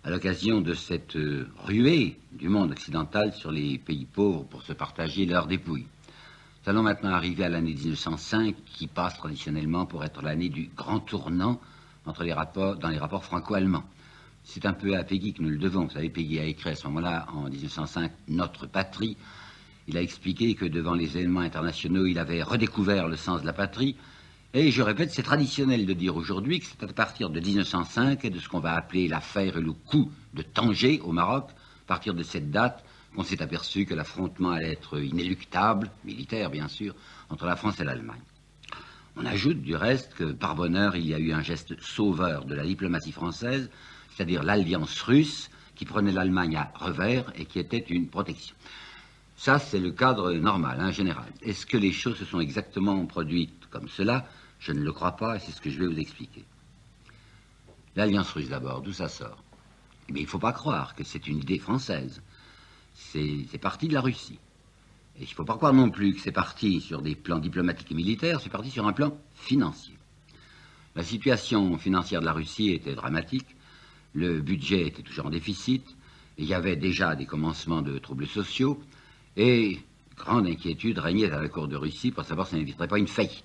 à l'occasion de cette ruée du monde occidental sur les pays pauvres pour se partager leurs dépouilles. Nous allons maintenant arriver à l'année 1905 qui passe traditionnellement pour être l'année du grand tournant dans les rapports franco-allemands. C'est un peu à Péguy que nous le devons. Vous savez, Péguy a écrit à ce moment-là, en 1905, « Notre patrie ». Il a expliqué que devant les événements internationaux, il avait redécouvert le sens de la patrie. Et je répète, c'est traditionnel de dire aujourd'hui que c'est à partir de 1905 et de ce qu'on va appeler l'affaire et le coup de Tanger au Maroc, à partir de cette date, qu'on s'est aperçu que l'affrontement allait être inéluctable, militaire bien sûr, entre la France et l'Allemagne. On ajoute du reste que, par bonheur, il y a eu un geste sauveur de la diplomatie française, c'est-à-dire l'alliance russe qui prenait l'Allemagne à revers et qui était une protection. Ça, c'est le cadre normal, général. Est-ce que les choses se sont exactement produites comme cela? Je ne le crois pas et c'est ce que je vais vous expliquer. L'alliance russe d'abord, d'où ça sort? Eh bien, il ne faut pas croire que c'est une idée française. C'est parti de la Russie. Et il ne faut pas croire non plus que c'est parti sur des plans diplomatiques et militaires, c'est parti sur un plan financier. La situation financière de la Russie était dramatique, le budget était toujours en déficit, il y avait déjà des commencements de troubles sociaux, et grande inquiétude régnait à la cour de Russie pour savoir si ça n'éviterait pas une faillite.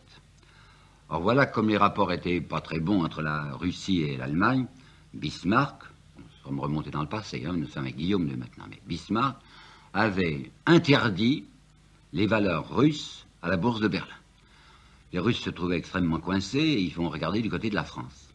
Or voilà, comme les rapports étaient pas très bons entre la Russie et l'Allemagne, Bismarck, on me remonter dans le passé, nous sommes avec Guillaume de maintenant, mais Bismarck avait interdit les valeurs russes à la bourse de Berlin. Les Russes se trouvaient extrêmement coincés et ils vont regarder du côté de la France.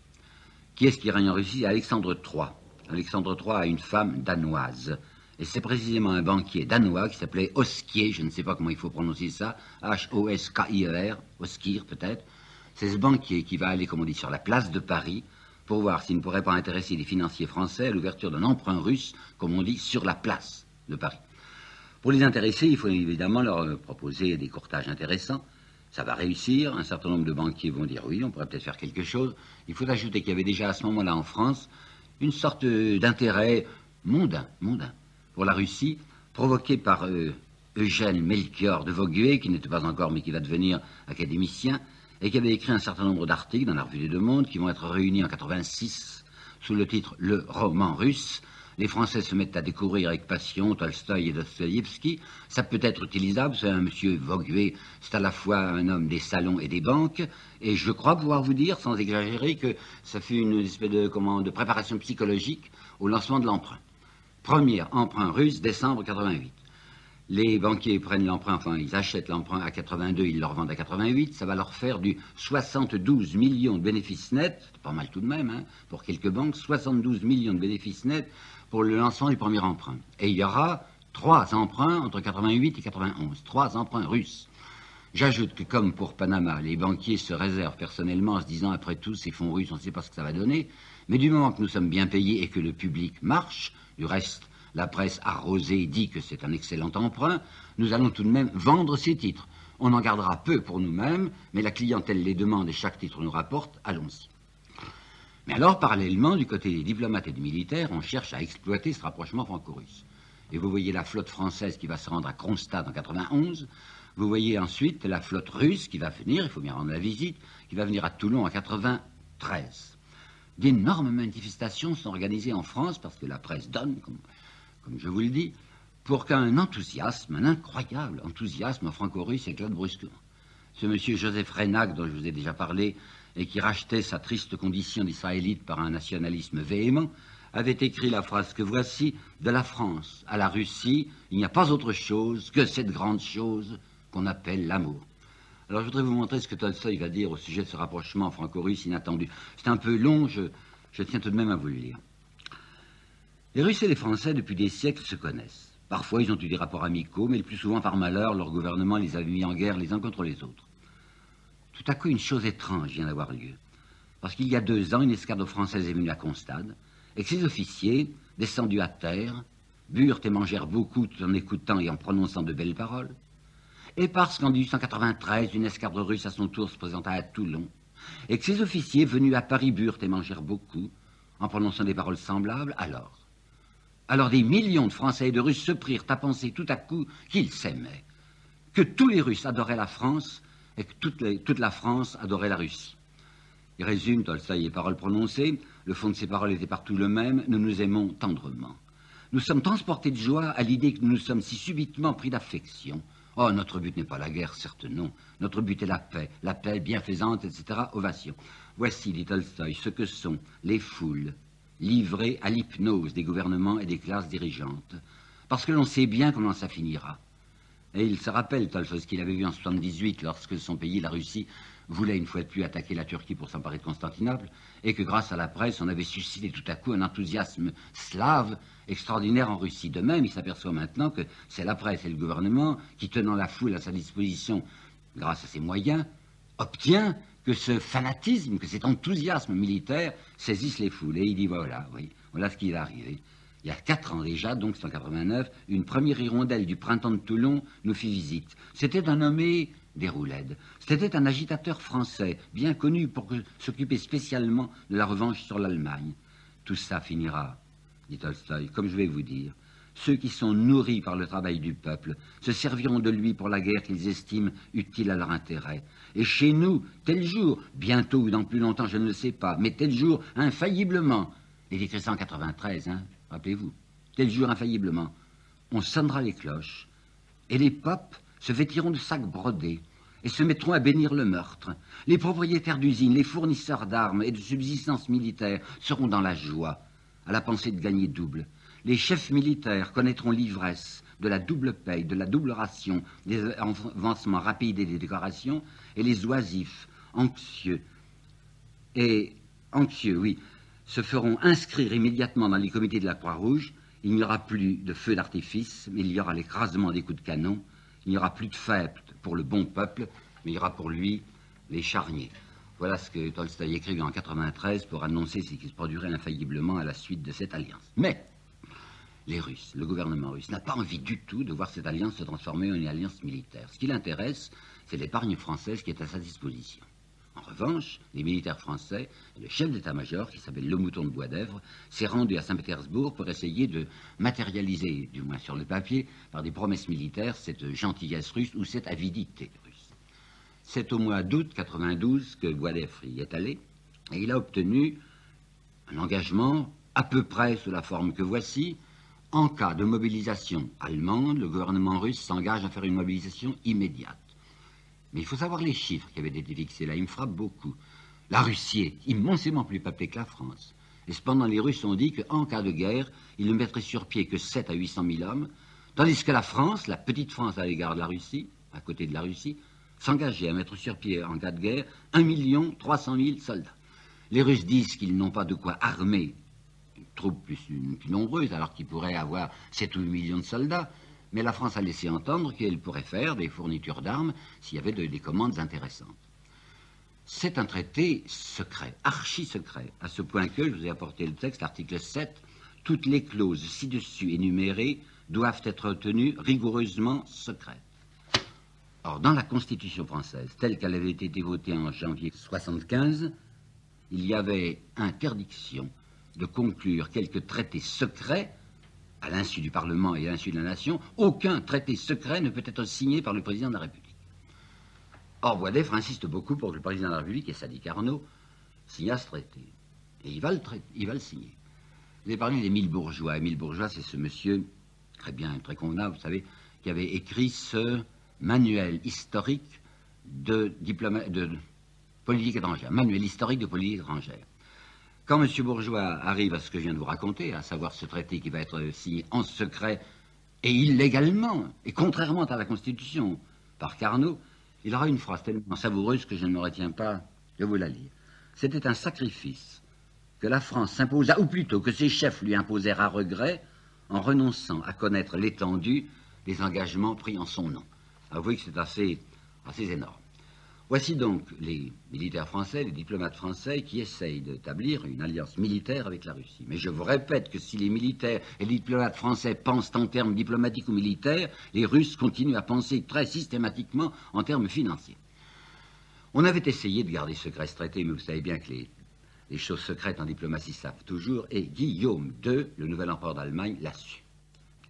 Qui est-ce qui règne en Russie? Alexandre III. Alexandre III a une femme danoise. Et c'est précisément un banquier danois qui s'appelait Oskier, je ne sais pas comment il faut prononcer ça, H-O-S-K-I-E-R, Oskier peut-être. C'est ce banquier qui va aller, comme on dit, sur la place de Paris pour voir s'il ne pourrait pas intéresser les financiers français à l'ouverture d'un emprunt russe, comme on dit, sur la place de Paris. Pour les intéresser, il faut évidemment leur proposer des courtages intéressants. Ça va réussir. Un certain nombre de banquiers vont dire oui, on pourrait peut-être faire quelque chose. Il faut ajouter qu'il y avait déjà à ce moment-là en France une sorte d'intérêt mondain pour la Russie, provoqué par Eugène Melchior de Vogüé, qui n'était pas encore mais qui va devenir académicien, et qui avait écrit un certain nombre d'articles dans la revue des Deux Mondes qui vont être réunis en 86 sous le titre « Le roman russe ». Les Français se mettent à découvrir avec passion Tolstoï et Dostoïevski. Ça peut être utilisable, c'est un monsieur Vogüé, c'est à la fois un homme des salons et des banques, et je crois pouvoir vous dire, sans exagérer, que ça fut une espèce de préparation psychologique au lancement de l'emprunt. Premier emprunt russe, décembre 88. Les banquiers prennent l'emprunt, enfin ils achètent l'emprunt à 82, ils le revendent à 88, ça va leur faire du 72 millions de bénéfices nets, c'est pas mal tout de même, pour quelques banques, 72 millions de bénéfices nets pour le lancement du premier emprunt. Et il y aura 3 emprunts entre 88 et 91, 3 emprunts russes. J'ajoute que comme pour Panama, les banquiers se réservent personnellement en se disant après tout ces fonds russes, on ne sait pas ce que ça va donner, mais du moment que nous sommes bien payés et que le public marche, du reste, la presse arrosée dit que c'est un excellent emprunt, nous allons tout de même vendre ces titres. On en gardera peu pour nous-mêmes, mais la clientèle les demande et chaque titre nous rapporte, allons-y. Mais alors, parallèlement, du côté des diplomates et des militaires, on cherche à exploiter ce rapprochement franco-russe. Et vous voyez la flotte française qui va se rendre à Kronstadt en 91, vous voyez ensuite la flotte russe qui va venir, il faut bien rendre la visite, qui va venir à Toulon en 93. D'énormes manifestations sont organisées en France, parce que la presse donne, comme je vous le dis, pour qu'un enthousiasme, un incroyable enthousiasme franco-russe éclate brusquement. Ce monsieur Joseph Reynac, dont je vous ai déjà parlé, et qui rachetait sa triste condition d'israélite par un nationalisme véhément, avait écrit la phrase que voici: de la France à la Russie, il n'y a pas autre chose que cette grande chose qu'on appelle l'amour. Alors je voudrais vous montrer ce que Tolstoï va dire au sujet de ce rapprochement franco-russe inattendu. C'est un peu long, je tiens tout de même à vous le lire. Les Russes et les Français, depuis des siècles, se connaissent. Parfois, ils ont eu des rapports amicaux, mais le plus souvent, par malheur, leur gouvernement les a mis en guerre les uns contre les autres. Tout à coup, une chose étrange vient d'avoir lieu. Parce qu'il y a 2 ans, une escadre française est venue à Kronstadt, et que ses officiers, descendus à terre, burent et mangèrent beaucoup tout en écoutant et en prononçant de belles paroles. Et parce qu'en 1893, une escadre russe à son tour se présenta à Toulon, et que ses officiers, venus à Paris, burent et mangèrent beaucoup, en prononçant des paroles semblables, alors des millions de Français et de Russes se prirent à penser tout à coup qu'ils s'aimaient, que tous les Russes adoraient la France et que toute la France adorait la Russie. Il résume Tolstoï les paroles prononcées, le fond de ces paroles était partout le même: nous nous aimons tendrement. Nous sommes transportés de joie à l'idée que nous nous sommes si subitement pris d'affection. Oh, notre but n'est pas la guerre, certes non. Notre but est la paix bienfaisante, etc. Ovation. Voici, dit Tolstoï, ce que sont les foules livrées à l'hypnose des gouvernements et des classes dirigeantes, parce que l'on sait bien comment ça finira. Et il se rappelle, Tolstoï, ce qu'il avait vu en 78, lorsque son pays, la Russie, voulait une fois de plus attaquer la Turquie pour s'emparer de Constantinople, et que grâce à la presse, on avait suscité tout à coup un enthousiasme slave extraordinaire en Russie. De même, il s'aperçoit maintenant que c'est la presse et le gouvernement qui, tenant la foule à sa disposition grâce à ses moyens, obtient que ce fanatisme, que cet enthousiasme militaire saisisse les foules. Et il dit, voilà, oui, voilà ce qui est arrivé. Il y a 4 ans déjà, donc 189, une première hirondelle du printemps de Toulon nous fit visite. C'était un nommé Déroulède. C'était un agitateur français, bien connu pour s'occuper spécialement de la revanche sur l'Allemagne. Tout ça finira, dit Tolstoï, comme je vais vous dire. Ceux qui sont nourris par le travail du peuple se serviront de lui pour la guerre qu'ils estiment utile à leur intérêt. Et chez nous, tel jour, bientôt ou dans plus longtemps, je ne le sais pas, mais tel jour, infailliblement, il est écrit 193, hein, rappelez-vous, tel jour, infailliblement, on sonnera les cloches, et les popes se vêtiront de sacs brodés, et se mettront à bénir le meurtre. Les propriétaires d'usines, les fournisseurs d'armes et de subsistance militaire seront dans la joie, à la pensée de gagner double. Les chefs militaires connaîtront l'ivresse de la double paye, de la double ration, des avancements rapides et des décorations, et les oisifs, anxieux, oui, se feront inscrire immédiatement dans les comités de la Croix-Rouge. Il n'y aura plus de feux d'artifice, mais il y aura l'écrasement des coups de canon. Il n'y aura plus de fêtes pour le bon peuple, mais il y aura pour lui les charniers. Voilà ce que Tolstoï écrivait en 93 pour annoncer ce qui se produirait infailliblement à la suite de cette alliance. Mais les Russes, le gouvernement russe, n'a pas envie du tout de voir cette alliance se transformer en une alliance militaire. Ce qui l'intéresse, c'est l'épargne française qui est à sa disposition. En revanche, les militaires français, le chef d'état-major, qui s'appelle Le Mouton de Boisdèvre, s'est rendu à Saint-Pétersbourg pour essayer de matérialiser, du moins sur le papier, par des promesses militaires, cette gentillesse russe ou cette avidité russe. C'est au mois d'août 92 que Boisdèvre y est allé, et il a obtenu un engagement à peu près sous la forme que voici. En cas de mobilisation allemande, le gouvernement russe s'engage à faire une mobilisation immédiate. Mais il faut savoir les chiffres qui avaient été fixés là, ils me frappent beaucoup. La Russie est immensément plus peuplée que la France. Et cependant, les Russes ont dit qu'en cas de guerre, ils ne mettraient sur pied que 7 à 800 000 hommes, tandis que la France, la petite France à l'égard de la Russie, à côté de la Russie, s'engageait à mettre sur pied en cas de guerre 1 300 000 soldats. Les Russes disent qu'ils n'ont pas de quoi armer une troupe plus nombreuse, alors qu'ils pourraient avoir 7 ou 8 millions de soldats. Mais la France a laissé entendre qu'elle pourrait faire des fournitures d'armes s'il y avait des commandes intéressantes. C'est un traité secret, archi-secret, à ce point que, je vous ai apporté le texte, l'article 7, toutes les clauses ci-dessus énumérées doivent être tenues rigoureusement secrètes. Or, dans la Constitution française, telle qu'elle avait été votée en janvier 1975, il y avait interdiction de conclure quelques traités secrets à l'insu du Parlement et à l'insu de la nation. Aucun traité secret ne peut être signé par le président de la République. Or, Boisdèvre insiste beaucoup pour que le président de la République, et Sadi Carnot, signe ce traité. Et il va le signer. Vous avez parlé d'Émile Bourgeois. Émile Bourgeois, c'est ce monsieur, très bien, très convenable, vous savez, qui avait écrit ce manuel historique de politique étrangère. Manuel historique de politique étrangère. Quand M. Bourgeois arrive à ce que je viens de vous raconter, à savoir ce traité qui va être signé en secret et illégalement, et contrairement à la Constitution, par Carnot, il aura une phrase tellement savoureuse que je ne me retiens pas de vous la lire. C'était un sacrifice que la France s'imposa, ou plutôt que ses chefs lui imposèrent à regret, en renonçant à connaître l'étendue des engagements pris en son nom. Alors, vous voyez que c'est assez énorme. Voici donc les militaires français, les diplomates français qui essayent d'établir une alliance militaire avec la Russie. Mais je vous répète que si les militaires et les diplomates français pensent en termes diplomatiques ou militaires, les Russes continuent à penser très systématiquement en termes financiers. On avait essayé de garder secret ce traité, mais vous savez bien que les choses secrètes en diplomatie savent toujours, et Guillaume II, le nouvel empereur d'Allemagne, l'a su.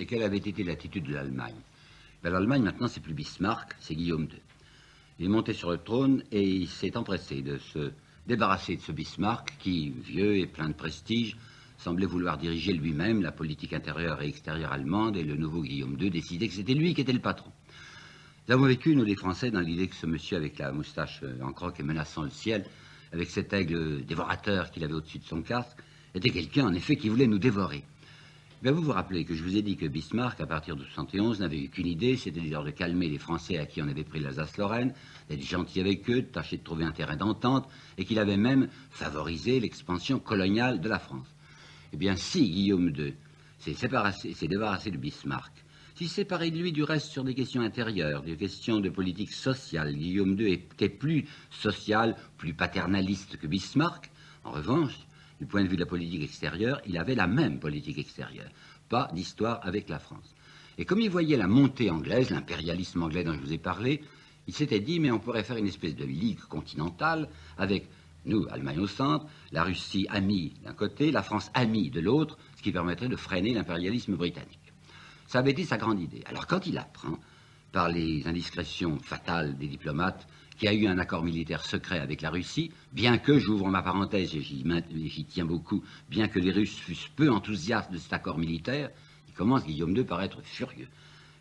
Et quelle avait été l'attitude de l'Allemagne? L'Allemagne, maintenant, c'est plus Bismarck, c'est Guillaume II. Il est monté sur le trône et il s'est empressé de se débarrasser de ce Bismarck qui, vieux et plein de prestige, semblait vouloir diriger lui-même la politique intérieure et extérieure allemande, et le nouveau Guillaume II décidait que c'était lui qui était le patron. Nous avons vécu, nous les Français, dans l'idée que ce monsieur avec la moustache en croque et menaçant le ciel, avec cet aigle dévorateur qu'il avait au-dessus de son casque, était quelqu'un en effet qui voulait nous dévorer. Bien, vous vous rappelez que je vous ai dit que Bismarck, à partir de 1971, n'avait eu qu'une idée, c'était de calmer les Français à qui on avait pris l'Alsace-Lorraine, d'être gentil avec eux, de tâcher de trouver un terrain d'entente, et qu'il avait même favorisé l'expansion coloniale de la France. Eh bien, si Guillaume II s'est débarrassé de Bismarck, qui s'est séparé de lui du reste sur des questions intérieures, des questions de politique sociale. Guillaume II était plus social, plus paternaliste que Bismarck. En revanche, du point de vue de la politique extérieure, il avait la même politique extérieure. Pas d'histoire avec la France. Et comme il voyait la montée anglaise, l'impérialisme anglais dont je vous ai parlé, il s'était dit, mais on pourrait faire une espèce de ligue continentale avec nous, Allemagne au centre, la Russie amie d'un côté, la France amie de l'autre, ce qui permettrait de freiner l'impérialisme britannique. Ça avait été sa grande idée. Alors quand il apprend, par les indiscrétions fatales des diplomates, qu'il y a eu un accord militaire secret avec la Russie, bien que, j'ouvre ma parenthèse et j'y tiens beaucoup, bien que les Russes fussent peu enthousiastes de cet accord militaire, il commence, Guillaume II, par être furieux.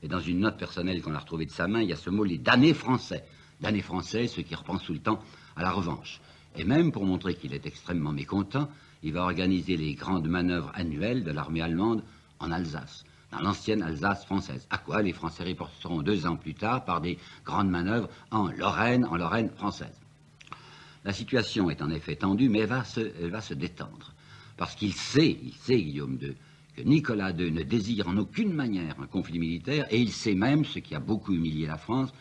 Et dans une note personnelle qu'on a retrouvée de sa main, il y a ce mot, les damnés français. Damnés français, ceux qui repensent tout le temps à la revanche. Et même pour montrer qu'il est extrêmement mécontent, il va organiser les grandes manœuvres annuelles de l'armée allemande en Alsace, dans l'ancienne Alsace française. À quoi les Français riposteront 2 ans plus tard par des grandes manœuvres en Lorraine française. La situation est en effet tendue, mais elle va se détendre. Parce qu'il sait, Guillaume II, que Nicolas II ne désire en aucune manière un conflit militaire, et il sait même, ce qui a beaucoup humilié la France,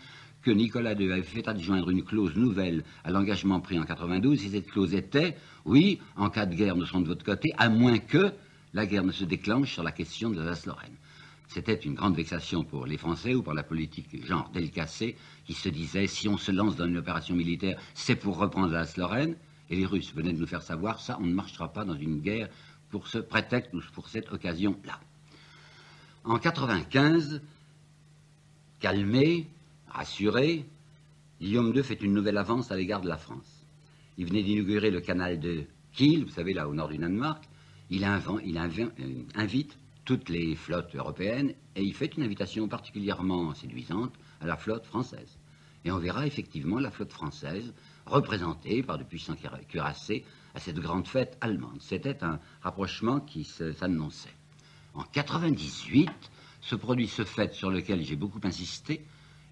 que Nicolas II avait fait adjoindre une clause nouvelle à l'engagement pris en 92, et cette clause était, oui, en cas de guerre, nous serons de votre côté, à moins que la guerre ne se déclenche sur la question de l'Alsace-Lorraine. C'était une grande vexation pour les Français ou pour la politique genre Delcassé, qui se disait, si on se lance dans une opération militaire, c'est pour reprendre l'Alsace-Lorraine, et les Russes venaient de nous faire savoir, ça, on ne marchera pas dans une guerre pour ce prétexte ou pour cette occasion-là. En 95, calmé, rassuré, Guillaume II fait une nouvelle avance à l'égard de la France. Il venait d'inaugurer le canal de Kiel, vous savez, là, au nord du Danemark. Il invite toutes les flottes européennes et il fait une invitation particulièrement séduisante à la flotte française. Et on verra effectivement la flotte française représentée par de puissants cuirassés à cette grande fête allemande. C'était un rapprochement qui s'annonçait. En 98, se produit ce fait sur lequel j'ai beaucoup insisté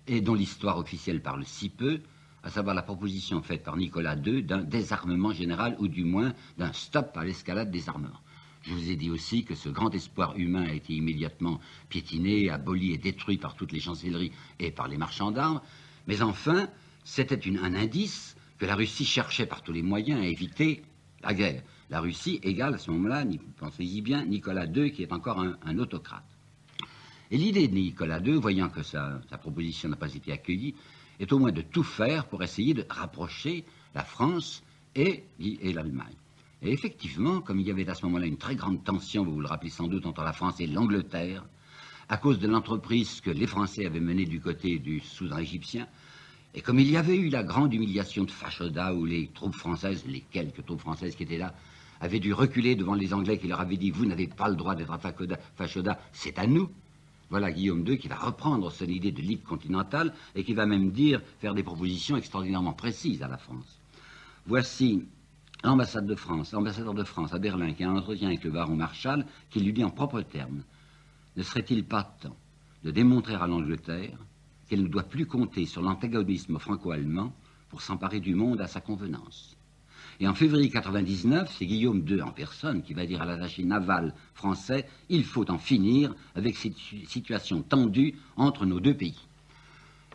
et dont l'histoire officielle parle si peu, à savoir la proposition faite par Nicolas II d'un désarmement général ou du moins d'un stop à l'escalade des armements. Je vous ai dit aussi que ce grand espoir humain a été immédiatement piétiné, aboli et détruit par toutes les chancelleries et par les marchands d'armes, mais enfin, c'était un indice que la Russie cherchait par tous les moyens à éviter la guerre. La Russie égale à ce moment-là, pensez-y bien, Nicolas II qui est encore un autocrate. Et l'idée de Nicolas II, voyant que sa proposition n'a pas été accueillie, est au moins de tout faire pour essayer de rapprocher la France et l'Allemagne. Et effectivement, comme il y avait à ce moment-là une très grande tension, vous vous le rappelez sans doute, entre la France et l'Angleterre, à cause de l'entreprise que les Français avaient menée du côté du Soudan égyptien, et comme il y avait eu la grande humiliation de Fashoda, où les troupes françaises, les quelques troupes françaises qui étaient là, avaient dû reculer devant les Anglais qui leur avaient dit « Vous n'avez pas le droit d'être à Fashoda, c'est à nous ». Voilà Guillaume II qui va reprendre son idée de ligue continentale et qui va même faire des propositions extraordinairement précises à la France. Voici l'ambassadeur de France à Berlin qui a un entretien avec le baron Marshall qui lui dit en propres termes « Ne serait-il pas temps de démontrer à l'Angleterre qu'elle ne doit plus compter sur l'antagonisme franco-allemand pour s'emparer du monde à sa convenance ?» Et en février 1999, c'est Guillaume II en personne qui va dire à l'attaché naval français « Il faut en finir avec cette situation tendue entre nos deux pays ».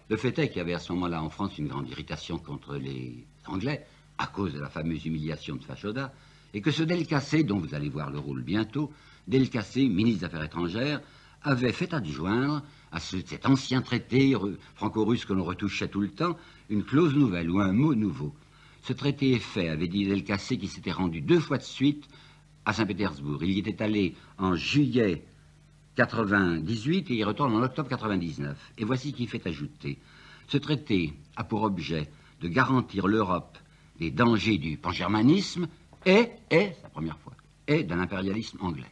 Le fait est qu'il y avait à ce moment-là en France une grande irritation contre les Anglais à cause de la fameuse humiliation de Fashoda, et que ce Delcassé, dont vous allez voir le rôle bientôt, Delcassé, ministre des Affaires étrangères, avait fait adjoindre à cet ancien traité franco-russe que l'on retouchait tout le temps, une clause nouvelle ou un mot nouveau. Ce traité est fait, avait dit Delcassé, qui s'était rendu 2 fois de suite à Saint-Pétersbourg. Il y était allé en juillet 98 et il retourne en octobre 99. Et voici ce qu'il fait ajouter. Ce traité a pour objet de garantir l'Europe des dangers du pangermanisme et, la première fois, et de l'impérialisme anglais.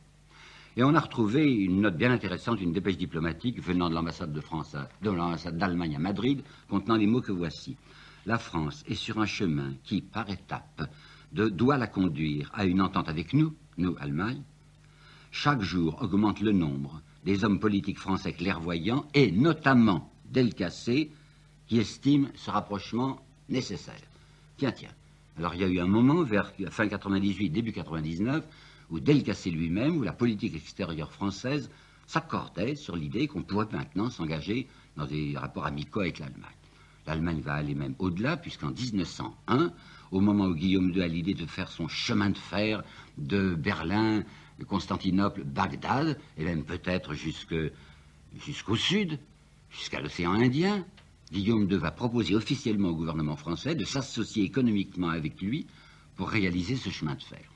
Et on a retrouvé une note bien intéressante, une dépêche diplomatique venant de l'ambassade d'Allemagne à Madrid, contenant les mots que voici. La France est sur un chemin qui, par étapes, doit la conduire à une entente avec nous, Allemagne. Chaque jour augmente le nombre des hommes politiques français clairvoyants et notamment Delcassé qui estime ce rapprochement nécessaire. Tiens. Alors il y a eu un moment, vers fin 98, début 99, où Delcassé lui-même, où la politique extérieure française s'accordaient sur l'idée qu'on pourrait maintenant s'engager dans des rapports amicaux avec l'Allemagne. L'Allemagne va aller même au-delà, puisqu'en 1901, au moment où Guillaume II a l'idée de faire son chemin de fer de Berlin, de Constantinople, Bagdad, et même peut-être jusqu'au sud, jusqu'à l'océan Indien, Guillaume II va proposer officiellement au gouvernement français de s'associer économiquement avec lui pour réaliser ce chemin de fer.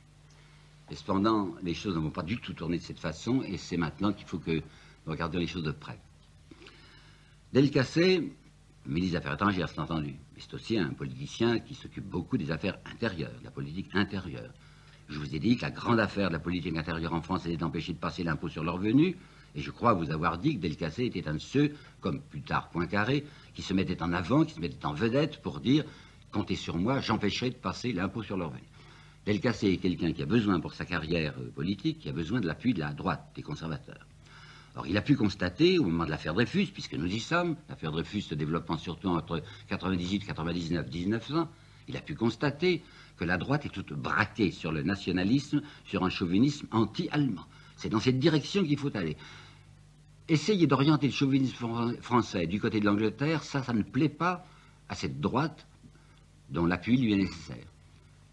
Et cependant, les choses ne vont pas du tout tourner de cette façon, et c'est maintenant qu'il faut que nous regardions les choses de près. Delcassé, ministre des Affaires étrangères, c'est entendu, mais c'est aussi un politicien qui s'occupe beaucoup des affaires intérieures, de la politique intérieure. Je vous ai dit que la grande affaire de la politique intérieure en France était d'empêcher de passer l'impôt sur le revenu, et je crois vous avoir dit que Delcassé était un de ceux, comme plus tard Poincaré, qui se mettait en avant, qui se mettait en vedette pour dire « comptez sur moi, j'empêcherai de passer l'impôt sur le revenu ». Delcassé est quelqu'un qui a besoin pour sa carrière politique, qui a besoin de l'appui de la droite, des conservateurs. Or, il a pu constater, au moment de l'affaire Dreyfus, puisque nous y sommes, l'affaire Dreyfus se développant surtout entre 98, 99, 1900, il a pu constater que la droite est toute braquée sur le nationalisme, sur un chauvinisme anti-allemand. C'est dans cette direction qu'il faut aller. Essayer d'orienter le chauvinisme français du côté de l'Angleterre, ça ne plaît pas à cette droite dont l'appui lui est nécessaire.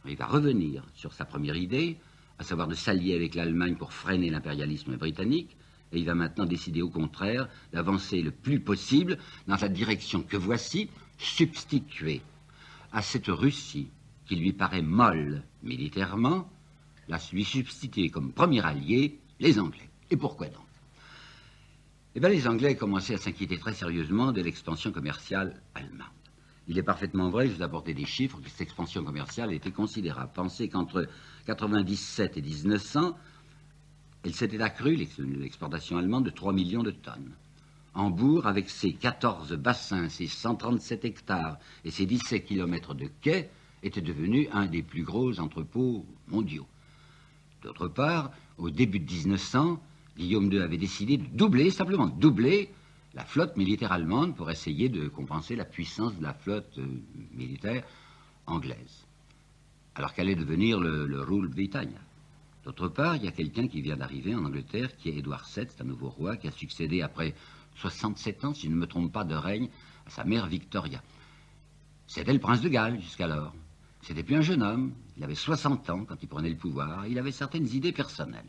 Il va revenir sur sa première idée, à savoir de s'allier avec l'Allemagne pour freiner l'impérialisme britannique, et il va maintenant décider au contraire d'avancer le plus possible dans la direction que voici, substituer à cette Russie qui lui paraît molle militairement, lui substituer comme premier allié les Anglais. Et pourquoi donc? Eh bien, les Anglais commençaient à s'inquiéter très sérieusement de l'expansion commerciale allemande. Il est parfaitement vrai, je vous apportais des chiffres, que cette expansion commerciale était considérable. Pensez qu'entre 97 et 1900, elle s'était accrue, l'exportation allemande, de 3 millions de tonnes. Hambourg, avec ses 14 bassins, ses 137 hectares et ses 17 kilomètres de quais, était devenu un des plus gros entrepôts mondiaux. D'autre part, au début de 1900, Guillaume II avait décidé de doubler, simplement de doubler, la flotte militaire allemande pour essayer de compenser la puissance de la flotte militaire anglaise, alors qu'allait devenir le Rule Britannia. D'autre part, il y a quelqu'un qui vient d'arriver en Angleterre, qui est Édouard VII, c'est un nouveau roi, qui a succédé après 67 ans, si je ne me trompe pas, de règne à sa mère Victoria. C'était le prince de Galles jusqu'alors. C'était plus un jeune homme, il avait 60 ans quand il prenait le pouvoir, il avait certaines idées personnelles.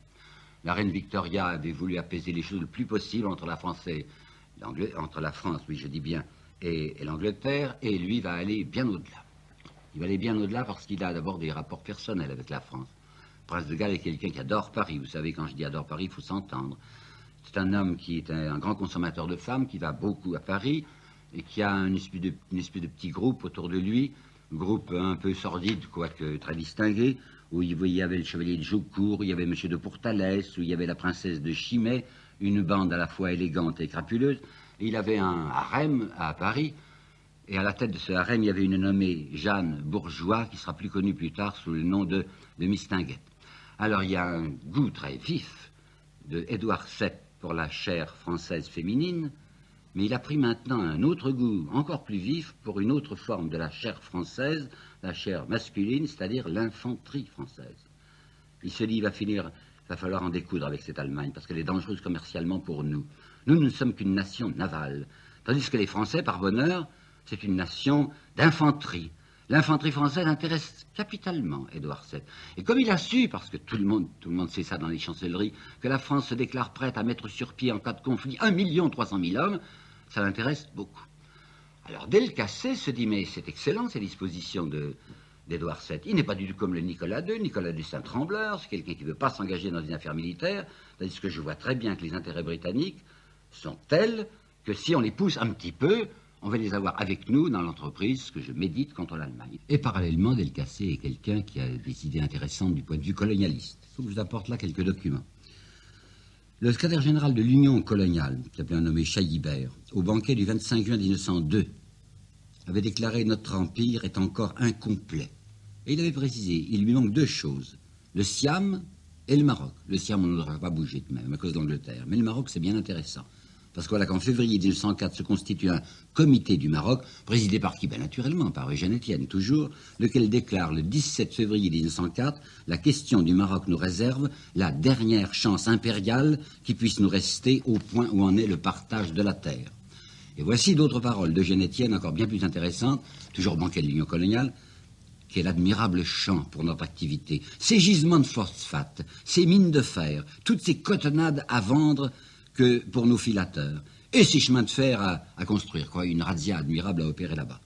La reine Victoria avait voulu apaiser les choses le plus possible entre la France, oui je dis bien, et l'Angleterre, et lui va aller bien au-delà. Il va aller bien au-delà parce qu'il a d'abord des rapports personnels avec la France. Le prince de Galles est quelqu'un qui adore Paris. Vous savez, quand je dis adore Paris, il faut s'entendre. C'est un homme qui est un grand consommateur de femmes, qui va beaucoup à Paris, et qui a une espèce de petit groupe autour de lui, un groupe un peu sordide, quoique très distingué, où il y avait le chevalier de Jaucourt, où il y avait M. de Pourtalès, où il y avait la princesse de Chimay, une bande à la fois élégante et crapuleuse. Et il avait un harem à Paris, et à la tête de ce harem, il y avait une nommée Jeanne Bourgeois, qui sera plus connue plus tard sous le nom de Mistinguett. Alors il y a un goût très vif de Édouard VII pour la chair française féminine, mais il a pris maintenant un autre goût encore plus vif pour une autre forme de la chair française, la chair masculine, c'est-à-dire l'infanterie française. Il se dit, il va falloir en découdre avec cette Allemagne, parce qu'elle est dangereuse commercialement pour nous. Nous ne sommes qu'une nation navale, tandis que les Français, par bonheur, c'est une nation d'infanterie. L'infanterie française intéresse capitalement Édouard VII. Et comme il a su, parce que tout le monde sait ça dans les chancelleries, que la France se déclare prête à mettre sur pied en cas de conflit 1 300 000 hommes, ça l'intéresse beaucoup. Alors Delcassé se dit, mais c'est excellent ces dispositions d'Édouard VII. Il n'est pas du tout comme le Nicolas II. Nicolas II, c'est un trembleur, c'est quelqu'un qui ne veut pas s'engager dans une affaire militaire, tandis que je vois très bien que les intérêts britanniques sont tels que si on les pousse un petit peu, on va les avoir avec nous dans l'entreprise que je médite contre l'Allemagne. Et parallèlement, Delcassé est quelqu'un qui a des idées intéressantes du point de vue colonialiste. Il faut que je vous apporte là quelques documents. Le secrétaire général de l'Union coloniale, qui s'appelait un nommé Chaillibert, au banquet du 25 juin 1902, avait déclaré « Notre empire est encore incomplet ». Et il avait précisé, il lui manque 2 choses, le Siam et le Maroc. Le Siam, on n'aura pas bougé de même, à cause de l'Angleterre. Mais le Maroc, c'est bien intéressant. Parce que voilà qu'en février 1904 se constitue un comité du Maroc, présidé par qui? Ben, naturellement, par Eugène Etienne, toujours, lequel déclare le 17 février 1904 « La question du Maroc nous réserve la dernière chance impériale qui puisse nous rester au point où en est le partage de la terre. » Et voici d'autres paroles d'Eugène Etienne, encore bien plus intéressantes, toujours banquier de l'Union coloniale. Quel admirable champ pour notre activité. Ces gisements de phosphate, ces mines de fer, toutes ces cotonnades à vendre que pour nos filateurs. Et ces chemins de fer à construire, quoi, une razzia admirable à opérer là-bas.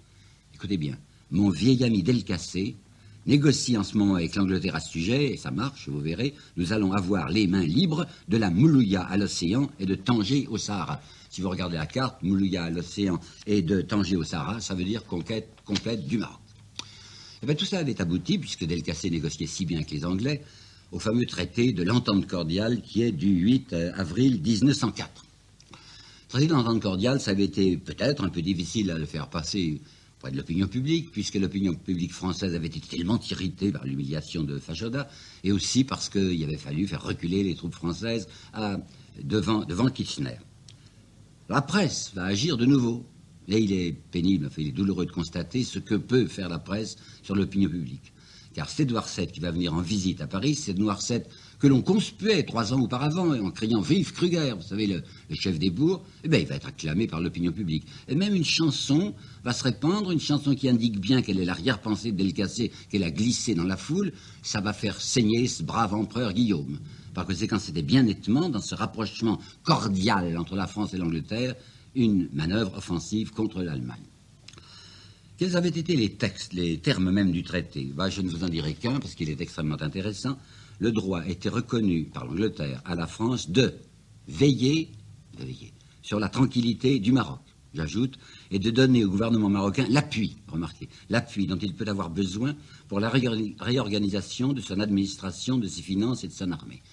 Écoutez bien, mon vieil ami Delcassé négocie en ce moment avec l'Angleterre à ce sujet, et ça marche, vous verrez, nous allons avoir les mains libres de la Moulouya à l'océan et de Tanger au Sahara. Si vous regardez la carte, Moulouya à l'océan et de Tanger au Sahara, ça veut dire conquête complète du Maroc. Et bien tout ça avait abouti, puisque Delcassé négociait si bien avec les Anglais, au fameux traité de l'entente cordiale qui est du 8 avril 1904. Le traité de l'entente cordiale, ça avait été peut-être un peu difficile à le faire passer auprès de l'opinion publique, puisque l'opinion publique française avait été tellement irritée par l'humiliation de Fajoda, et aussi parce qu'il avait fallu faire reculer les troupes françaises devant Kitchener. La presse va agir de nouveau. Et il est pénible, il est douloureux de constater ce que peut faire la presse sur l'opinion publique. Car c'est Edouard VII qui va venir en visite à Paris, c'est Edouard VII que l'on conspuait 3 ans auparavant en criant « Vive Kruger !» Vous savez, le chef des bourgs, eh bien, il va être acclamé par l'opinion publique. Et même une chanson va se répandre, une chanson qui indique bien quelle est l'arrière-pensée de Delcassé, qu'elle a glissé dans la foule, ça va faire saigner ce brave empereur Guillaume. Par conséquent, c'était bien nettement dans ce rapprochement cordial entre la France et l'Angleterre, une manœuvre offensive contre l'Allemagne. Quels avaient été les textes, les termes même du traité? Je ne vous en dirai qu'un, parce qu'il est extrêmement intéressant. Le droit était reconnu par l'Angleterre à la France de veiller sur la tranquillité du Maroc, j'ajoute, et de donner au gouvernement marocain l'appui, remarquez, l'appui dont il peut avoir besoin pour la réorganisation de son administration, de ses finances et de son armée.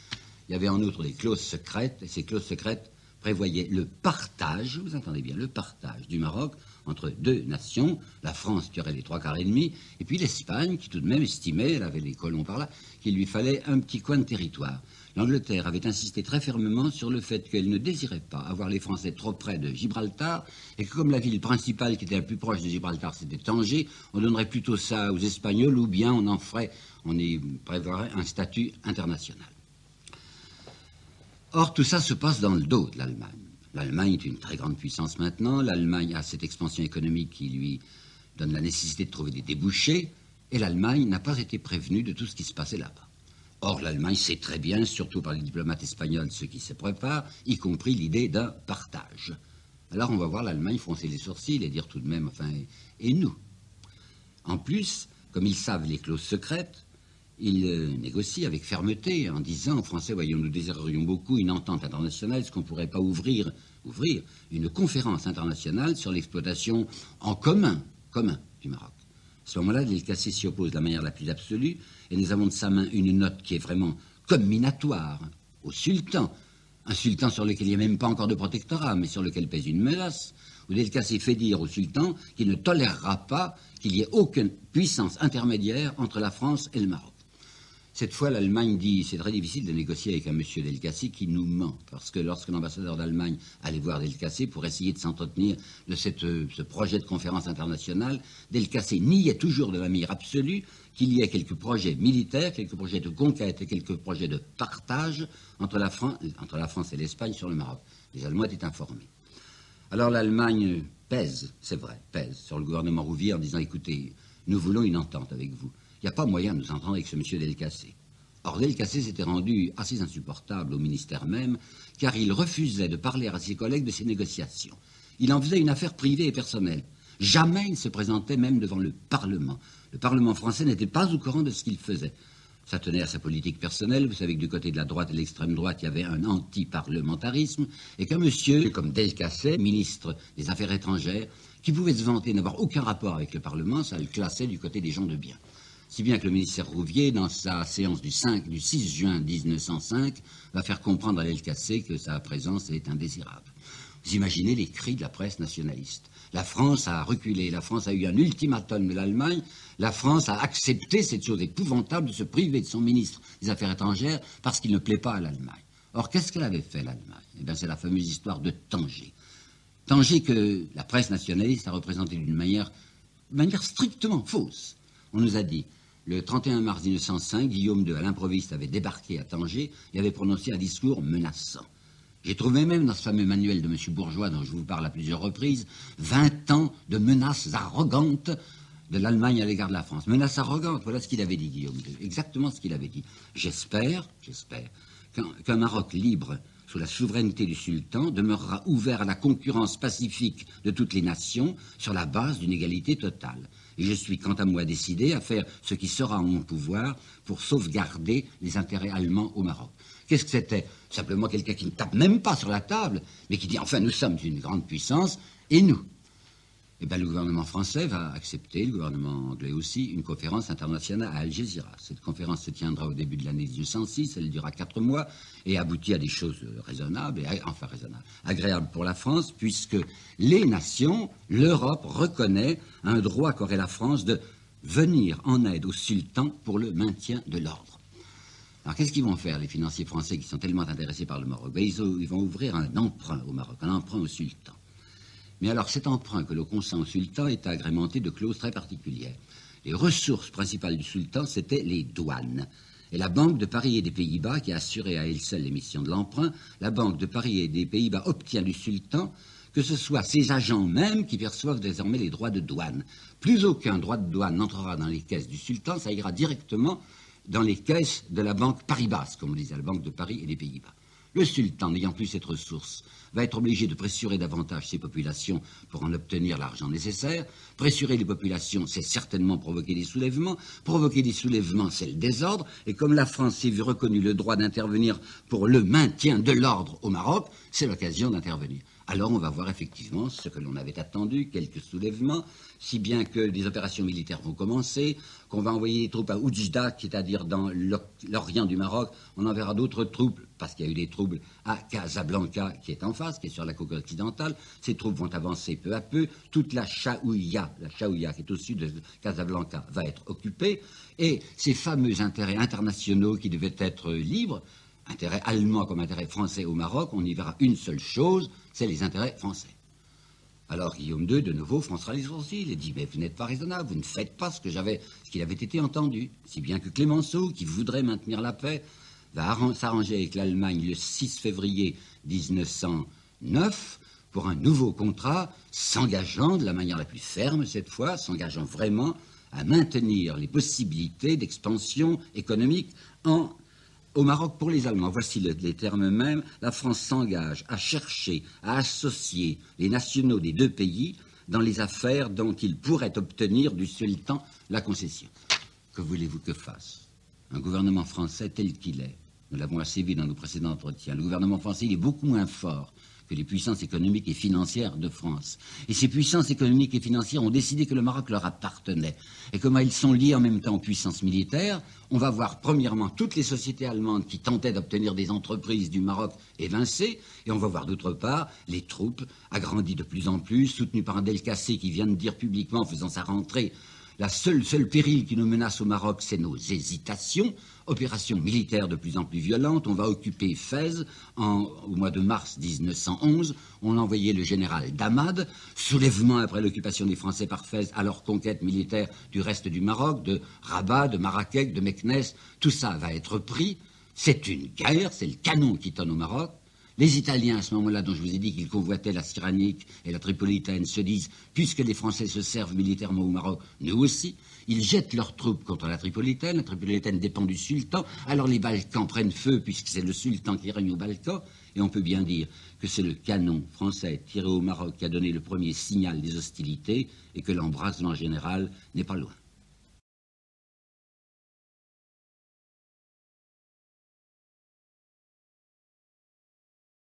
Il y avait en outre des clauses secrètes, et ces clauses secrètes prévoyaient le partage, vous entendez bien, le partage du Maroc entre 2 nations, la France qui aurait les 3/4 et puis l'Espagne qui tout de même estimait, elle avait les colons par là, qu'il lui fallait un petit coin de territoire. L'Angleterre avait insisté très fermement sur le fait qu'elle ne désirait pas avoir les Français trop près de Gibraltar et que comme la ville principale qui était la plus proche de Gibraltar c'était Tanger, on donnerait plutôt ça aux Espagnols ou bien on y prévoirait un statut international. Or, tout ça se passe dans le dos de l'Allemagne. L'Allemagne est une très grande puissance maintenant. L'Allemagne a cette expansion économique qui lui donne la nécessité de trouver des débouchés. Et l'Allemagne n'a pas été prévenue de tout ce qui se passait là-bas. Or, l'Allemagne sait très bien, surtout par les diplomates espagnols, ce qui se prépare, y compris l'idée d'un partage. Alors, on va voir l'Allemagne froncer les sourcils et dire tout de même, enfin, et nous? En plus, comme ils savent les clauses secrètes, ils négocient avec fermeté en disant, en français, voyons, nous désirerions beaucoup une entente internationale, est-ce qu'on ne pourrait pas ouvrir une conférence internationale sur l'exploitation en commun du Maroc. À ce moment-là, Delcassé s'y oppose de la manière la plus absolue, et nous avons de sa main une note qui est vraiment comminatoire au sultan, un sultan sur lequel il n'y a même pas encore de protectorat, mais sur lequel pèse une menace, où Delcassé fait dire au sultan qu'il ne tolérera pas qu'il y ait aucune puissance intermédiaire entre la France et le Maroc. Cette fois, l'Allemagne dit c'est très difficile de négocier avec un monsieur Delcassé qui nous ment, parce que lorsque l'ambassadeur d'Allemagne allait voir Delcassé pour essayer de s'entretenir de ce projet de conférence internationale, Delcassé niait toujours de la manière absolue qu'il y ait quelques projets militaires, quelques projets de conquête et quelques projets de partage entre la France et l'Espagne sur le Maroc. Les Allemands étaient informés. Alors l'Allemagne pèse, c'est vrai, pèse sur le gouvernement Rouvier en disant écoutez, nous voulons une entente avec vous. Il n'y a pas moyen de nous entendre avec ce monsieur Delcassé. Or, Delcassé s'était rendu assez insupportable au ministère même, car il refusait de parler à ses collègues de ses négociations. Il en faisait une affaire privée et personnelle. Jamais il ne se présentait même devant le Parlement. Le Parlement français n'était pas au courant de ce qu'il faisait. Ça tenait à sa politique personnelle. Vous savez que du côté de la droite et de l'extrême droite, il y avait un anti-parlementarisme, et qu'un monsieur comme Delcassé, ministre des Affaires étrangères, qui pouvait se vanter n'avoir aucun rapport avec le Parlement, ça le classait du côté des gens de bien. Si bien que le ministère Rouvier, dans sa séance du 6 juin 1905, va faire comprendre à Delcassé que sa présence est indésirable. Vous imaginez les cris de la presse nationaliste. La France a reculé, la France a eu un ultimatum de l'Allemagne, la France a accepté cette chose épouvantable de se priver de son ministre des Affaires étrangères parce qu'il ne plaît pas à l'Allemagne. Or, qu'est-ce qu'elle avait fait, l'Allemagne? Eh bien, c'est la fameuse histoire de Tanger. Tanger que la presse nationaliste a représenté d'une manière strictement fausse. On nous a dit, le 31 mars 1905, Guillaume II, à l'improviste, avait débarqué à Tanger et avait prononcé un discours menaçant. J'ai trouvé même dans ce fameux manuel de M. Bourgeois, dont je vous parle à plusieurs reprises, 20 ans de menaces arrogantes de l'Allemagne à l'égard de la France. Menaces arrogantes, voilà ce qu'il avait dit, Guillaume II, exactement ce qu'il avait dit. J'espère qu'un Maroc libre sous la souveraineté du sultan demeurera ouvert à la concurrence pacifique de toutes les nations sur la base d'une égalité totale. Et je suis, quant à moi, décidé à faire ce qui sera en mon pouvoir pour sauvegarder les intérêts allemands au Maroc. Qu'est-ce que c'était? Simplement quelqu'un qui ne tape même pas sur la table, mais qui dit, enfin, nous sommes une grande puissance, et nous? Eh bien, le gouvernement français va accepter, le gouvernement anglais aussi, une conférence internationale à Algésiras. Cette conférence se tiendra au début de l'année 1906, elle durera 4 mois, et aboutit à des choses raisonnables, agréables pour la France, puisque les nations, l'Europe reconnaît un droit qu'aurait la France de venir en aide au sultan pour le maintien de l'ordre. Alors, qu'est-ce qu'ils vont faire, les financiers français qui sont tellement intéressés par le Maroc? Ils vont ouvrir un emprunt au Maroc, un emprunt au sultan. Mais alors, cet emprunt que l'on consent au sultan est agrémenté de clauses très particulières. Les ressources principales du sultan, c'étaient les douanes. Et la Banque de Paris et des Pays-Bas, qui a assuré à elle seule l'émission de l'emprunt, la Banque de Paris et des Pays-Bas obtient du sultan que ce soit ses agents mêmes qui perçoivent désormais les droits de douane. Plus aucun droit de douane n'entrera dans les caisses du sultan, ça ira directement dans les caisses de la Banque Paribas, comme on disait, la Banque de Paris et des Pays-Bas. Le sultan, n'ayant plus cette ressource, va être obligé de pressurer davantage ses populations pour en obtenir l'argent nécessaire. Pressurer les populations, c'est certainement provoquer des soulèvements. Provoquer des soulèvements, c'est le désordre. Et comme la France s'est vu reconnu le droit d'intervenir pour le maintien de l'ordre au Maroc, c'est l'occasion d'intervenir. Alors on va voir effectivement ce que l'on avait attendu, quelques soulèvements, si bien que des opérations militaires vont commencer, qu'on va envoyer des troupes à Oujda, c'est-à-dire dans l'Orient du Maroc. On enverra d'autres troupes, parce qu'il y a eu des troubles à Casablanca, qui est en face, qui est sur la côte occidentale. Ces troupes vont avancer peu à peu. Toute la Chaouia qui est au sud de Casablanca, va être occupée. Et ces fameux intérêts internationaux qui devaient être libres, intérêt allemand comme intérêt français au Maroc, on y verra une seule chose, c'est les intérêts français. Alors Guillaume II, de nouveau, froncera les sourcils, il dit, mais vous n'êtes pas raisonnable, vous ne faites pas ce qu'il avait été entendu. Si bien que Clémenceau, qui voudrait maintenir la paix, va s'arranger avec l'Allemagne le 6 février 1909 pour un nouveau contrat, s'engageant de la manière la plus ferme cette fois, s'engageant vraiment à maintenir les possibilités d'expansion économique au Maroc pour les Allemands. Voici les termes mêmes. La France s'engage à chercher, à associer les nationaux des deux pays dans les affaires dont ils pourraient obtenir du sultan la concession. Que voulez-vous que fasse un gouvernement français tel qu'il est? Nous l'avons assez vu dans nos précédents entretiens. Le gouvernement français, il est beaucoup moins fort que les puissances économiques et financières de France. Et ces puissances économiques et financières ont décidé que le Maroc leur appartenait. Et comme ils sont liés en même temps aux puissances militaires, on va voir premièrement toutes les sociétés allemandes qui tentaient d'obtenir des entreprises du Maroc évincées, et on va voir d'autre part les troupes agrandies de plus en plus, soutenues par un Delcassé qui vient de dire publiquement en faisant sa rentrée: la seule péril qui nous menace au Maroc, c'est nos hésitations. Opération militaire de plus en plus violente. On va occuper Fès au mois de mars 1911. On a envoyé le général Damad. Soulèvement après l'occupation des Français par Fès à leur conquête militaire du reste du Maroc, de Rabat, de Marrakech, de Meknès. Tout ça va être pris. C'est une guerre, c'est le canon qui tonne au Maroc. Les Italiens, à ce moment-là, dont je vous ai dit qu'ils convoitaient la Cyrénique et la Tripolitaine, se disent, puisque les Français se servent militairement au Maroc, nous aussi, ils jettent leurs troupes contre la Tripolitaine dépend du sultan, alors les Balkans prennent feu, puisque c'est le sultan qui règne aux Balkans, et on peut bien dire que c'est le canon français tiré au Maroc qui a donné le premier signal des hostilités, et que l'embrasement général n'est pas loin.